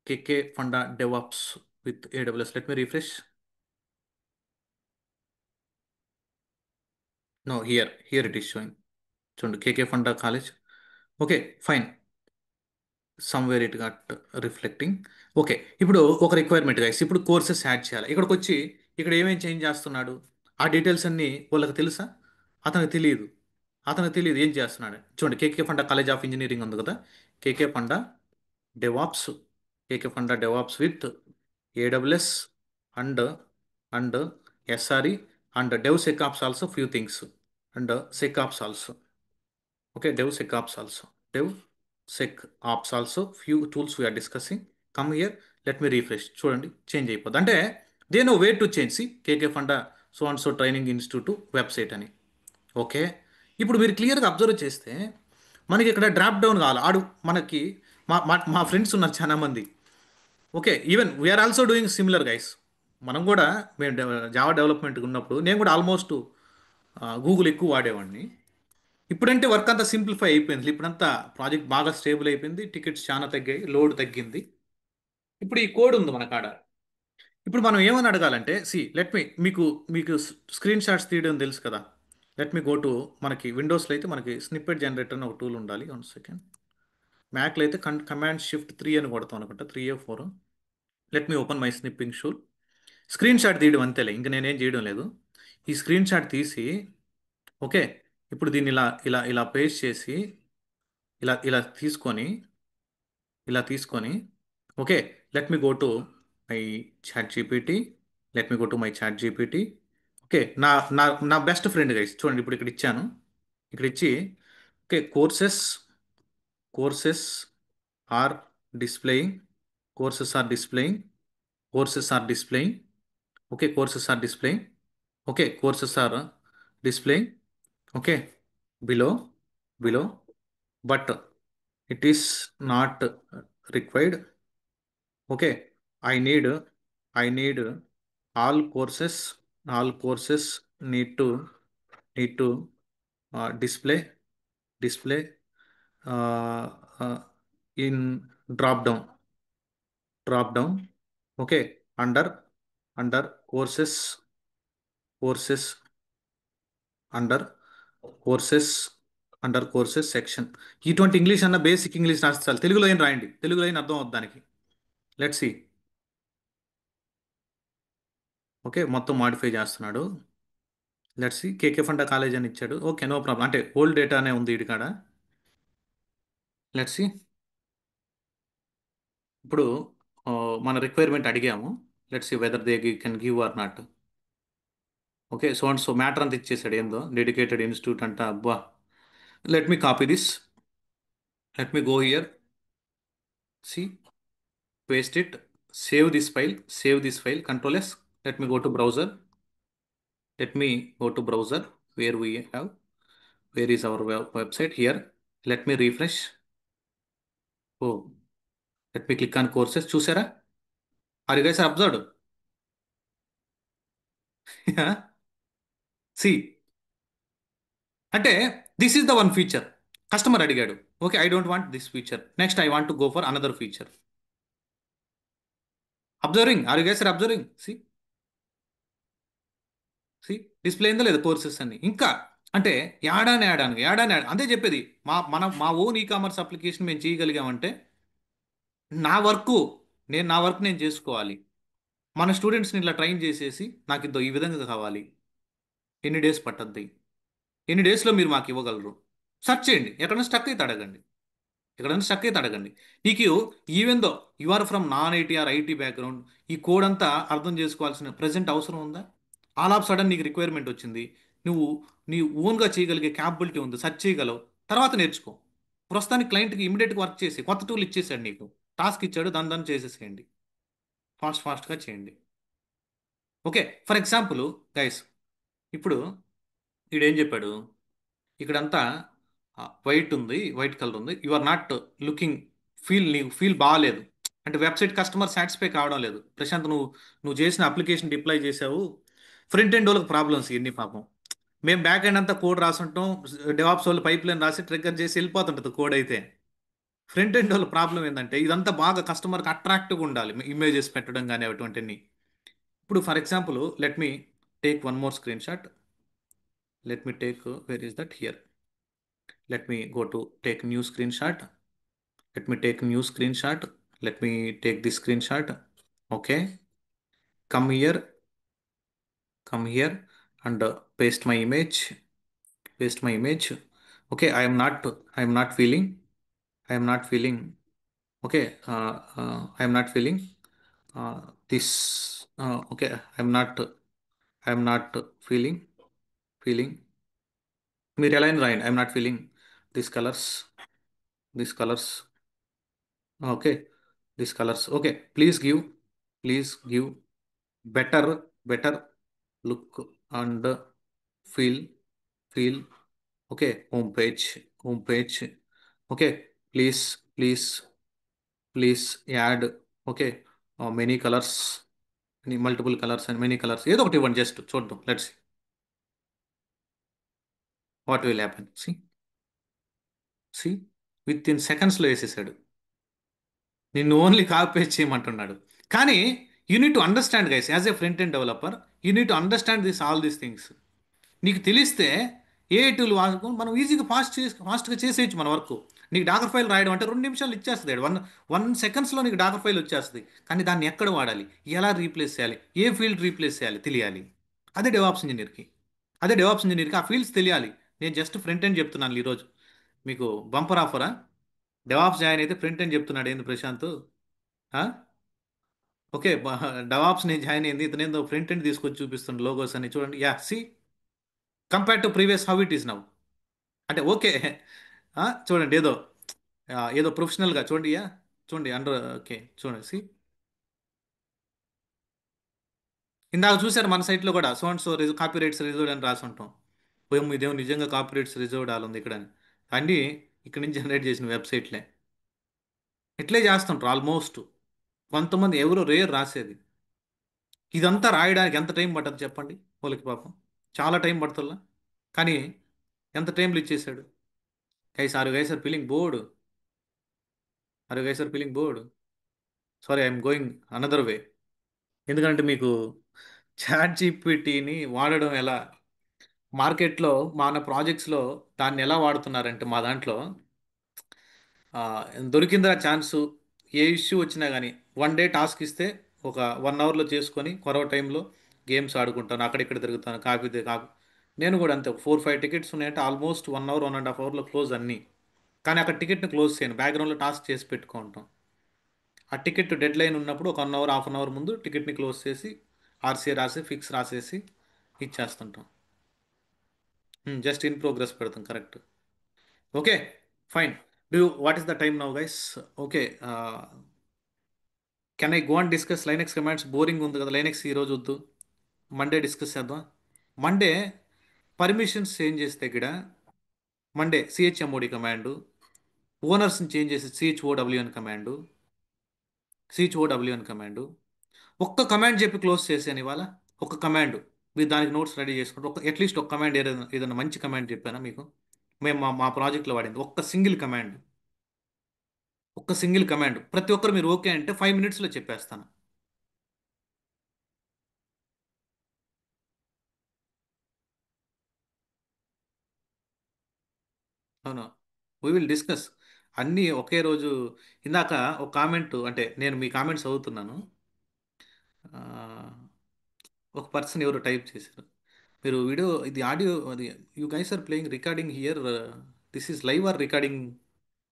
KK Funda DevOps with AWS. Let me refresh. No, here it is showing. చూడండి KK Funda college. Okay, fine. Somewhere it got reflecting. Okay, ఇప్పుడు ఒక requirement guys, ఇప్పుడు courses add చేయాలి. ఇక్కడికి వచ్చి ఇక్కడ ఏమేం change చేస్తున్నాడు, ఆ డీటెయిల్స్ అన్నీ వాళ్ళకి తెలుసా? అతనికి తెలియదు. అతనికి తెలియదు ఏం చేస్తున్నాడు. చూడండి KK Funda college of engineering ఉంది కదా, KK Funda DevOps, KK Funda DevOps with AWS and and SRE and dev secops also few things and secops also. Okay, dev secops also. Dev secops also few tools we are discussing. Come here, let me refresh. చూడండి change అయిపోద్ది. అంటే they know way to change. See KK Funda so and so training institute website అని. Okay, ఇప్పుడు మీరు క్లియర్గా observe చేస్తే మనకి ఇక్కడ డ్రాప్ డౌన్ కావాలి ఆడు మనకి. మా ఫ్రెండ్స్ ఉన్నారు చాలా మంది. Okay, even we are also doing similar guys. మనం కూడా మేము జావా డెవలప్మెంట్ ఉన్నప్పుడు నేను కూడా ఆల్మోస్ట్ గూగుల్ ఎక్కువ వాడేవాడిని. ఇప్పుడంటే వర్క్ అంతా సింప్లిఫై అయిపోయింది. ఇప్పుడంతా ప్రాజెక్ట్ బాగా స్టేబుల్ అయిపోయింది, టికెట్స్ చాలా తగ్గాయి, లోడ్ తగ్గింది. ఇప్పుడు ఈ కోడ్ ఉంది మన కాడ. ఇప్పుడు మనం ఏమని అడగాలంటే, లెట్ మీ మీకు మీకు స్క్రీన్ షాట్స్ తీయడం తెలుసు కదా. లెట్ మీ గో టు, మనకి విండోస్లో అయితే మనకి స్నిప్పెట్ జనరేటర్ అని ఒక టూల్ ఉండాలి. 1 సెకండ్. మ్యాక్లో అయితే కమాండ్ షిఫ్ట్ 3 అని కొడతాం అనుకుంటా, 3 4. Let me open my snipping tool. Screenshot తీయడం అంతేలే, ఇంక నేనేం చేయడం లేదు. ఈ స్క్రీన్ షాట్ తీసి, ఓకే, ఇప్పుడు దీన్ని ఇలా ఇలా ఇలా పేస్ట్ చేసి, ఇలా ఇలా తీసుకొని, ఇలా తీసుకొని, okay, let me go to my chat GPT. Let me go to my chat GPT. Okay, నా నా నా బెస్ట్ ఫ్రెండ్ గైస్ చూడండి, ఇప్పుడు ఇక్కడ ఇచ్చాను. ఇక్కడ ఇచ్చి, okay, courses are displaying, courses are displaying, courses are displaying, okay, courses are displaying, okay, courses are displaying, okay, below, below, but it is not required. Okay, I need I need all courses, all courses need to need to display, display in drop down, drop down, okay, under, under courses, courses, under courses, under courses section. ఇటువంటి English అన్న basic English రాస్తే చాలు. తెలుగులో ఏం రాయండి, తెలుగులో ఏం అర్థం అవుతుంది దానికి. Let's see. ఓకే, మొత్తం మాడిఫై చేస్తున్నాడు. Let's see. KK Funda college అని ఇచ్చాడు. Okay, no problem. అంటే ఓల్డ్ డేటానే ఉంది ఇది కాడ. Let's see. ఇప్పుడు ఆ, మన రిక్వైర్మెంట్ అడిగాము. Let's see whether they can give or not. Okay, so and so matter అంతా ఇచ్చేసాడు ఏందో, డెడికేటెడ్ ఇన్స్టిట్యూట్ అంట. అబ్బా, let me copy this. Let me go here. See, paste it, save this file, control S. Let me go to browser. Let me go to browser where we have, where is our website here. Let me refresh. Oh, let me click on courses. చూసారా? Are you guys observed? Yeah. See, అంటే this is the one feature. Customer అడిగాడు, okay, I don't want this feature, next I want to go for another feature. Observing, are you guys are observing? See, display అయిందా లేదా courses అన్ని. ఇంకా అంటే యాడాని అంతే చెప్పేది. మా ఓన్ ఈ కామర్స్ అప్లికేషన్ మేము చేయగలిగామంటే నా వర్క్, నా వర్క్ నేను చేసుకోవాలి. మన స్టూడెంట్స్ని ఇట్లా ట్రైన్ చేసేసి నాకు ఇద్దో ఈ విధంగా కావాలి, ఎన్ని డేస్ పట్టద్ది, ఎన్ని డేస్లో మీరు మాకు ఇవ్వగలరు, సెర్చ్ చేయండి. ఎక్కడైనా స్టక్ అయితే అడగండి, ఎక్కడైనా స్టక్ అయితే అడగండి. నీకు even though you are from non IT or IT background, ఈ కోడ్ అంతా అర్థం చేసుకోవాల్సిన ప్రజెంట్ అవసరం ఉందా? ఆల్ ఆఫ్ సడన్ నీకు రిక్వైర్మెంట్ వచ్చింది, నువ్వు నీ ఓన్గా చేయగలిగే క్యాపబిలిటీ ఉంది, సెర్చ్ చేయగలవు, తర్వాత నేర్చుకో. ప్రస్తుతానికి క్లయింట్కి ఇమీడియట్గా వర్క్ చేసి కొత్త టూల్ ఇచ్చేసాడు, నీకు టాస్క్ ఇచ్చాడు, దాన్ని చేసేసేయండి, ఫాస్ట్గా చేయండి. ఓకే, ఫర్ ఎగ్జాంపుల్ గైస్, ఇప్పుడు వీడేం చెప్పాడు, ఇక్కడంతా వైట్ ఉంది, వైట్ కలర్ ఉంది, యు ఆర్ నాట్ లుకింగ్, నీకు ఫీల్ బాగాలేదు, అంటే వెబ్సైట్ కస్టమర్ సాటిస్ఫై కావడం లేదు. ప్రశాంత్, నువ్వు చేసిన అప్లికేషన్ డిప్లాయ్ చేసావు, ఫ్రంట్ ఎండ్ వాళ్ళకి ప్రాబ్లమ్స్ ఎన్ని పాపం. మేము బ్యాక్ ఎండ్ అంతా కోడ్ రాసుంటాం, డెవాప్స్ వాళ్ళు పైప్ లైన్ రాసి ట్రిగ్గర్ చేసి వెళ్ళిపోతుంటుంది కోడ్ అయితే. ఫ్రంట్ ఎండ్ వాళ్ళ ప్రాబ్లం ఏంటంటే ఇదంతా బాగా కస్టమర్కి అట్రాక్టివ్గా ఉండాలి, ఇమేజెస్ పెట్టడం కానీ అటువంటివి. ఇప్పుడు for example let me take one more screen shot. Let me take, wear is that, here. Let me go to take new screenshot. Let me take new screenshot. Let me take this screenshot. Okay. Come here. Come here and paste my image. Paste my image. Okay. I am not feeling. I am not feeling. Okay. I am not feeling this. Okay. I am not feeling. Feeling. మీరు ఎలా అయినా రాయండి. I am not feeling these colors. These colors. Okay, these colors. Okay, please give better look and feel, feel. Okay, home page, home page. Okay. Please, please, please add. Okay. Many colours, multiple colours and many colours ఏదో ఒకటి ఇవ్వండి, just చూద్దాం. Let's what will happen. See within సెకండ్స్లో వేసేసాడు. నిన్ను only copy paste చేయమంటున్నాడు. కానీ you need to understand guys, as a front end developer you need to understand all these things. నీకు తెలిస్తే ఏ టూల్ వాడుకొని మనం ఈజీగా ఫాస్ట్గా చేసేయచ్చు మన వర్క్. నీకు డాకర్ ఫైల్ రాయడం అంటే 2 నిమిషాలు ఇచ్చేస్తుంది, వన్ సెకండ్స్లో నీకు డాకర్ ఫైల్ వచ్చేస్తుంది. కానీ దాన్ని ఎక్కడ వాడాలి, ఎలా రీప్లేస్ చేయాలి, ఏ ఫీల్డ్ రీప్లేస్ చేయాలి తెలియాలి. అదే డెవాప్స్ ఇంజనీర్కి. ఆ ఫీల్డ్స్ తెలియాలి. నేను జస్ట్ ఫ్రంట్ ఎండ్ చెప్తున్నాను ఈరోజు. మీకు బంపర్ ఆఫరా? డెవాప్స్ జాయిన్ అయితే ఫ్రంట్ ఎండ్ చెప్తున్నాడు ఏంది ప్రశాంత్? ఆ? ఓకే. డెవాప్స్ నేను జాయిన్ అయింది, ఇతనేందో ఫ్రంట్ ఎండ్ తీసుకొచ్చి చూపిస్తుంది లోగోస్ అని చూడండి. Ya, see compare to previous how it is now. అంటే ఓకే. చూడండి ఏదో ప్రొఫెషనల్గా చూడండి. యా, చూడండి అండర్. ఓకే, చూడండి. ఇందాక చూసారు మన సైట్లో కూడా so and so copy rights reserved అని రాసి ఉంటాం. పోయి ఇదేమో నిజంగా కాపీ రైట్స్ రిజర్వ్డ్ ఆల్ ఉంది ఇక్కడ అని. అన్నీ ఇక్కడ నుంచి జనరేట్ చేసిన వెబ్సైట్లే. ఇట్లే చేస్తుంటారు ఆల్మోస్ట్. కొంతమంది ఎవరో రేర్ రాసేది. ఇదంతా రాయడానికి ఎంత టైం పట్టదు చెప్పండి వాళ్ళకి పాపం. చాలా టైం పడుతుందా? కానీ ఎంత టైంలో ఇచ్చేసాడు. Guys are feeling bored. Feeling bored. Sorry, I'm going another way. ఎందుకంటే మీకు చాట్ జీపీటీని వాడడం ఎలా, మార్కెట్లో మన ప్రాజెక్ట్స్లో దాన్ని ఎలా వాడుతున్నారంటే మా దాంట్లో ఆ, దొరికిందా ఛాన్సు. ఏ ఇష్యూ వచ్చినా కానీ 1 డే టాస్క్ ఇస్తే ఒక 1 అవర్లో చేసుకొని కొరవ టైంలో గేమ్స్ ఆడుకుంటాను, అక్కడిక్కడ తిరుగుతాను, కాపీ. నేను కూడా అంతే. 4-5 టికెట్స్ ఉన్నాయంటే ఆల్మోస్ట్ 1 అవర్ 1.5 అవర్లో క్లోజ్ అన్నీ. కానీ అక్కడ టికెట్ని క్లోజ్ చేయను, బ్యాక్గ్రౌండ్లో టాస్క్ చేసి పెట్టుకుంటాం. ఆ టికెట్ డెడ్ లైన్ ఉన్నప్పుడు ఒక 1 అవర్ హాఫ్ ముందు టికెట్ని క్లోజ్ చేసి ఆర్సీ రాసి ఫిక్స్ రాసేసి ఇచ్చేస్తుంటాం. జస్ట్ ఇన్ ప్రోగ్రెస్ పెడతాం, correct. Okay, fine. What is the time now guys? Okay. Can I go and discuss Linux commands? Boring ఉంది కదా లైనెక్స్, ఈరోజు వద్దు. మండే డిస్కస్ చేద్దాం. మండే పర్మిషన్స్ చేంజ్ చేస్తే ఇక్కడ మండే సిహెచ్ఎంఓడి కమాండు, ఓనర్స్ని చేంజ్ చేసి సిహెచ్ఓడబ్ల్యూఎన్ కమాండు. ఒక్క కమాండ్ చెప్పి క్లోజ్ చేసాను ఇవాళ. ఒక కమాండ్. మీరు దానికి నోట్స్ రెడీ చేసుకుంటారు. అట్లీస్ట్ ఒక కమాండ్, ఏదైనా మంచి కమాండ్ చెప్పానా మీకు? మేము మా ప్రాజెక్ట్లో వాడింది ఒక్క సింగిల్ కమాండ్ ప్రతి ఒక్కరు మీరు ఓకే అంటే 5 మినిట్స్లో చెప్పేస్తాను. అవును, వీ విల్ డిస్కస్ అన్నీ ఒకే రోజు. ఇందాక ఒక కామెంట్, అంటే నేను మీ కామెంట్స్ చదువుతున్నాను. ఆ, ఒక పర్సన్ ఎవరు టైప్ చేశారు, మీరు వీడియో ఇది ఆడియో అది, you guys are playing recording here, this is live or recording,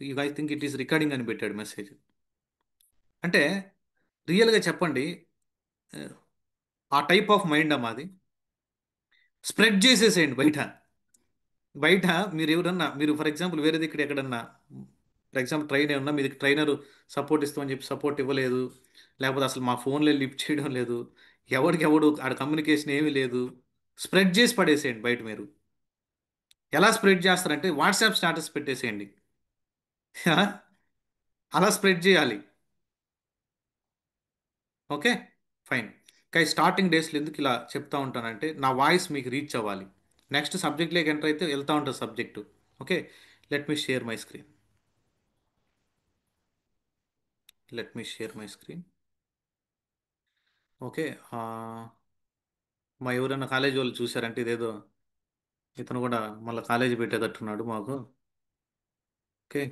you guys think it is recording అని పెట్టాడు మెసేజ్. అంటే రియల్గా చెప్పండి, ఆ టైప్ ఆఫ్ మైండ్ మాది. స్ప్రెడ్ చేసేసేయండి బయట. బయట మీరు ఎవరన్నా, మీరు ఫర్ ఎగ్జాంపుల్ వేరే దగ్గర ఎక్కడన్నా, ఫర్ ఎగ్జాంపుల్ ట్రైన్ ఏమన్నా మీది ట్రైనర్ సపోర్ట్ ఇస్తామని చెప్పి సపోర్ట్ ఇవ్వలేదు, లేకపోతే అసలు మా ఫోన్లో లిఫ్ట్ చేయడం లేదు, ఎవరికి ఎవడు ఆడ కమ్యూనికేషన్ ఏమీ లేదు, స్ప్రెడ్ చేసి పడేసేయండి బయట మీరు. ఎలా స్ప్రెడ్ చేస్తారంటే వాట్సాప్ స్టేటస్ పెట్టేసేయండి. అలా స్ప్రెడ్ చేయాలి. Okay, fine. కానీ స్టార్టింగ్ డేస్లో ఎందుకు ఇలా చెప్తా ఉంటానంటే నా వాయిస్ మీకు రీచ్ అవ్వాలి. నెక్స్ట్ సబ్జెక్ట్లోకి ఎంటర్ అయితే వెళ్తూ ఉంటుంది subject. Okay, let me share my screen. Okay. ఆ, మా ఎవరైనా కాలేజీ వాళ్ళు చూసారంటే ఇదేదో ఇతను కూడా మళ్ళీ కాలేజీ పెట్టేటట్టున్నాడు మాకు. Okay,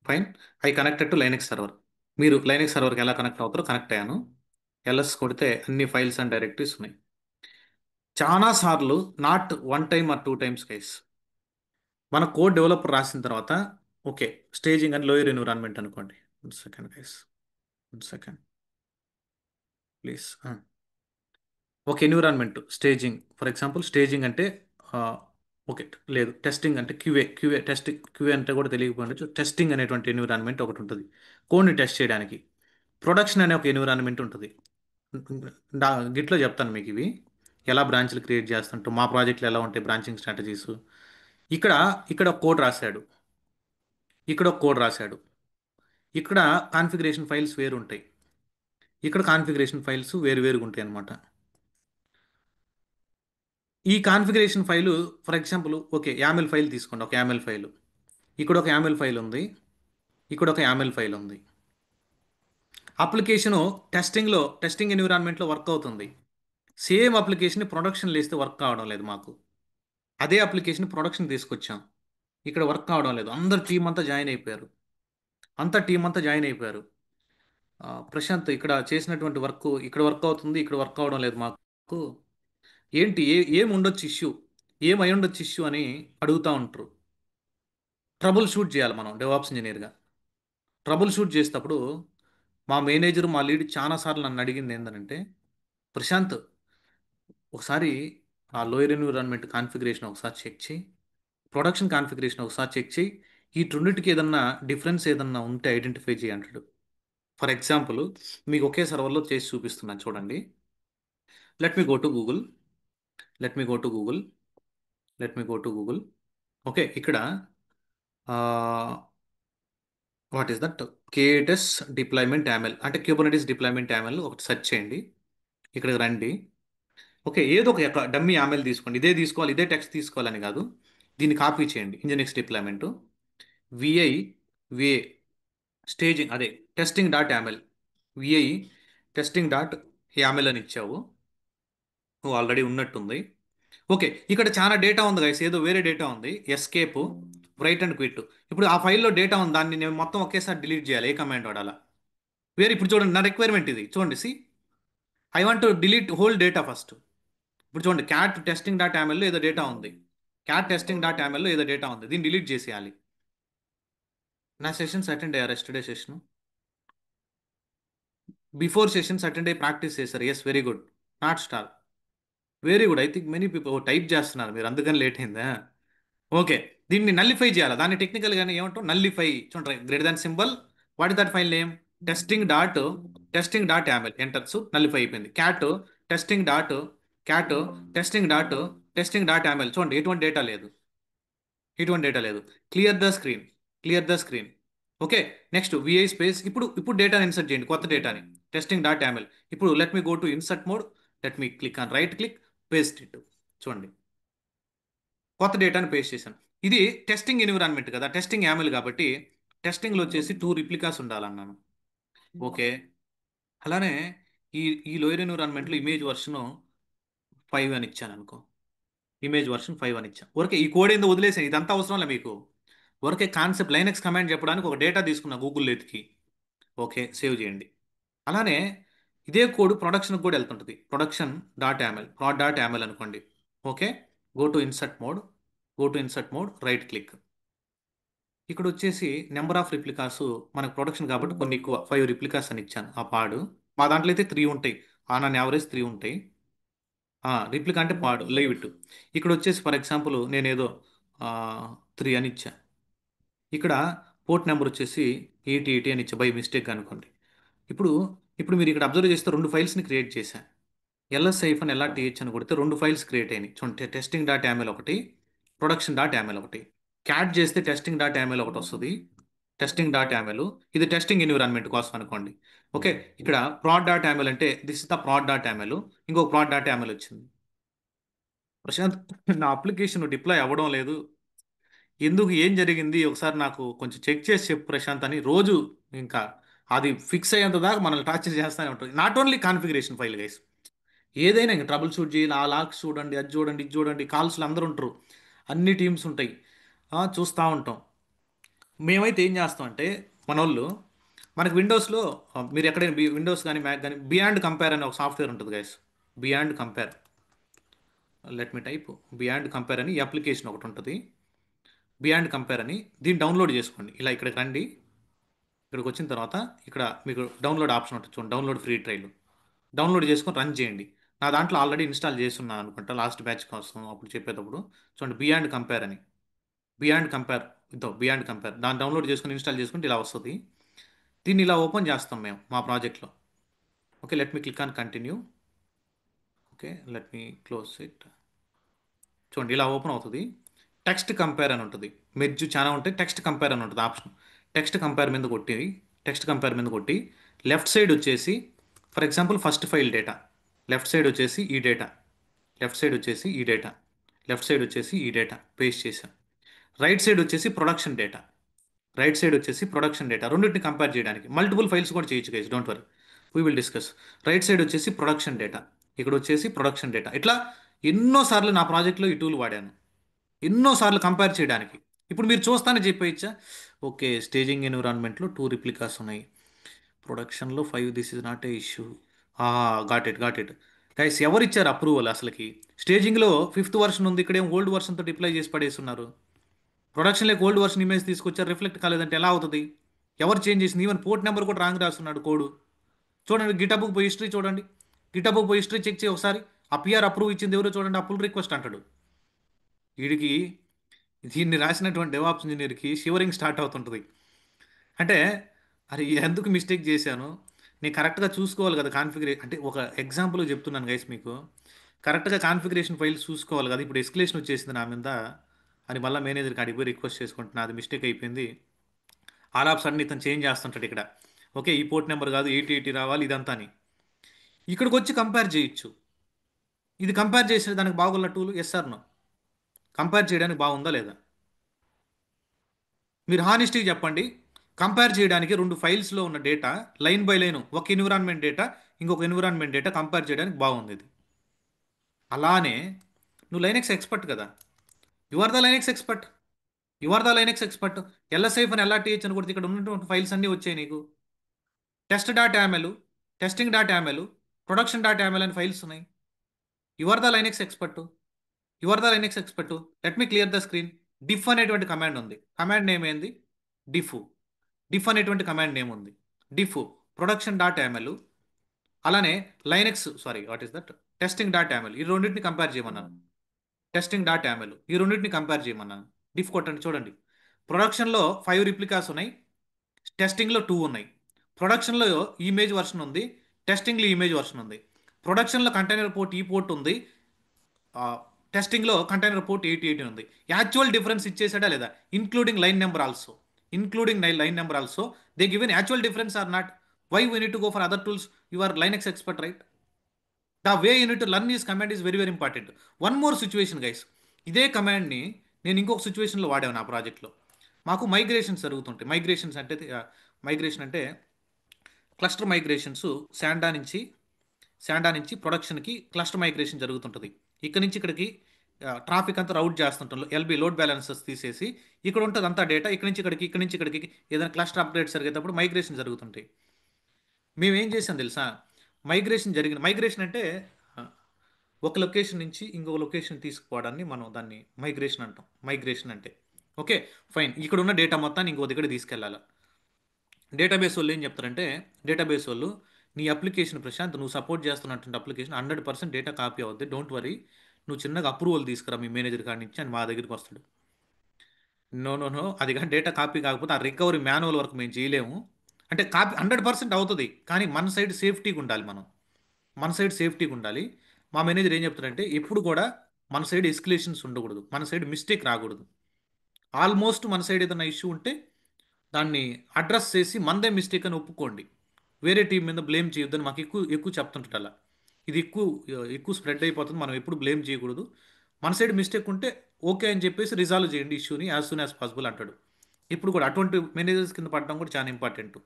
fine. I connected to Linux server. మీరు లైనెక్స్ సర్వర్కి ఎలా కనెక్ట్ అవుతారో కనెక్ట్ అయ్యాను. ఎల్ఎస్ కొడితే అన్ని ఫైల్స్ అండ్ డైరెక్టరీస్ ఉన్నాయి. చాలా సార్లు, not 1 time or 2 times guys, మన కోడ్ డెవలపర్ రాసిన తర్వాత ఓకే, స్టేజింగ్ అని లోయర్ ఎన్విరాన్మెంట్ అనుకోండి. 1 సెకండ్ గైస్, 1 సెకండ్ ప్లీజ్. ఒక environment staging, for example staging అంటే ఆ, ఓకే, లేదు టెస్టింగ్ అంటే క్యూఏ అంటే కూడా తెలియకపోవచ్చు. టెస్టింగ్ అనేటువంటి ఎన్విరాన్మెంట్ ఒకటి ఉంటుంది కోడ్ని టెస్ట్ చేయడానికి. ప్రొడక్షన్ అనే ఒక ఎన్విరాన్మెంట్ ఉంటుంది. గిట్లో చెప్తాను మీకు ఇవి ఎలా బ్రాంచ్లు క్రియేట్ చేస్తుంటాం, మా ప్రాజెక్టులు ఎలా ఉంటాయి బ్రాంచింగ్ స్ట్రాటజీస్. ఇక్కడ ఇక్కడ ఒక కోడ్ రాశాడు. ఇక్కడ ఒక కోడ్ రాశాడు. ఇక్కడ కాన్ఫిగరేషన్ ఫైల్స్ వేరు ఉంటాయి. ఇక్కడ కాన్ఫిగరేషన్ ఫైల్స్ వేరు వేరుగా ఉంటాయి అన్నమాట. ఈ configuration file for example okay YAML file తీసుకోండి. ఒక యామెల్ ఫైల్, ఇక్కడ ఒక యామెల్ ఫైల్ ఉంది, ఇక్కడ ఒక యామెల్ ఫైల్ ఉంది. అప్లికేషను టెస్టింగ్ ఎన్విరాన్మెంట్లో వర్క్ అవుతుంది. సేమ్ అప్లికేషన్ ప్రొడక్షన్ లేస్తే వర్క్ కావడం లేదు మాకు. అదే అప్లికేషన్ ప్రొడక్షన్ తీసుకొచ్చాం, ఇక్కడ వర్క్ కావడం లేదు. అందరు టీం అంతా జాయిన్ అయిపోయారు. అంతా టీం అంతా జాయిన్ అయిపోయారు. ప్రశాంత్ ఇక్కడ చేసినటువంటి వర్క్ ఇక్కడ వర్క్ అవుతుంది, ఇక్కడ వర్క్ అవడం లేదు మాకు. ఏంటి ఏం ఉండొచ్చు ఇష్యూ, ఏమై ఉండొచ్చు ఇష్యూ అని అడుగుతూ ఉంటారు. ట్రబుల్ షూట్ చేయాలి మనం డెవాప్స్ ఇంజనీర్గా. ట్రబుల్ షూట్ చేసేటప్పుడు మా మేనేజర్ మా లీడ్ చాలాసార్లు నన్ను అడిగింది ఏంటంటే, ప్రశాంత్ ఒకసారి ఆ లోయర్ ఎన్విరాన్మెంట్ కాన్ఫిగరేషన్ ఒకసారి చెక్ చేయి, ప్రొడక్షన్ కాన్ఫిగరేషన్ ఒకసారి చెక్ చేయి, ఈ రెండింటికి ఏదన్నా డిఫరెన్స్ ఏదన్నా ఉంటే ఐడెంటిఫై చేయి అంటాడు. ఫర్ ఎగ్జాంపుల్ మీకు ఒకే సర్వర్లో చేసి చూపిస్తున్నాను చూడండి. Let me go to Google, let me go to Google, let me go to Google. Okay ఇక్కడ what is that K8s deployment YAML అంటే క్యూబర్నెటిస్ డిప్లాయ్మెంట్ యామెల్ ఒకటి సెర్చ్ చేయండి. ఇక్కడికి రండి. ఓకే ఏదో ఒక డమ్మీ యామెల్ తీసుకోండి. ఇదే తీసుకోవాలి, ఇదే టెక్స్ట్ తీసుకోవాలని కాదు, దీన్ని కాపీ చేయండి. Nginx deployment vi VA staging అదే testing dot YAML, vi testing dot YAML అని ఇచ్చావు. నువ్వు ఆల్రెడీ ఉన్నట్టుంది. ఓకే ఇక్కడ చాలా డేటా ఉంది గైస్, ఏదో వేరే డేటా ఉంది. Escape right and quit. ఇప్పుడు ఆ ఫైల్లో డేటా ఉంది, దాన్ని నేను మొత్తం ఒకేసారి డిలీట్ చేయాలి. ఏ కమాండ్ వాడాలా? వేరే ఇప్పుడు చూడండి నా రిక్వైర్మెంట్ ఇది చూడండి. See I want to delete whole data first. ఇప్పుడు చూడండి క్యాట్ టెస్టింగ్ డాట్ యామెల్లో ఏదో డేటా ఉంది, క్యాట్ టెస్టింగ్ డాట్ యామెల్లో ఏదో డేటా ఉంది, దీన్ని డిలీట్ చేసేయాలి. నా సెషన్స్ అటెండ్ అయ్యారు yesterday session, before sessions attend అయ్యి ప్రాక్టీస్ చేశారు. Yes very good, not star, very good. I think many people type చేస్తున్నారు మీరు, అందుకని లేట్ అయిందా? ఓకే దీన్ని నల్లిఫై చేయాలి. దాన్ని టెక్నికల్గానే ఏమంటాం, నల్లిఫై. చూడండి greater than symbol, what is that file name, testing dot testing dot YAML. Enters nullify అయిపోయింది. Testing dot cat testing dot testing dot YAML. చూడండి ఎటువంటి డేటా లేదు, ఎటువంటి డేటా లేదు. Clear the screen, clear the screen. Okay next vi space. ఇప్పుడు డేటాని insert చేయండి, కొత్త డేటాని, టెస్టింగ్ డాట్ యామెల్. ఇప్పుడు let me go to insert mode, let me click on right click, paste it. చూడండి కొత్త డేటాని పేస్ట్ చేశాను. ఇది టెస్టింగ్ ఎన్విరాన్మెంట్ కదా, టెస్టింగ్ యామెల్ కాబట్టి టెస్టింగ్లో వచ్చేసి 2 రిప్లికాస్ ఉండాలన్నాను. ఓకే అలానే ఈ ఈ లోయర్ ఎన్విరాన్మెంట్లో ఇమేజ్ వర్షన్ 5 అని ఇచ్చాను అనుకో, ఇమేజ్ వర్షన్ 5 అని ఇచ్చాను. ఓకే ఈ కోడ్ ఏందో వదిలేసాను, ఇదంతా అవసరం లే మీకు. ఓకే కాన్సెప్ట్ లైనక్స్ కమాండ్ చెప్పడానికి ఒక డేటా తీసుకున్నా గూగుల్ ఎతికి. ఓకే సేవ్ చేయండి. అలానే ఇదే కోడ్ ప్రొడక్షన్ కూడా వెళ్తుంటుంది. Production dot YAML, prod dot YAML అనుకోండి. Okay go to insert mode, go to insert mode, right click. ఇక్కడ వచ్చేసి నెంబర్ ఆఫ్ రిప్లికాస్, మనకు ప్రొడక్షన్ కాబట్టి కొన్ని ఎక్కువ 5 రిప్లికాస్ అని ఇచ్చాను. ఆ పాడు మా దాంట్లో అయితే 3 ఉంటాయి, ఆన్ అన్ యావరేజ్ 3 ఉంటాయి. రిప్లికా అంటే పాడు లీవ్ ఇట్. ఇక్కడ వచ్చేసి ఫర్ ఎగ్జాంపుల్ నేనేదో 3 అని ఇచ్చా. ఇక్కడ పోర్ట్ నెంబర్ వచ్చేసి 8080 అని ఇచ్చా బై మిస్టేక్ అనుకోండి. ఇప్పుడు ఇప్పుడు మీరు ఇక్కడ అబ్జర్వ్ చేస్తే 2 ఫైల్స్ని క్రియేట్ చేశాను. ఎల్ఎస్ ఐఫన్ ఎలా టీహెచ్ అని కొడితే 2 ఫైల్స్ క్రియేట్ అయినాయి. చూడండి టెస్టింగ్ డాట్ యామెల్ ఒకటి, ప్రొడక్షన్ డాట్ యామెల్ ఒకటి. క్యాట్ చేస్తే టెస్టింగ్ డాట్ యామెల్ ఒకటి వస్తుంది, టెస్టింగ్ డాట్ యామెల్. ఇది టెస్టింగ్ ఎన్విరాన్మెంట్ కోసం అనుకోండి. ఓకే ఇక్కడ ప్రాడ్ డాట్ యామెల్ అంటే this is the proud dot YAML, ఇంకొక ప్రాడ్ డాట్ యామెల్ వచ్చింది. ప్రశాంత్ నా అప్లికేషన్ డిప్లాయ్ అవ్వడం లేదు, ఎందుకు ఏం జరిగింది ఒకసారి నాకు కొంచెం చెక్ చేసి చెప్పు ప్రశాంత్ అని రోజు ఇంకా అది ఫిక్స్ అయ్యేంత దాకా మనల్ని టార్చర్ చేస్తూనే ఉంటుంది. Not only configuration file guys, ఏదైనా ఇంకా ట్రబుల్ షూట్ చేయాలి, ఆ లాక్స్ చూడండి, అది చూడండి, ఇది చూడండి, కాల్స్లో అందరూ ఉంటారు, అన్ని టీమ్స్ ఉంటాయి. చూస్తూ ఉంటాం. మేమైతే ఏం చేస్తాం అంటే మన వాళ్ళు మనకి విండోస్లో, మీరు ఎక్కడైనా విండోస్ కానీ మ్యాక్ కానీ బియాండ్ కంపేర్ అనే ఒక సాఫ్ట్వేర్ ఉంటుంది guys. Beyond compare, let me type beyond compare అని ఈ అప్లికేషన్ ఒకటి ఉంటుంది. బియాండ్ కంపేర్ అని దీన్ని డౌన్లోడ్ చేసుకోండి. ఇలా ఇక్కడికి రండి, ఇక్కడికి వచ్చిన తర్వాత ఇక్కడ మీకు డౌన్లోడ్ ఆప్షన్ ఉంటుంది చూడండి, డౌన్లోడ్ ఫ్రీ ట్రయల్. డౌన్లోడ్ చేసుకొని రన్ చేయండి. నా దాంట్లో ఆల్రెడీ ఇన్స్టాల్ చేస్తున్నాను అనుకుంటా లాస్ట్ బ్యాచ్ కోసం అప్పుడు చెప్పేటప్పుడు. చూడండి బియాండ్ కంపేర్ అని, బియాండ్ కంపేర్, ఇదో బియాండ్ కంపేర్, దాన్ని డౌన్లోడ్ చేసుకొని ఇన్స్టాల్ చేసుకుంటే ఇలా వస్తుంది. దీన్ని ఇలా ఓపెన్ చేస్తాం మేము మా ప్రాజెక్ట్లో. Okay let me click on continue. Okay let me close it. చూడండి ఇలా ఓపెన్ అవుతుంది. టెక్స్ట్ కంపేర్ అని ఉంటుంది. మెర్జ్ చాలా ఉంటాయి. టెక్స్ట్ కంపేర్ అని ఉంటుంది ఆప్షన్. టెక్స్ట్ కంపేర్ మీద కొట్టి టెక్స్ట్ కంపేర్ మీద కొట్టి లెఫ్ట్ సైడ్ వచ్చేసి for example first file data, left side వచ్చేసి ఈ డేటా, లెఫ్ట్ సైడ్ వచ్చేసి ఈ డేటా, లెఫ్ట్ సైడ్ వచ్చేసి ఈ డేటా పేస్ట్ చేసాం. రైట్ సైడ్ వచ్చేసి ప్రొడక్షన్ డేటా, రైట్ సైడ్ వచ్చేసి ప్రొడక్షన్ డేటా, రెండింటిని కంపేర్ చేయడానికి మల్టిపుల్ ఫైల్స్ కూడా చేయొచ్చు guys, don't worry, we will discuss. Right side వచ్చేసి ప్రొడక్షన్ డేటా, ఇక్కడ వచ్చేసి ప్రొడక్షన్ డేటా. ఇట్లా ఎన్నోసార్లు నా ప్రాజెక్ట్లో ఈ టూల్ వాడాను, ఎన్నోసార్లు కంపేర్ చేయడానికి. ఇప్పుడు మీరు చూస్తానే చెప్పేయచ్చా, ఓకే స్టేజింగ్ ఎన్విరాన్మెంట్లో 2 రిప్లికాస్ ఉన్నాయి, ప్రొడక్షన్లో 5, this is not a issue. Got it, got it. Guys ఎవరు ఇచ్చారు అప్రూవల్ అసలుకి? స్టేజింగ్లో 5th వర్షన్ ఉంది, ఇక్కడేం ఓల్డ్ వర్షన్తో డిప్లై చేసి పడేస్తున్నారు. ప్రొడక్షన్లోకి ఓల్డ్ వర్షన్ ఇమేజ్ తీసుకొచ్చారు, రిఫ్లెక్ట్ కాలేదంటే ఎలా అవుతుంది? ఎవరు చేంజ్ చేసింది? ఈవెన్ పోర్ట్ నెంబర్ కూడా రాంగ్ రాస్తున్నాడు కోడ్. చూడండి గిటబుక్ పోయి హిస్టరీ చూడండి, గిటబుక్ పోయి హిస్టరీ చెక్ చేయి ఒకసారి. ఆ పిఆర్ అప్రూవ్ ఇచ్చింది ఎవరో చూడండి, ఆ పుల్ రిక్వెస్ట్ అంటాడు. వీడికి దీన్ని రాసినటువంటి డెవాప్స్ ఇంజనీర్కి షివరింగ్ స్టార్ట్ అవుతుంటుంది. అంటే అరే ఎందుకు మిస్టేక్ చేశాను, నేను కరెక్ట్గా చూసుకోవాలి కదా అంటే ఒక ఎగ్జాంపుల్ చెప్తున్నాను గైస్ మీకు. కరెక్ట్గా కాన్ఫిగరేషన్ ఫైల్స్ చూసుకోవాలి కదా. ఇప్పుడు ఎస్కలేషన్ వచ్చేసింది నా మీద అని మళ్ళీ మేనేజర్కి అడిగి పోయి రిక్వెస్ట్ చేసుకుంటున్నా, అది మిస్టేక్ అయిపోయింది. ఆల్ ఆఫ్ సడన్ ఇతను చేంజ్ చేస్తుంటాడు ఇక్కడ. ఓకే ఈ పోర్ట్ నెంబర్ కాదు 8080 రావాలి ఇదంతా అని. ఇక్కడికి వచ్చి కంపేర్ చేయొచ్చు. ఇది కంపేర్ చేసే దానికి బాగున్న tool? Yes or no? Compare చేయడానికి బాగుందా లేదా? మీరు హానెస్టీ చెప్పండి. కంపేర్ చేయడానికి రెండు ఫైల్స్లో ఉన్న డేటా లైన్ బై లైన్, ఒక ఎన్విరాన్మెంట్ డేటా ఇంకొక ఎన్విరాన్మెంట్ డేటా కంపేర్ చేయడానికి బాగుంది ఇది. అలానే నువ్వు లైనెక్స్ ఎక్స్పర్ట్ కదా, you are the Linux expert, you are the Linux expert. ఎల్ఎస్ఐఫ్ అని ఎల్ఆర్టీహెచ్ అని కొడితే ఇక్కడ ఉన్నటువంటి ఫైల్స్ అన్నీ వచ్చాయి నీకు. Test dot YAML, testing dot YAML, production dot YAML అని ఫైల్స్ ఉన్నాయి. You are the Linux expert, you are the Linux expert. Let me clear the screen. Diff అనేటువంటి కమాండ్ ఉంది, కమాండ్ నేమ్ ఏంది? డిఫ్. డిఫ్ అనేటువంటి command name ఉంది. Diff production dot YAML, అలానే Linux sorry what is that testing dot YAML, ఈ రెండింటిని compare చేయమన్నాను. Testing dot YAML ఈ రెండింటిని కంపేర్ చేయమన్నాను. డిఫ్ కొట్టండి చూడండి. ప్రొడక్షన్లో 5 రిప్లికాస్ ఉన్నాయి, టెస్టింగ్లో 2 ఉన్నాయి. ప్రొడక్షన్లో ఇమేజ్ వర్షన్ ఉంది, టెస్టింగ్లో ఇమేజ్ వర్షన్ ఉంది. ప్రొడక్షన్లో కంటైనర్ పోర్ట్ ఈ పోర్ట్ ఉంది, టెస్టింగ్లో కంటైనర్ పోర్ట్ 8080 ఉంది. యాక్చువల్ డిఫరెన్స్ ఇచ్చేసాడా లేదా? Including line number also, including line number also they given actual difference or not? Why we need to go for other tools? You are Linux expert right? The way you need to learn is command is very very important. One more situation guys, ఇదే కమాండ్ని నేను ఇంకొక సిచ్యువేషన్లో వాడాను ఆ ప్రాజెక్ట్లో. మాకు migrations జరుగుతుంటాయి. మైగ్రేషన్ అంటే క్లస్టర్ మైగ్రేషన్స్. శాండా నుంచి ప్రొడక్షన్కి క్లస్టర్ మైగ్రేషన్ జరుగుతుంటుంది. ఇక్కడ నుంచి ఇక్కడికి ట్రాఫిక్ అంతా రౌట్ చేస్తుంటాం, ఎల్బీ లోడ్ బ్యాలెన్సెస్ తీసేసి ఇక్కడ ఉంటుంది అంతా డేటా, ఇక్కడ నుంచి ఇక్కడికి ఏదైనా క్లస్టర్ అప్డేట్ జరిగేటప్పుడు మైగ్రేషన్ జరుగుతుంటాయి. మేము ఏం చేసాం తెలుసా? మైగ్రేషన్ అంటే ఆ, ఒక లొకేషన్ నుంచి ఇంకొక లొకేషన్ తీసుకుపోవడాన్ని మనం దాన్ని మైగ్రేషన్ అంటాం. మైగ్రేషన్ అంటే ఓకే ఫైన్, ఇక్కడ ఉన్న డేటా మొత్తాన్ని ఇంకో దగ్గర తీసుకెళ్ళాలి. డేటాబేస్ వాళ్ళు ఏం చెప్తారంటే, డేటాబేస్ వాళ్ళు నీ అప్లికేషన్ ప్రశాంత్ నువ్వు సపోర్ట్ చేస్తున్నటువంటి అప్లికేషన్ 100% డేటా కాపీ అవుద్ది, డోంట్ వరీ, నువ్వు చిన్నగా అప్రూవల్ తీసుకురా మీ మేనేజర్ కాడి నుంచి అని మా దగ్గరికి వస్తాడు. నో నో నో, అది కానీ డేటా కాపీ కాకపోతే ఆ రికవరీ మాన్యువల్ వర్క్ మేము చేయలేము. అంటే కాపీ 100% అవుతుంది, కానీ మన సైడ్ సేఫ్టీగా ఉండాలి, మన సైడ్ సేఫ్టీగా ఉండాలి. మా మేనేజర్ ఏం చెప్తారంటే ఎప్పుడు కూడా మన సైడ్ ఎస్కలేషన్స్ ఉండకూడదు, మన సైడ్ మిస్టేక్ రాకూడదు. ఆల్మోస్ట్ మన సైడ్ ఏదైనా ఇష్యూ ఉంటే దాన్ని అడ్రస్ చేసి మనదే మిస్టేక్ అని ఒప్పుకోండి, వేరే టీం మీద బ్లేమ్ చేయొద్దని మాకు ఎక్కువ ఎక్కువ చెప్తుంటాడు. అలా ఇది ఎక్కువ స్ప్రెడ్ అయిపోతుంది, మనం ఎప్పుడు బ్లేమ్ చేయకూడదు. మన సైడ్ మిస్టేక్ ఉంటే ఓకే అని చెప్పేసి రిజాల్వ్ చేయండి ఇష్యూని యాజ్ సూన్ యాజ్ పాసిబుల్ అంటాడు. ఇప్పుడు కూడా అటువంటి మేనేజర్స్ కింద పడడం కూడా చాలా ఇంపార్టెంట్.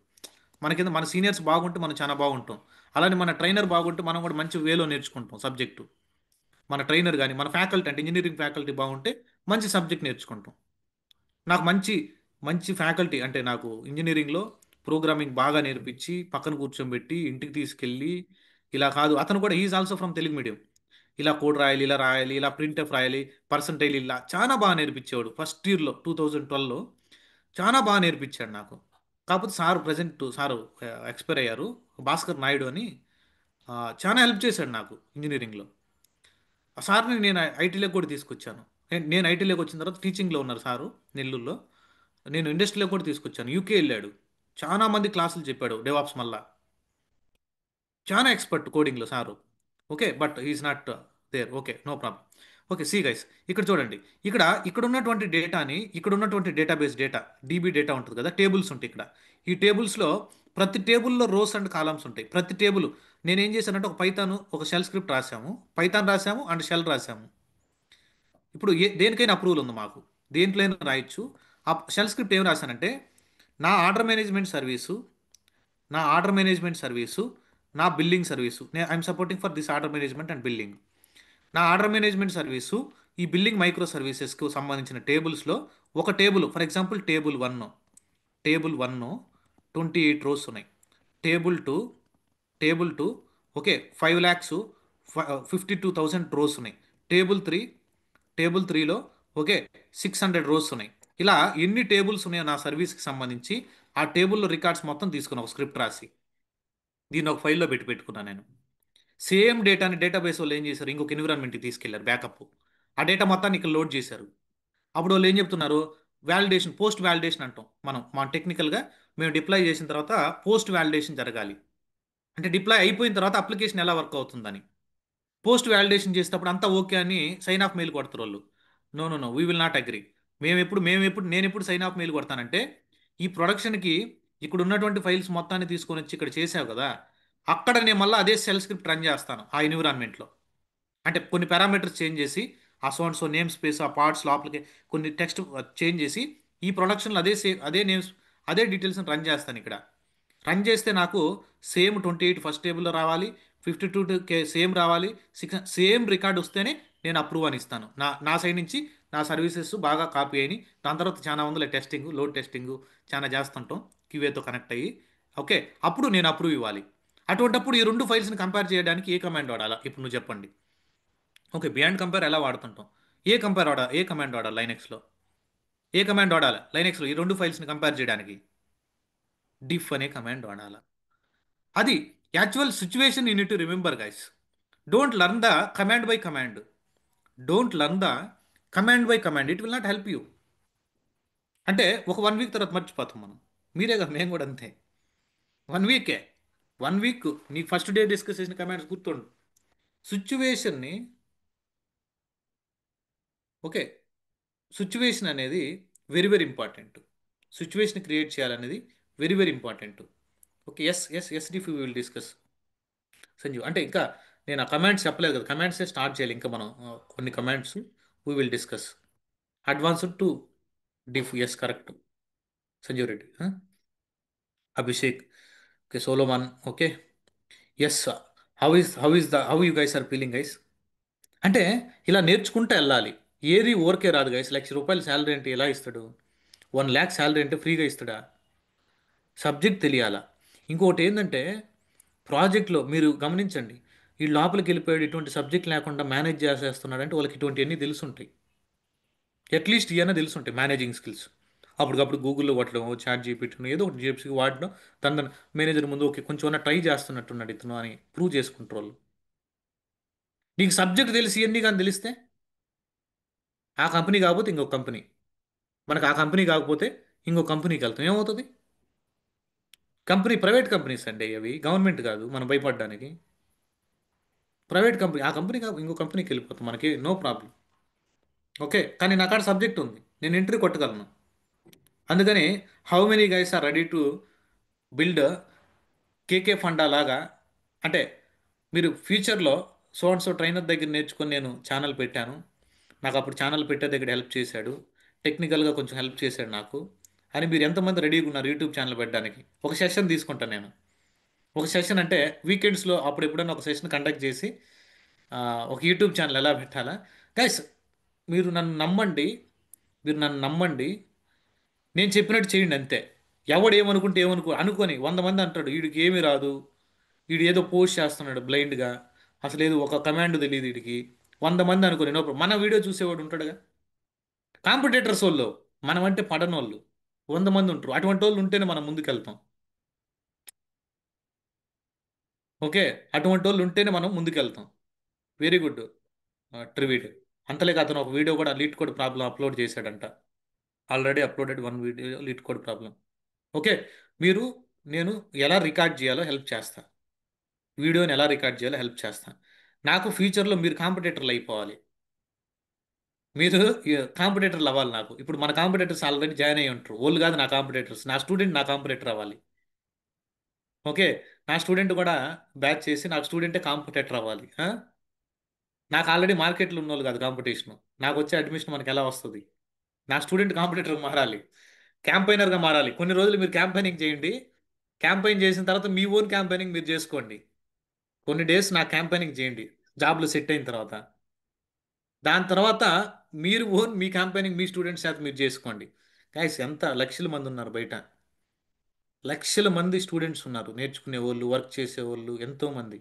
మన కింద మన సీనియర్స్ బాగుంటే మనం చాలా బాగుంటాం, అలానే మన ట్రైనర్ బాగుంటే మనం కూడా మంచి వేలో నేర్చుకుంటాం సబ్జెక్టు. మన ట్రైనర్ కానీ మన ఫ్యాకల్టీ అంటే ఇంజనీరింగ్ ఫ్యాకల్టీ బాగుంటే మంచి సబ్జెక్ట్ నేర్చుకుంటాం. నాకు మంచి మంచి ఫ్యాకల్టీ అంటే నాకు ఇంజనీరింగ్లో ప్రోగ్రామింగ్ బాగా నేర్పించి పక్కన కూర్చోబెట్టి ఇంటికి తీసుకెళ్ళి, ఇలా కాదు అతను కూడా is also from Telugu medium, ఇలా కోడ్ రాయాలి, ఇలా రాయాలి, ఇలా ప్రింట్ ఎఫ్ రాయాలి, పర్సంటైల్ ఇలా చాలా బాగా నేర్పించేవాడు. ఫస్ట్ ఇయర్లో 2012లో చాలా బాగా నేర్పించాడు నాకు. కాకపోతే సారు ఎక్స్పైర్ అయ్యారు, భాస్కర్ నాయుడు అని. చాలా హెల్ప్ చేశాడు నాకు ఇంజనీరింగ్లో. ఆ సార్ని నేను ఐటీలోకి కూడా తీసుకొచ్చాను. నేను ఐటీలోకి వచ్చిన తర్వాత టీచింగ్లో ఉన్నారు సారు నెల్లూరులో, నేను ఇండస్ట్రీలో కూడా తీసుకొచ్చాను. యూకే వెళ్ళాడు, చాలా మంది క్లాసులు చెప్పాడు డెవాప్స్ మళ్ళా. చాలా ఎక్స్పర్ట్ కోడింగ్లో sir. Okay but is not there, okay no problem. Okay, see guys, ఇక్కడ చూడండి. ఇక్కడ ఉన్నటువంటి డేటాని, ఇక్కడ ఉన్నటువంటి డేటాబేస్ డేటా, డీబీ డేటా ఉంటుంది కదా, టేబుల్స్ ఉంటాయి ఇక్కడ. ఈ టేబుల్స్లో ప్రతి టేబుల్లో రోస్ అండ్ కాలమ్స్ ఉంటాయి. ప్రతి టేబుల్ నేను ఏం చేశానంటే ఒక పైథాన్, ఒక షెల్ స్క్రిప్ట్ రాసాము, పైథాన్ రాసాము అండ్ షెల్ రాసాము. ఇప్పుడు దేనికైనా అప్రూవల్ ఉంది మాకు, దేంట్లోనైనా రాయొచ్చు. ఆ షెల్ స్క్రిప్ట్ ఏం రాశానంటే, నా ఆర్డర్ మేనేజ్మెంట్ సర్వీసు నా ఆర్డర్ మేనేజ్మెంట్ సర్వీసు నా billing service, I'm supporting for this order management and billing. నా ఆర్డర్ మేనేజ్మెంట్ సర్వీసు ఈ బిల్లింగ్ మైక్రో సర్వీసెస్కు సంబంధించిన టేబుల్స్లో ఒక table, for example table one 28 rows ఉన్నాయి. Table 2 table 2 okay 5 lakhs 52,000 rows ఉన్నాయి. టేబుల్ 3 టేబుల్ 3లో ఓకే 600 రోస్ ఉన్నాయి. ఇలా ఎన్ని టేబుల్స్ ఉన్నాయో నా సర్వీస్కి సంబంధించి ఆ టేబుల్లో రికార్డ్స్ మొత్తం తీసుకున్నా ఒక స్క్రిప్ట్ రాసి, దీన్ని ఒక ఫైల్లో పెట్టుకున్నాను నేను. సేమ్ డేటాని డేటాబేస్ వాళ్ళు ఏం చేశారు, ఇంకొక ఎన్విరాన్మెంట్కి తీసుకెళ్లారు బ్యాకప్. ఆ డేటా మొత్తాన్ని ఇక్కడ లోడ్ చేశారు. అప్పుడు వాళ్ళు ఏం చెప్తున్నారు, వ్యాలిడేషన్, పోస్ట్ వ్యాలిడేషన్ అంటాం మనం. మా టెక్నికల్గా మేము డిప్లాయ్ చేసిన తర్వాత పోస్ట్ వ్యాలిడేషన్ జరగాలి. అంటే డిప్లాయ్ అయిపోయిన తర్వాత అప్లికేషన్ ఎలా వర్క్ అవుతుందని. పోస్ట్ వ్యాలిడేషన్ చేసేటప్పుడు అంతా ఓకే అని సైన్ ఆఫ్ మెయిల్ కొడతారు వాళ్ళు. No no no, we will not agree. నేను ఎప్పుడు సైన్ ఆఫ్ మెయిల్ కొడతానంటే, ఈ ప్రొడక్షన్కి ఇక్కడ ఉన్నటువంటి ఫైల్స్ మొత్తాన్ని తీసుకొని వచ్చి ఇక్కడ చేసావు కదా, అక్కడ నేను మళ్ళీ అదే సెల్ స్క్రిప్ట్ రన్ చేస్తాను ఆ ఎన్విరాన్మెంట్లో. అంటే కొన్ని పారామీటర్స్ చేంజ్ చేసి, ఆ so and so name space, ఆ పార్ట్స్ లోపలికి కొన్ని టెక్స్ట్ చేంజ్ చేసి, ఈ ప్రొడక్షన్లో అదే నేమ్స్, అదే డీటెయిల్స్ని రన్ చేస్తాను ఇక్కడ. రన్ చేస్తే నాకు సేమ్ 28 ఫస్ట్ టేబుల్లో రావాలి, 52 సేమ్ రావాలి, 6 సేమ్ రికార్డ్ వస్తేనే నేను అప్రూవ్ అని ఇస్తాను. నా సైడ్ నుంచి నా సర్వీసెస్ బాగా కాపీ అయినాయి. దాని తర్వాత చాలా వందల టెస్టింగ్, లోడ్ టెస్టింగ్ చాలా చేస్తుంటాం క్యూఏతో కనెక్ట్ అయ్యి. ఓకే, అప్పుడు నేను అప్రూవ్ ఇవ్వాలి. అటువంటప్పుడు ఈ రెండు ఫైల్స్ని కంపేర్ చేయడానికి ఏ కమాండ్ వాడాలా ఇప్పుడు నువ్వు చెప్పండి. ఓకే, బియాండ్ కంపేర్ ఎలా వాడుతుంటాం, ఏ కమాండ్ వాడాలి లైనెక్స్లో, ఈ రెండు ఫైల్స్ని కంపేర్ చేయడానికి డిఫ్ అనే కమాండ్ వాడాలి. అది actual situation you need to remember guys. Don't learn the command by command. Don't learn the command by command, it will not help you. అంటే ఒక 1 వీక్ తర్వాత మర్చిపోతాం మనం. మీరే కదా, మేము కూడా అంతే. 1 వీకే, 1 వీక్ నీకు ఫస్ట్ డే డిస్కస్ చేసిన కమాండ్స్ గుర్తుండు. సిచ్యువేషన్ని ఓకే, సిచ్యువేషన్ అనేది very very important. Situation create చేయాలనేది very very important. Okay, sdiff will discuss Sanjeev. అంటే ఇంకా నేను ఆ కమాండ్స్ చెప్పలేదు కదా, కమాండ్సే స్టార్ట్ చేయాలి ఇంకా మనం. కొన్ని commands we will discuss. Advanced to diff, yes correct Sanjeev Reddy. Abhishek, okay Solomon, okay yes. How you guys are feeling guys. అంటే ఇలా నేర్చుకుంటూ వెళ్ళాలి. ఏది ఊరికే రాదు గైస్. ₹1,00,000 శాలరీ అంటే ఎలా ఇస్తాడు, 1 lakh శాలరీ అంటే ఫ్రీగా ఇస్తాడా. సబ్జెక్ట్ తెలియాలా. ఇంకొకటి ఏంటంటే, ప్రాజెక్ట్లో మీరు గమనించండి, ఈ లోపలికి వెళ్ళిపోయాడు ఇటువంటి సబ్జెక్ట్ లేకుండా మేనేజ్ చేసేస్తున్నాడు అంటే వాళ్ళకి ఇటువంటివన్నీ తెలుసుంటాయి. అట్లీస్ట్ ఇవన్నీ తెలుసుంటాయి మేనేజింగ్ స్కిల్స్. అప్పటికప్పుడు గూగుల్లో కొట్టడం, చాట్ జీపీటీ ఏదో ఒకటి చెప్పి వాడడం, తన మేనేజర్ ముందు ఓకే కొంచెం ట్రై చేస్తున్నట్టున్నాడు ఇతను అని ప్రూవ్ చేసుకుంటారు వాళ్ళు. నీకు సబ్జెక్ట్ తెలిసి ఇవన్నీ కానీ తెలిస్తే, ఆ కంపెనీ కాకపోతే ఇంకొక కంపెనీ, మనకు ఆ కంపెనీ కాకపోతే ఇంకో కంపెనీకి వెళ్తాం, ఏమవుతుంది. కంపెనీ ప్రైవేట్ కంపెనీస్ అండి అవి, గవర్నమెంట్ కాదు మనం భయపడడానికి. ప్రైవేట్ కంపెనీ, ఆ కంపెనీ కాదు ఇంకో కంపెనీకి వెళ్ళిపోతాం, మనకి నో ప్రాబ్లం. ఓకే, కానీ నా కాడ సబ్జెక్ట్ ఉంది, నేను ఎంట్రీ కొట్టగలను. అందుకని how many guys are ready to build KK Funda లాగా. అంటే మీరు ఫ్యూచర్లో సో అండ్ సో ట్రైనర్ దగ్గర నేర్చుకొని నేను ఛానల్ పెట్టాను, నాకు అప్పుడు ఛానల్ పెట్టే దగ్గర హెల్ప్ చేశాడు, టెక్నికల్గా కొంచెం హెల్ప్ చేశాడు నాకు అని మీరు ఎంతమంది రెడీగా ఉన్నారు యూట్యూబ్ ఛానల్ పెట్టడానికి. ఒక సెషన్ తీసుకుంటాను నేను. ఒక సెషన్ అంటే వీకెండ్స్లో అప్పుడు ఎప్పుడైనా ఒక సెషన్ కండక్ట్ చేసి ఆ, ఒక యూట్యూబ్ ఛానల్ ఎలా పెట్టాలా. గైస్, మీరు నన్ను నమ్మండి, మీరు నన్ను నమ్మండి, నేను చెప్పినట్టు చేయండి అంతే. ఎవడు ఏమనుకుంటే అనుకొని 100 మంది అంటాడు వీడికి ఏమీ రాదు, వీడు ఏదో పోస్ట్ చేస్తున్నాడు బ్లైండ్గా, అసలు ఏదో ఒక కమాండ్ తెలియదు వీడికి, 100 మంది అనుకోని నో ప్రాబ్లం. మన వీడియో చూసేవాడు ఉంటాడుగా. కాంపిటేటర్స్ వాళ్ళు, మనం అంటే పడనోళ్ళు 100 మంది ఉంటారు. అటువంటి వాళ్ళు ఉంటేనే మనం ముందుకెళ్తాం. ఓకే, అటువంటి వాళ్ళు ఉంటేనే మనం ముందుకెళ్తాం. Very good ట్రివీడ్. అంతలేక అతను ఒక వీడియో కూడా లీడ్ కోడ్ ప్రాబ్లం అప్లోడ్ చేశాడంట. Already uploaded 1 video lead code problem. Okay, మీరు, నేను ఎలా రికార్డ్ చేయాలో హెల్ప్ చేస్తా, వీడియోని ఎలా రికార్డ్ చేయాలో హెల్ప్ చేస్తా. నాకు ఫ్యూచర్లో మీరు కాంపిటేటర్లు అయిపోవాలి. మీరు కాంపిటేటర్లు అవ్వాలి నాకు. ఇప్పుడు మన కాంపిటేటర్స్ ఆల్రెడీ జాయిన్ అయ్యి ఉంటారు. వాళ్ళు కాదు నా కాంపిటేటర్స్, నా స్టూడెంట్ నా కాంపిటేటర్ అవ్వాలి. ఓకే, నా స్టూడెంట్ కూడా బ్యాచ్ చేసి నాకు స్టూడెంటే కాంపిటేటర్ అవ్వాలి. నాకు ఆల్రెడీ మార్కెట్లో ఉన్న వాళ్ళు కాదు కాంపిటీషన్. నాకు వచ్చే అడ్మిషన్ మనకి ఎలా వస్తుంది? నా స్టూడెంట్ కాంపిటేటర్గా మారాలి, క్యాంపైనర్గా మారాలి. కొన్ని రోజులు మీరు క్యాంపెయినింగ్ చేయండి. క్యాంపెయిన్ చేసిన తర్వాత మీ ఓన్ క్యాంపెయినింగ్ మీరు చేసుకోండి. కొన్ని డేస్ నా క్యాంపెయినింగ్ చేయండి, జాబ్లో సెట్ అయిన తర్వాత. దాని తర్వాత మీరు ఓన్ మీ క్యాంపెయినింగ్ మీ స్టూడెంట్స్ చేత మీరు చేసుకోండి. గైస్, ఎంత లక్షల మంది ఉన్నారు బయట. లక్షల మంది స్టూడెంట్స్ ఉన్నారు, నేర్చుకునే వాళ్ళు, వర్క్ చేసేవాళ్ళు ఎంతోమంది.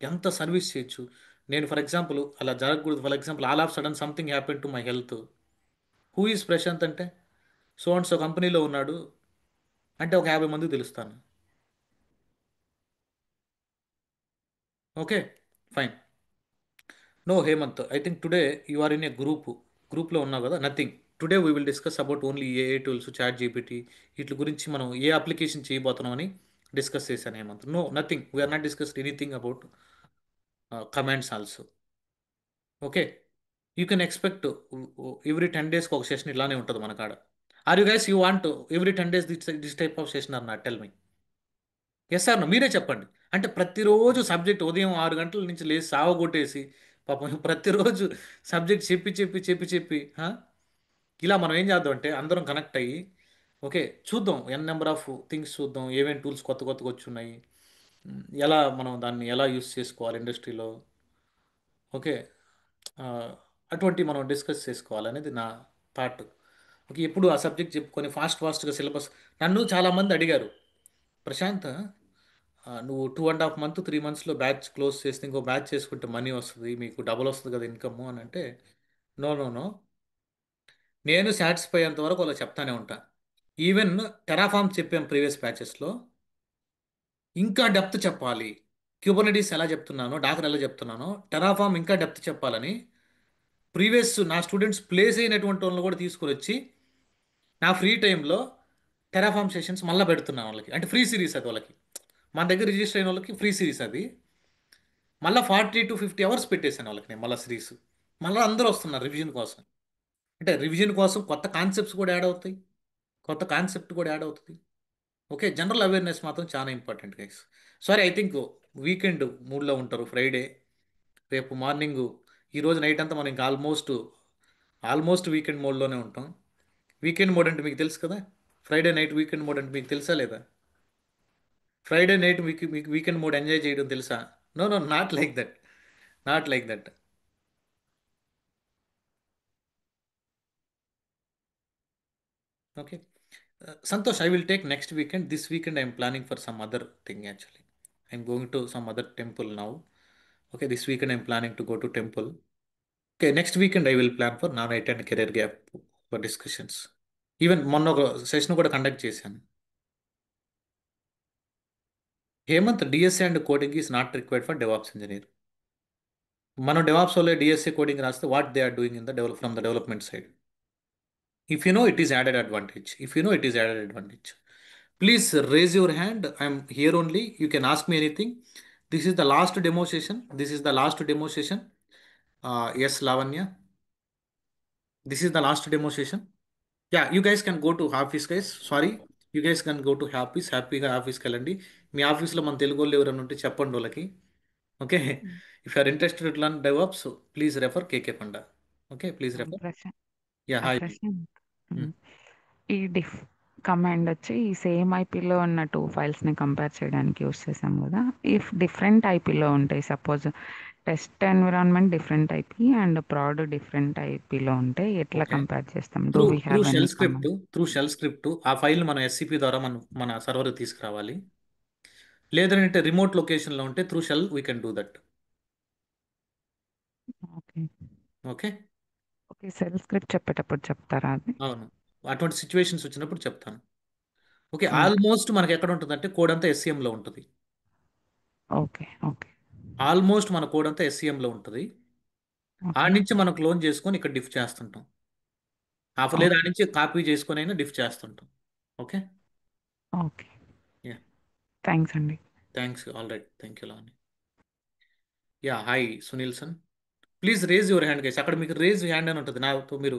ఎంత సర్వీస్ చేయొచ్చు. నేను ఫర్ ఎగ్జాంపుల్ అలా జరగకూడదు. For example all of sudden something happen to my health. Who is Prashant అంటే సో అండ్ సో కంపెనీలో ఉన్నాడు అంటే ఒక 50 మందికి తెలుస్తాను. Okay, fine. No Hemanth, I think today you are in a గ్రూప్లో ఉన్నావు కదా. Nothing. Today we will discuss about only AI tools, chat GPT, వీటి గురించి మనం ఏ అప్లికేషన్ చేయబోతున్నాం అని డిస్కస్ చేశాను Hemanth. No, nothing, we're not discussed anything about commands also. Okay, you can expect every 10 డేస్కి ఒక సెషన్ ఇలానే ఉంటుంది మన కాడ. Are you guys you want every 10 days this type of session or not? Tell me. Yes sir, మీరే చెప్పండి. అంటే ప్రతిరోజు సబ్జెక్ట్ ఉదయం 6 గంటల నుంచి లేచి సావగొట్టేసి పాపం ప్రతిరోజు సబ్జెక్ట్ చెప్పి చెప్పి చెప్పి చెప్పి ఇలా మనం ఏం చేద్దాం అంటే అందరం కనెక్ట్ అయ్యి ఓకే చూద్దాం, నెంబర్ ఆఫ్ థింగ్స్ చూద్దాం, ఏమేమి టూల్స్ కొత్త కొత్తగా వచ్చి ఉన్నాయి, ఎలా మనం దాన్ని ఎలా యూస్ చేసుకోవాలి ఇండస్ట్రీలో. ఓకే, ఆ, అటువంటి మనం డిస్కస్ చేసుకోవాలనేది నా థాట్. ఓకే, ఎప్పుడు ఆ సబ్జెక్ట్ చెప్పుకొని ఫాస్ట్గా సిలబస్. నన్ను చాలామంది అడిగారు, ప్రశాంత్, నువ్వు 2.5 మంత్ 3 మంత్స్లో బ్యాచ్ క్లోజ్ చేస్తే ఇంకో బ్యాచ్ చేసుకుంటే మనీ వస్తుంది, మీకు డబుల్ వస్తుంది కదా ఇన్కమ్ అని అంటే, నో నో నో, నేను సాటిస్ఫై అయ్యేంత వరకు అలా చెప్తానే ఉంటా. ఈవెన్ టెరాఫామ్ చెప్పాం ప్రీవియస్ బ్యాచెస్లో, ఇంకా డెప్త్ చెప్పాలి. క్యూబర్నెటీస్ ఎలా చెప్తున్నానో, డాకర్ ఎలా చెప్తున్నానో, టెరాఫామ్ ఇంకా డెప్త్ చెప్పాలని ప్రీవియస్ నా స్టూడెంట్స్ ప్లేస్ అయినటువంటి వాళ్ళని కూడా తీసుకొని వచ్చి నా ఫ్రీ టైంలో టెరాఫామ్ సెషన్స్ మళ్ళీ పెడుతున్నాను వాళ్ళకి. అంటే ఫ్రీ సిరీస్ అది వాళ్ళకి, మన దగ్గర రిజిస్టర్ అయిన వాళ్ళకి ఫ్రీ సిరీస్ అది. మళ్ళీ 40 to 50 అవర్స్ పెట్టేశాను వాళ్ళకి నేను మళ్ళీ సిరీస్. మళ్ళీ అందరూ వస్తున్నారు రివిజన్ కోసం. అంటే రివిజన్ కోసం కొత్త కాన్సెప్ట్స్ కూడా యాడ్ అవుతాయి, కొత్త కాన్సెప్ట్ కూడా యాడ్ అవుతుంది. ఓకే, జనరల్ అవేర్నెస్ మాత్రం చాలా important guys. Sorry, I think weekend మూడ్లో ఉంటారు. ఫ్రైడే, రేపు మార్నింగ్, ఈరోజు నైట్ అంతా మనం ఇంకా ఆల్మోస్ట్ వీకెండ్ మోడ్లోనే ఉంటాం. వీకెండ్ మోడ్ అంటే మీకు తెలుసు కదా. ఫ్రైడే నైట్ వీకెండ్ మోడ్ అంటే మీకు తెలుసా లేదా? ఫ్రైడే నైట్ మీకు వీకెండ్ మోడ్ ఎంజాయ్ చేయడం తెలుసా? No no, not like that, not like that. Okay, Santosh, I will take next weekend. This weekend I'm planning for some other thing actually. I'm going to some other temple now. Okay, this weekend I'm planning to go to temple. Okay, next weekend I will plan for non IT and career gap for discussions. Even మొన్న ఒక session కూడా conduct చేశాను. Hemanth, DSA and coding is not required for DevOps engineer. మనం DevOps వల్ల DSA coding రాస్తే what they are doing in the from the development side. If you know it is added advantage, if you know it is added advantage, please raise your hand. I'm here only, you can ask me anything. This is the last demo session, this is the last demo session. Yes Lavanya, this is the last demo session. Yeah, you guys can go to office guys. Sorry, you guys can go to office. హ్యాపీగా ఆఫీస్కి వెళ్ళండి. మీ ఆఫీస్లో మన తెలుగు వాళ్ళు ఎవరైనా ఉంటే చెప్పండి వాళ్ళకి. Okay, if you are interested to learn DevOps, please refer KK Panda. Okay, please refer. Prashanth, yeah, hi. Prashanth, ఈ కమాండ్ వచ్చి ఈ సేమ్ ఐపీలో ఉన్న టూ ఫైల్స్ని కంపేర్ చేయడానికి యూస్ చేసాం కదా. ఇఫ్ డిఫరెంట్ ఐపీలో ఉంటాయి, suppose test environment different IP and prod different ఐపీలో ఉంటే ఎట్లా ఓకే, కంపేర్ చేస్తాం? Do through we through have shell any script, command? ఆ ఫైల్ మనం ఎస్సిపి ద్వారా మన సర్వర్కి తీసుకురావాలి. లేదంటే రిమోట్ లొకేషన్లో ఉంటే through shell we can do that. Okay, okay, okay. Cell script చెప్పేటప్పుడు చెప్తారా అది? అవును, అటువంటి సిచ్యువేషన్స్ వచ్చినప్పుడు చెప్తాను. ఓకే, ఓకే, ఆల్మోస్ట్ మనకి ఎక్కడ ఉంటుందంటే కోడ్ అంతా ఎస్సిఎంలో ఉంటుంది. ఓకే, ఓకే, ఆల్మోస్ట్ మన కోడ్ అంతా ఎస్సిఎంలో ఉంటుంది. ఆ ఓకే, నుంచి మనం క్లోన్ చేసుకొని ఇక్కడ డిఫ్ చేస్తుంటాం. లేదా ఆ ఓకే, నుంచి కాపీ చేసుకొని అయినా డిఫ్ చేస్తుంటాం. Okay, okay. యా, థ్యాంక్స్ అండి. Thanks, all right, thank you Lavanya. Yeah, hi Sunil సన్. Please raise your hand guys. అక్కడ మీకు రేజ్ హ్యాండ్ అని ఉంటుంది నాతో మీరు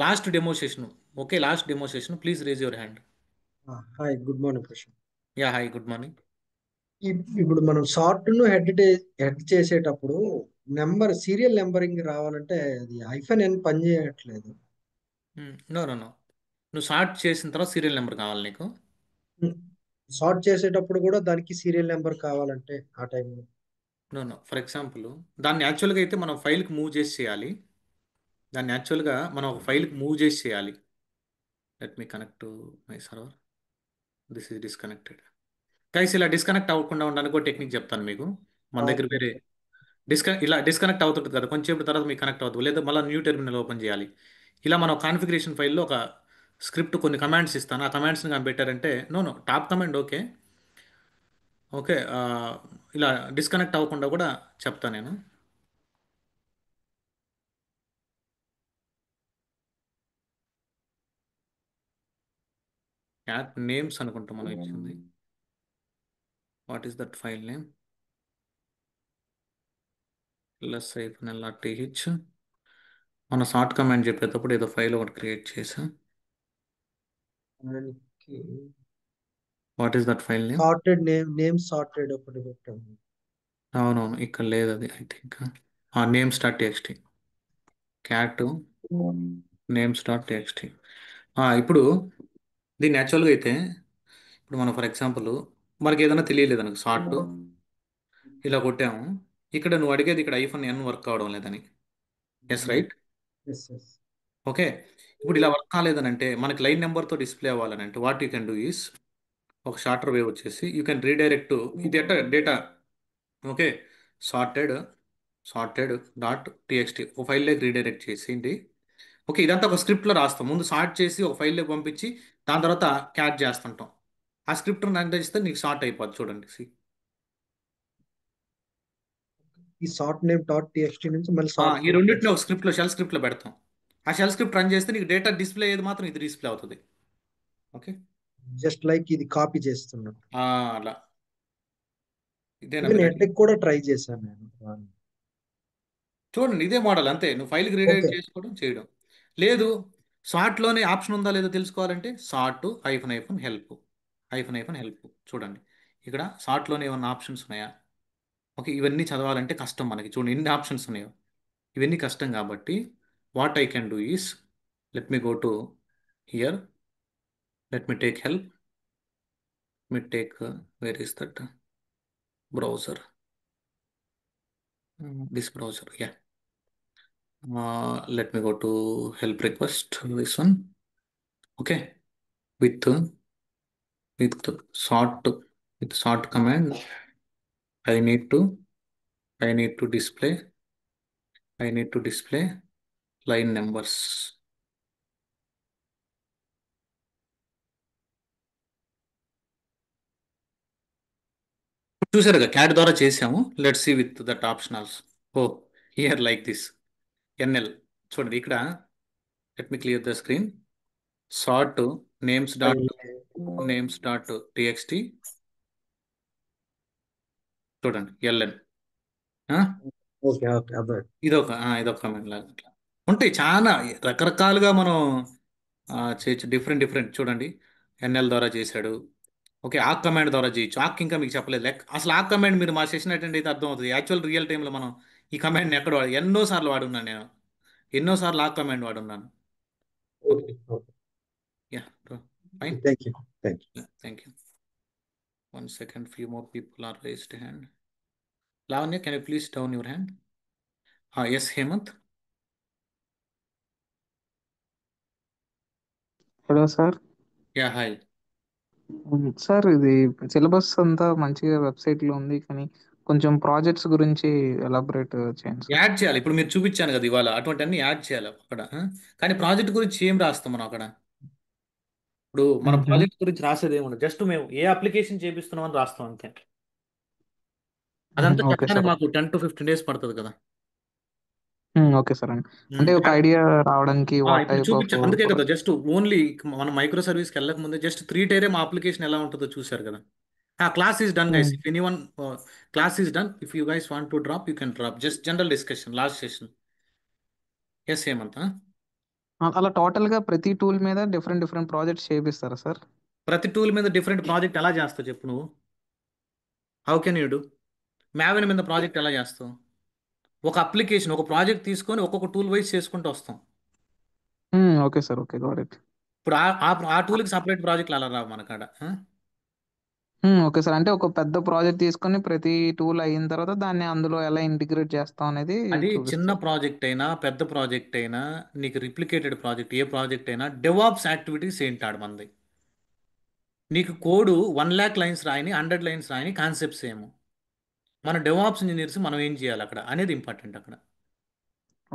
last demo session. Okay, last demo session, please raise your hand. Hi, good morning Prashanth. Yeah hi, good morning. ఇప్పుడు మనం సార్ట్ ను హెడ్ చేసేటప్పుడు సీరియల్ నెంబరింగ్ రావాలంటే అది హైఫన్ ఎన్ పని చేయట్లేదు. నో నో నో, నువ్వు సార్ట్ చేసిన తర్వాత సీరియల్ నెంబర్ కావాలి నీకు. సార్ట్ చేసేటప్పుడు కూడా దానికి సీరియల్ నెంబర్ కావాలంటే ఆ టైంలో. నో నో, ఫర్ ఎగ్జాంపుల్ దాన్ని యాక్చువల్గా అయితే మనం ఫైల్కి మూవ్ చేసి చేయాలి. దాన్ని యాక్చువల్గా మనం ఒక ఫైల్కి మూవ్ చేసి చేయాలి. Let me connect to my server. This is disconnected. Guys ఇలా డిస్కనెక్ట్ అవ్వకుండా ఉండడానికి ఒక టెక్నిక్ చెప్తాను మీకు. మన దగ్గర ఓకే. వేరే ఇలా డిస్కనెక్ట్ అవుతుంటుంది కదా, కొంచెం తర్వాత మీకు కనెక్ట్ అవుతుంది, లేదా మళ్ళీ న్యూ టెర్మినల్ ఓపెన్ చేయాలి. ఇలా మనం కాన్ఫిగరేషన్ ఫైల్లో ఒక స్క్రిప్ట్ కొన్ని కమాండ్స్ ఇస్తాను. ఆ కమాండ్స్ని కానీ పెట్టారంటే no no, top command okay. Okay, ఇలా డిస్కనెక్ట్ అవ్వకుండా కూడా చెప్తాను నేను. క్యాట్ నేమ్స్ అనుకుంటా మనం ఇచ్చింది. What is that file name? lsif.th. మన షార్ట్ కమాండ్ చెప్పేటప్పుడు ఏదో ఫైల్ ఒకటి క్రియేట్ చేసా. దానికి what is that file name? Sorted name sorted ఒకటి పెట్టాము. అవునవును, ఇక్కడ లేదు అది. I think names dot TXT, cat names dot TXT. ఇప్పుడు దీన్ని యాక్చువల్గా అయితే ఇప్పుడు మనం ఫర్ ఎగ్జాంపుల్ మనకి ఏదైనా తెలియలేదు అనుకో, షార్ట్ ఇలా కొట్టాము. ఇక్కడ నువ్వు అడిగేది ఇక్కడ ఐఫోన్ ఎన్ వర్క్ అవడం లేదని. Yes right. Yes yes. Okay, ఇప్పుడు ఇలా వర్క్ కాలేదని అంటే మనకి లైన్ నెంబర్తో డిస్ప్లే అవ్వాలని అంటే what you can do is ఒక షార్టర్ వేవ్ వచ్చేసి యూ కెన్ రీడైరెక్ట్ ఇది ఎట్ట data. Okay, sorted sorted dot TXT ఒక ఫైల్లోకి రీడైరెక్ట్ చేసింది. ఓకే, ఇదంతా ఒక స్క్రిప్ట్లో రాస్తాం. ముందు సార్ట్ చేసి ఒక ఫైల్లోకి పంపించి దాని తర్వాత క్యాట్ చేస్తుంటాం. ఆ స్క్రిప్ట్ నాకు తెలిస్తే నీకు సార్ట్ అయిపోద్ది. చూడండి ఈ సార్ట్ నేమ్ డాట్ టీఎక్స్టీ నుంచి మళ్ళీ సార్ట్ ఈ నేమ్ రెండింటిని ఒక స్క్రిప్ట్లో షెల్ స్క్రిప్ట్లో పెడతాం. ఆ షెల్ స్క్రిప్ట్ రన్ చేస్తే నీకు డేటా డిస్ప్లే అయ్యేది మాత్రం ఇది డిస్ప్లే అవుతుంది. ఓకే, జస్ట్ లైక్ ఇది కాపీ చేస్తున్నట్టు. అలా ఇదేనా ఈవెన్ మీరు ఎట్లకి కూడా ట్రై చేశాను నేను. చూడండి, ఇదే మోడల్ అంతే. నువ్వు ఫైల్కి ఓకే. రీడైరెక్ట్ చేసుకోవడం చేయడం. లేదు, సార్ట్లోనే ఆప్షన్ ఉందా లేదో తెలుసుకోవాలంటే sort hyphen hyphen help, hyphen hyphen help. చూడండి ఇక్కడ సార్ట్లోనే ఏమన్నా ఆప్షన్స్ ఉన్నాయా? ఓకే, ఇవన్నీ చదవాలంటే కష్టం మనకి. చూడండి ఎన్ని ఆప్షన్స్ ఉన్నాయో. ఇవన్నీ కష్టం కాబట్టి what I can do is let me go to here, let me take help, me take wear is that browser, this browser. Yeah, let me go to help request, this one. Okay, with with sort, with sort command i need to I need to display I need to display line numbers. చూసారుగా cat ద్వారా చేసాము. Let's see with that optionals. Oh, here like this NL. చూడండి ఇక్కడ, let me clear the screen. Sort names dot names dot TXT. చూడండి LN. Okay okay అదే. ఇదొక comment లాగా అట్లా ఉంటాయి. చాలా రకరకాలుగా మనం చేయొచ్చు. Different different. చూడండి ఎన్ఎల్ ద్వారా చేశాడు. ఓకే, ఆక్ కమాండ్ ద్వారా చేయొచ్చు. ఆక్ ఇంకా మీకు చెప్పలేదు. అసలు ఆక్ కమాండ్ మీరు మా సెషన్ అటెండ్ అయితే అర్థం అవుతుంది. యాక్చువల్ రియల్ టైంలో మనం ఈ కమాండ్ని ఎక్కడ వాడు ఎన్నో సార్లు వాడున్నాను నేను. ఎన్నో సార్లు ఆక్ కమాండ్ వాడున్నాను. Okay, okay okay. Yeah, fine. Thank you. Thank you. Thank you. 1 second, few more people are raised hand. Lavanya, can you please down your hand? Yes, Hemant. Hello sir. Yeah hi. Sir ఇది syllabus అంతా మంచిగా వెబ్సైట్లో ఉంది కానీ కొంచెం projects గురించి elaborate చేయండి sir. Add చేయాలి. ఇప్పుడు మీరు చూపించాను కదా ఇవాళ, అటువంటి అన్ని యాడ్ చేయాలి అక్కడ. కానీ ప్రాజెక్ట్ గురించి ఏం రాస్తాం మనం అక్కడ? ఇప్పుడు మన ప్రాజెక్ట్ గురించి రాసేది ఏముండదు. జస్ట్ మేము ఏ అప్లికేషన్ చేపిస్తున్నాం అని రాస్తాం అంతే. అదంతా ఓకే చెప్పడానికి సార్. మాకు 10 to 15 days పడుతుంది కదా. ఓకే సార్ అండి. అంటే ఒక ఐడియా రావడానికి వాట్ ఇప్పుడు టైప్ ఆఫ్ చూపించాను అందుకే కదా. జస్ట్ ఓన్లీ మనం మైక్రో సర్వీస్కి వెళ్ళక ముందే జస్ట్ 3 tier మా అప్లికేషన్ ఎలా ఉంటుందో చూశారు కదా. Class is done, guys. Um. If anyone, class is done. If you guys want to drop, you can drop. Just general discussion, last session. Yes, Hemant. అలా టోటల్ గా ప్రతి టూల్ మీద different different projects చేపిస్తారా sir? ప్రతి tool మీద different project ఎలా చేస్తావు చెప్పు నువ్వు? How can you do? Maven మీద ప్రాజెక్ట్ ఎలా చేస్తావు? ఒక అప్లికేషన్, ఒక ప్రాజెక్ట్ తీసుకొని ఒక్కొక్క టూల్ వైజ్ చేసుకుంటూ వస్తాం. Okay sir, okay, got it. ఇప్పుడు ఆ టూల్కి సపరేట్ ప్రాజెక్టులు అలా రావు మనకాడ. ఓకే సార్, అంటే ఒక పెద్ద ప్రాజెక్ట్ తీసుకొని ప్రతి టూల్ అయిన తర్వాత దాన్ని అందులో ఎలా ఇంటిగ్రేట్ చేస్తాం అనేది అది చిన్న చూపిస్తారు. ప్రాజెక్ట్ అయినా పెద్ద ప్రాజెక్ట్ అయినా నీకు రిప్లికేటెడ్ ప్రాజెక్ట్ ఏ ప్రాజెక్ట్ అయినా డెవాప్స్ యాక్టివిటీస్ ఏంటాడు మనది. నీకు కోడు 1 lakh లైన్స్ రాయని 100 lines రాయని కాన్సెప్ట్స్ ఏమో. మన డెవాప్స్ ఇంజనీర్స్ మనం ఏం చేయాలి అక్కడ అనేది ఇంపార్టెంట్ అక్కడ.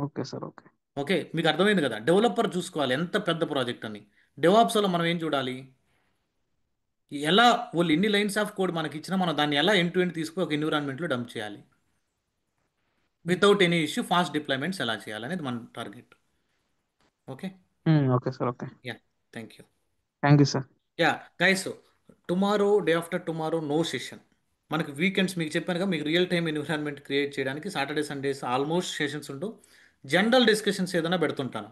Okay sir, okay. ఓకే, మీకు అర్థమైంది కదా? డెవలపర్ చూసుకోవాలి ఎంత పెద్ద ప్రాజెక్ట్ అని. డెవాప్స్లో మనం ఏం చూడాలి? ఎలా వాళ్ళు ఎన్ని లైన్స్ ఆఫ్ కోడ్ మనకి ఇచ్చినా మనం దాన్ని ఎలా ఎండ్ టు ఎండ్ తీసుకుని ఒక ఎన్విరాన్మెంట్లో డంప్ చేయాలి without any issue. Fast deployments ఎలా చేయాలనేది మన target. Okay. Okay sir, okay. Yeah, thank you. Thank you sir. Yeah guys, tomorrow, day after tomorrow no session. మనకి వీకెండ్స్ మీకు చెప్పానుగా, మీకు రియల్ టైమ్ ఎన్విరాన్మెంట్ క్రియేట్ చేయడానికి సాటర్డే సండేస్ ఆల్మోస్ట్ సెషన్స్ ఉండవు. General discussions ఏదైనా పెడుతుంటాను.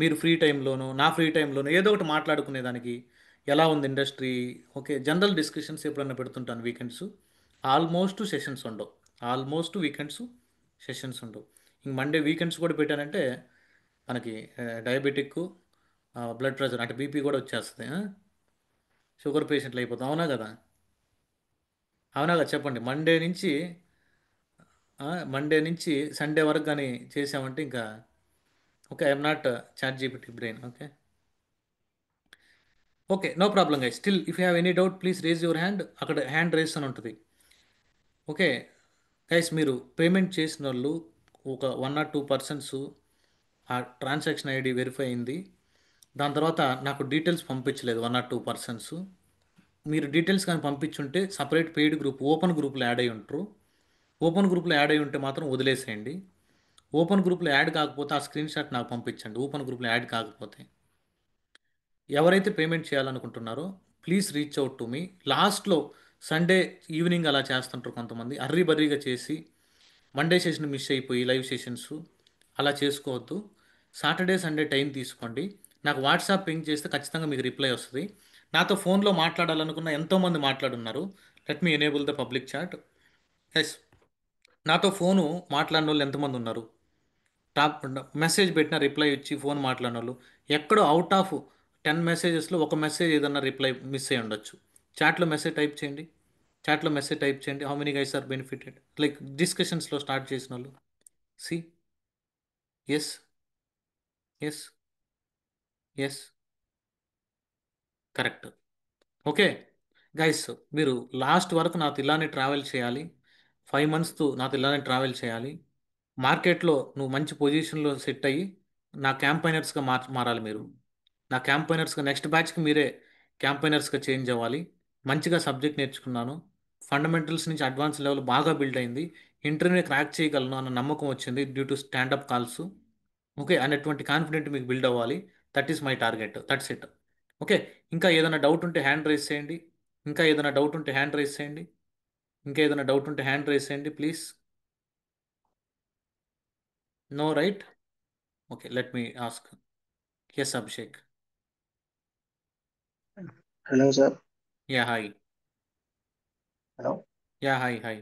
మీరు ఫ్రీ టైంలోనూ నా ఫ్రీ టైంలోనూ ఏదో ఒకటి మాట్లాడుకునేదానికి, ఎలా ఉంది ఇండస్ట్రీ, ఓకే, జనరల్ డిస్కషన్స్ ఎప్పుడైనా పెడుతుంటాను వీకెండ్స్. ఆల్మోస్ట్ సెషన్స్ ఉండవు. ఆల్మోస్ట్ వీకెండ్స్ సెషన్స్ ఉండవు. ఇంక మండే వీకెండ్స్ కూడా పెట్టానంటే మనకి డయాబెటిక్, బ్లడ్ ప్రెషర్ అంటే బీపీ కూడా వచ్చేస్తుంది. షుగర్ పేషెంట్లు అయిపోతాం. అవునా కదా? అవునా కదా? చెప్పండి. మండే నుంచి సండే వరకు కానీ చేసామంటే ఇంకా okay, I'm not ChatGPT brain. Okay, okay, no problem guys. Still if you have any doubt please raise your hand. అక్కడ హ్యాండ్ రేస్ అని ఉంటుంది. ఓకే గైస్, మీరు పేమెంట్ చేసిన వాళ్ళు ఒక 1 or 2 persons ఆ ట్రాన్సాక్షన్ ఐడి వెరిఫై అయింది. దాని తర్వాత నాకు డీటెయిల్స్ పంపించలేదు 1 or 2 persons. మీరు డీటెయిల్స్ కానీ పంపించుంటే సపరేట్ పెయిడ్ గ్రూప్ ఓపెన్ గ్రూప్లో యాడ్ అయి ఉంటారు. ఓపెన్ గ్రూప్లో యాడ్ అయి ఉంటే మాత్రం వదిలేసేయండి. ఓపెన్ గ్రూప్లో యాడ్ కాకపోతే ఆ స్క్రీన్ షాట్ నాకు పంపించండి. ఓపెన్ గ్రూప్లో యాడ్ కాకపోతే ఎవరైతే పేమెంట్ చేయాలనుకుంటున్నారో please reach out to me. లాస్ట్లో సండే ఈవినింగ్ అలా చేస్తుంటారు కొంతమంది, అర్రీ బర్రీగా చేసి మండే సెషన్ మిస్ అయిపోయి లైవ్ సెషన్స్ అలా చేసుకోవద్దు. సాటర్డే సండే టైం తీసుకోండి. నాకు వాట్సాప్ పింగ్ చేస్తే ఖచ్చితంగా మీకు రిప్లై వస్తుంది. నాతో ఫోన్లో మాట్లాడాలనుకున్న ఎంతోమంది మాట్లాడున్నారు. Let me enable the public chat. Yes, నాతో ఫోను మాట్లాడిన వాళ్ళు ఎంతమంది ఉన్నారు? టాప్ మెసేజ్ పెట్టిన రిప్లై ఇచ్చి ఫోన్ మాట్లాడిన వాళ్ళు ఎక్కడో అవుట్ ఆఫ్ 10 మెసేజెస్లో ఒక మెసేజ్ ఏదన్నా రిప్లై మిస్ అయ్యి ఉండొచ్చు. చాట్లో మెసేజ్ టైప్ చేయండి. చాట్లో మెసేజ్ టైప్ చేయండి. How many guys are benefited, like డిస్కషన్స్లో స్టార్ట్ చేసిన వాళ్ళు. See, yes, yes, yes, correct. Okay guys, మీరు లాస్ట్ వరకు నాతో ఇలానే ట్రావెల్ చేయాలి. 5 months నాతో ఇలానే ట్రావెల్ చేయాలి. మార్కెట్లో నువ్వు మంచి పొజిషన్లో సెట్ అయ్యి నా క్యాంపైనర్స్గా మారాలి మీరు. నా క్యాంపైనర్స్గా నెక్స్ట్ బ్యాచ్కి మీరే క్యాంపైనర్స్గా చేంజ్ అవ్వాలి. మంచిగా సబ్జెక్ట్ నేర్చుకున్నాను. ఫండమెంటల్స్ నుంచి అడ్వాన్స్ లెవెల్ బాగా బిల్డ్ అయింది. ఇంటర్వ్యూని క్రాక్ చేయగలను అన్న నమ్మకం వచ్చింది due to standup calls. Okay, అనేటువంటి కాన్ఫిడెంట్ మీకు బిల్డ్ అవ్వాలి. That is my target. That's it. Okay, ఇంకా ఏదైనా డౌట్ ఉంటే హ్యాండ్ రైస్ చేయండి. ఇంకా ఏదైనా డౌట్ ఉంటే హ్యాండ్ రైస్ చేయండి. ఇంకా ఏదైనా డౌట్ ఉంటే హ్యాండ్ రైస్ చేయండి please. No right? Okay, let me ask. Yes Abhishek. Hello sir. Yeah hi. Hello. Yeah hi hi.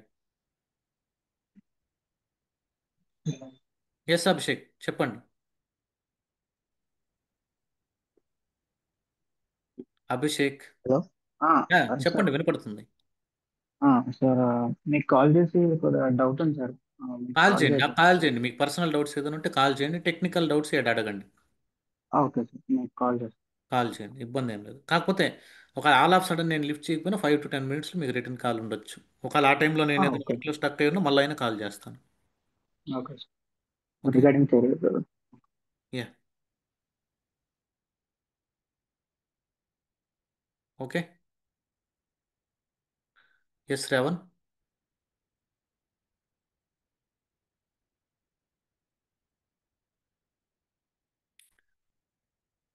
Yes Abhishek చెప్పండి. అభిషేక్. హలో. Yeah sir. చెప్పండి, వినపడుతుంది. సార్, మీకు కాల్ చేసి ఒక డౌట్ ఉంది సార్. మీకు కాల్ కాల్ చేయండి, నాకు చేయొచ్చా? కాల్ చేయండి. మీకు పర్సనల్ డౌట్స్ ఏదైనా ఉంటే కాల్ చేయండి. టెక్నికల్ డౌట్స్ ఏడు అడగండి. ఓకే సార్, మీకు కాల్ చేస్తాను. కాల్ చేయండి, ఇబ్బంది ఏం లేదు. కాకపోతే ఒక ఆల్ ఆఫ్ సడన్ నేను లిఫ్ట్ చేయకపోయినా 5 to 10 minutes మీకు రిటర్న్ కాల్ ఉండొచ్చు. ఒకవేళ ఆ టైంలో నేను ఏదైనా ఓకే. వర్క్లో స్టక్ అయ్యానో మళ్ళీ అయినా కాల్ చేస్తాను. Okay sir. ఓకే. రిగార్డింగ్ చేయలేదు sir. Yeah, okay. Yes Revan.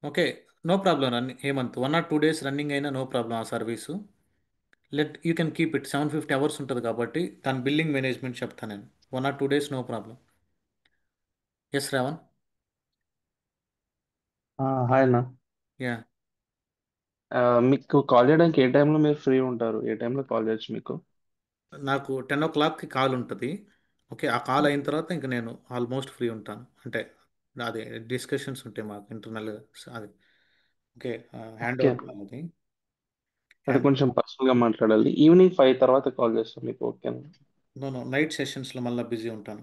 Okay, no problem. Hemanth 1 or 2 days running అయినా నో ప్రాబ్లం ఆ service. You can keep it 750 hours ఉంటుంది కాబట్టి దాని బిల్లింగ్ మేనేజ్మెంట్ చెప్తాను నేను. 1 or 2 days no problem. Yes Shravan. Hi అన్న. యా. మీకు కాల్ చేయడానికి ఏ టైంలో మీరు ఫ్రీ ఉంటారు? ఏ టైంలో కాల్ చేయొచ్చు మీకు? నాకు 10 o'clockకి కాల్ ఉంటుంది. ఓకే, ఆ కాల్ అయిన తర్వాత ఇంక నేను ఆల్మోస్ట్ ఫ్రీ ఉంటాను. అంటే అదే డిస్కషన్స్ ఉంటాయి మాకు ఇంటర్నల్గా. అది ఓకే, హ్యాండ్ ఓకే ఓవర్ అన్న. కాల్ అది. అంటే కొంచెం పర్సనల్గా మాట్లాడాలి. ఈవినింగ్ 5 తర్వాత కాల్ చేస్తాను మీకు. ఓకేనా? నో నైట్ సెషన్స్లో మళ్ళీ బిజీ ఉంటాను.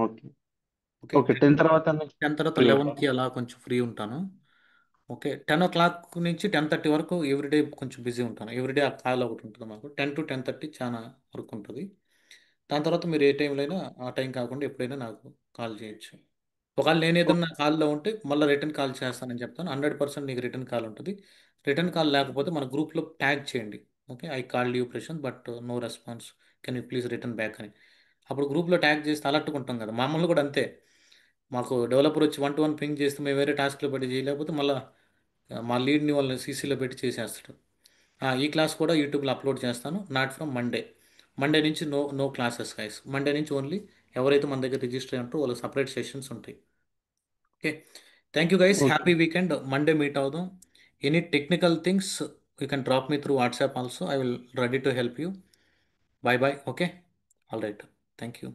ఓకే. ఓకే, ఓకే, 10 తర్వాత 10 తర్వాత ఫ్రీ ఉంటాను. 11కి అలా కొంచెం ఫ్రీ ఉంటాను. ఓకే, 10 o'clock నుంచి 10:30 వరకు ఎవ్రీడే కొంచెం బిజీ ఉంటాను. ఎవ్రీడే ఆ కాల్ ఒకటి ఉంటుంది మాకు. 10 to 10:30 చాలా వర్క్ ఉంటుంది. దాని తర్వాత మీరు ఏ టైంలో అయినా, ఆ టైం కాకుండా ఎప్పుడైనా నాకు కాల్ చేయొచ్చు. ఒకవేళ నేను ఏదన్నా కాల్లో ఉంటే మళ్ళీ రిటర్న్ కాల్ చేస్తానని చెప్తాను. 100% నీకు రిటర్న్ కాల్ ఉంటుంది. రిటర్న్ కాల్ లేకపోతే మన గ్రూప్లో ట్యాగ్ చేయండి. Okay, I called you Prashant but no response, can you please return back అని. అప్పుడు గ్రూప్లో ట్యాగ్ చేస్తే అలర్ట్గా ఉంటాం కదా. మామూలు కూడా అంతే. మాకు డెవలపర్ వచ్చి 1 to 1 పింగ్ చేస్తే మేము వేరే టాస్క్లో పెట్టి చేయలేకపోతే మళ్ళీ మా లీడ్ని వాళ్ళని సీసీలో పెట్టి చేసేస్తాడు. ఈ క్లాస్ కూడా యూట్యూబ్లో అప్లోడ్ చేస్తాను. Not from Monday. మండే నుంచి no no classes guys. Monday నుంచి ఓన్లీ ఎవరైతే మన దగ్గర రిజిస్టర్ అయ్యి ఉంటారో వాళ్ళకి సపరేట్ సెషన్స్ ఉంటాయి. Okay, thank you guys. Okay. Happy weekend. Monday meet అవుదాం. Any technical things you can drop me through WhatsApp also. I will ready to help you. Bye bye. Okay, all right, thank you.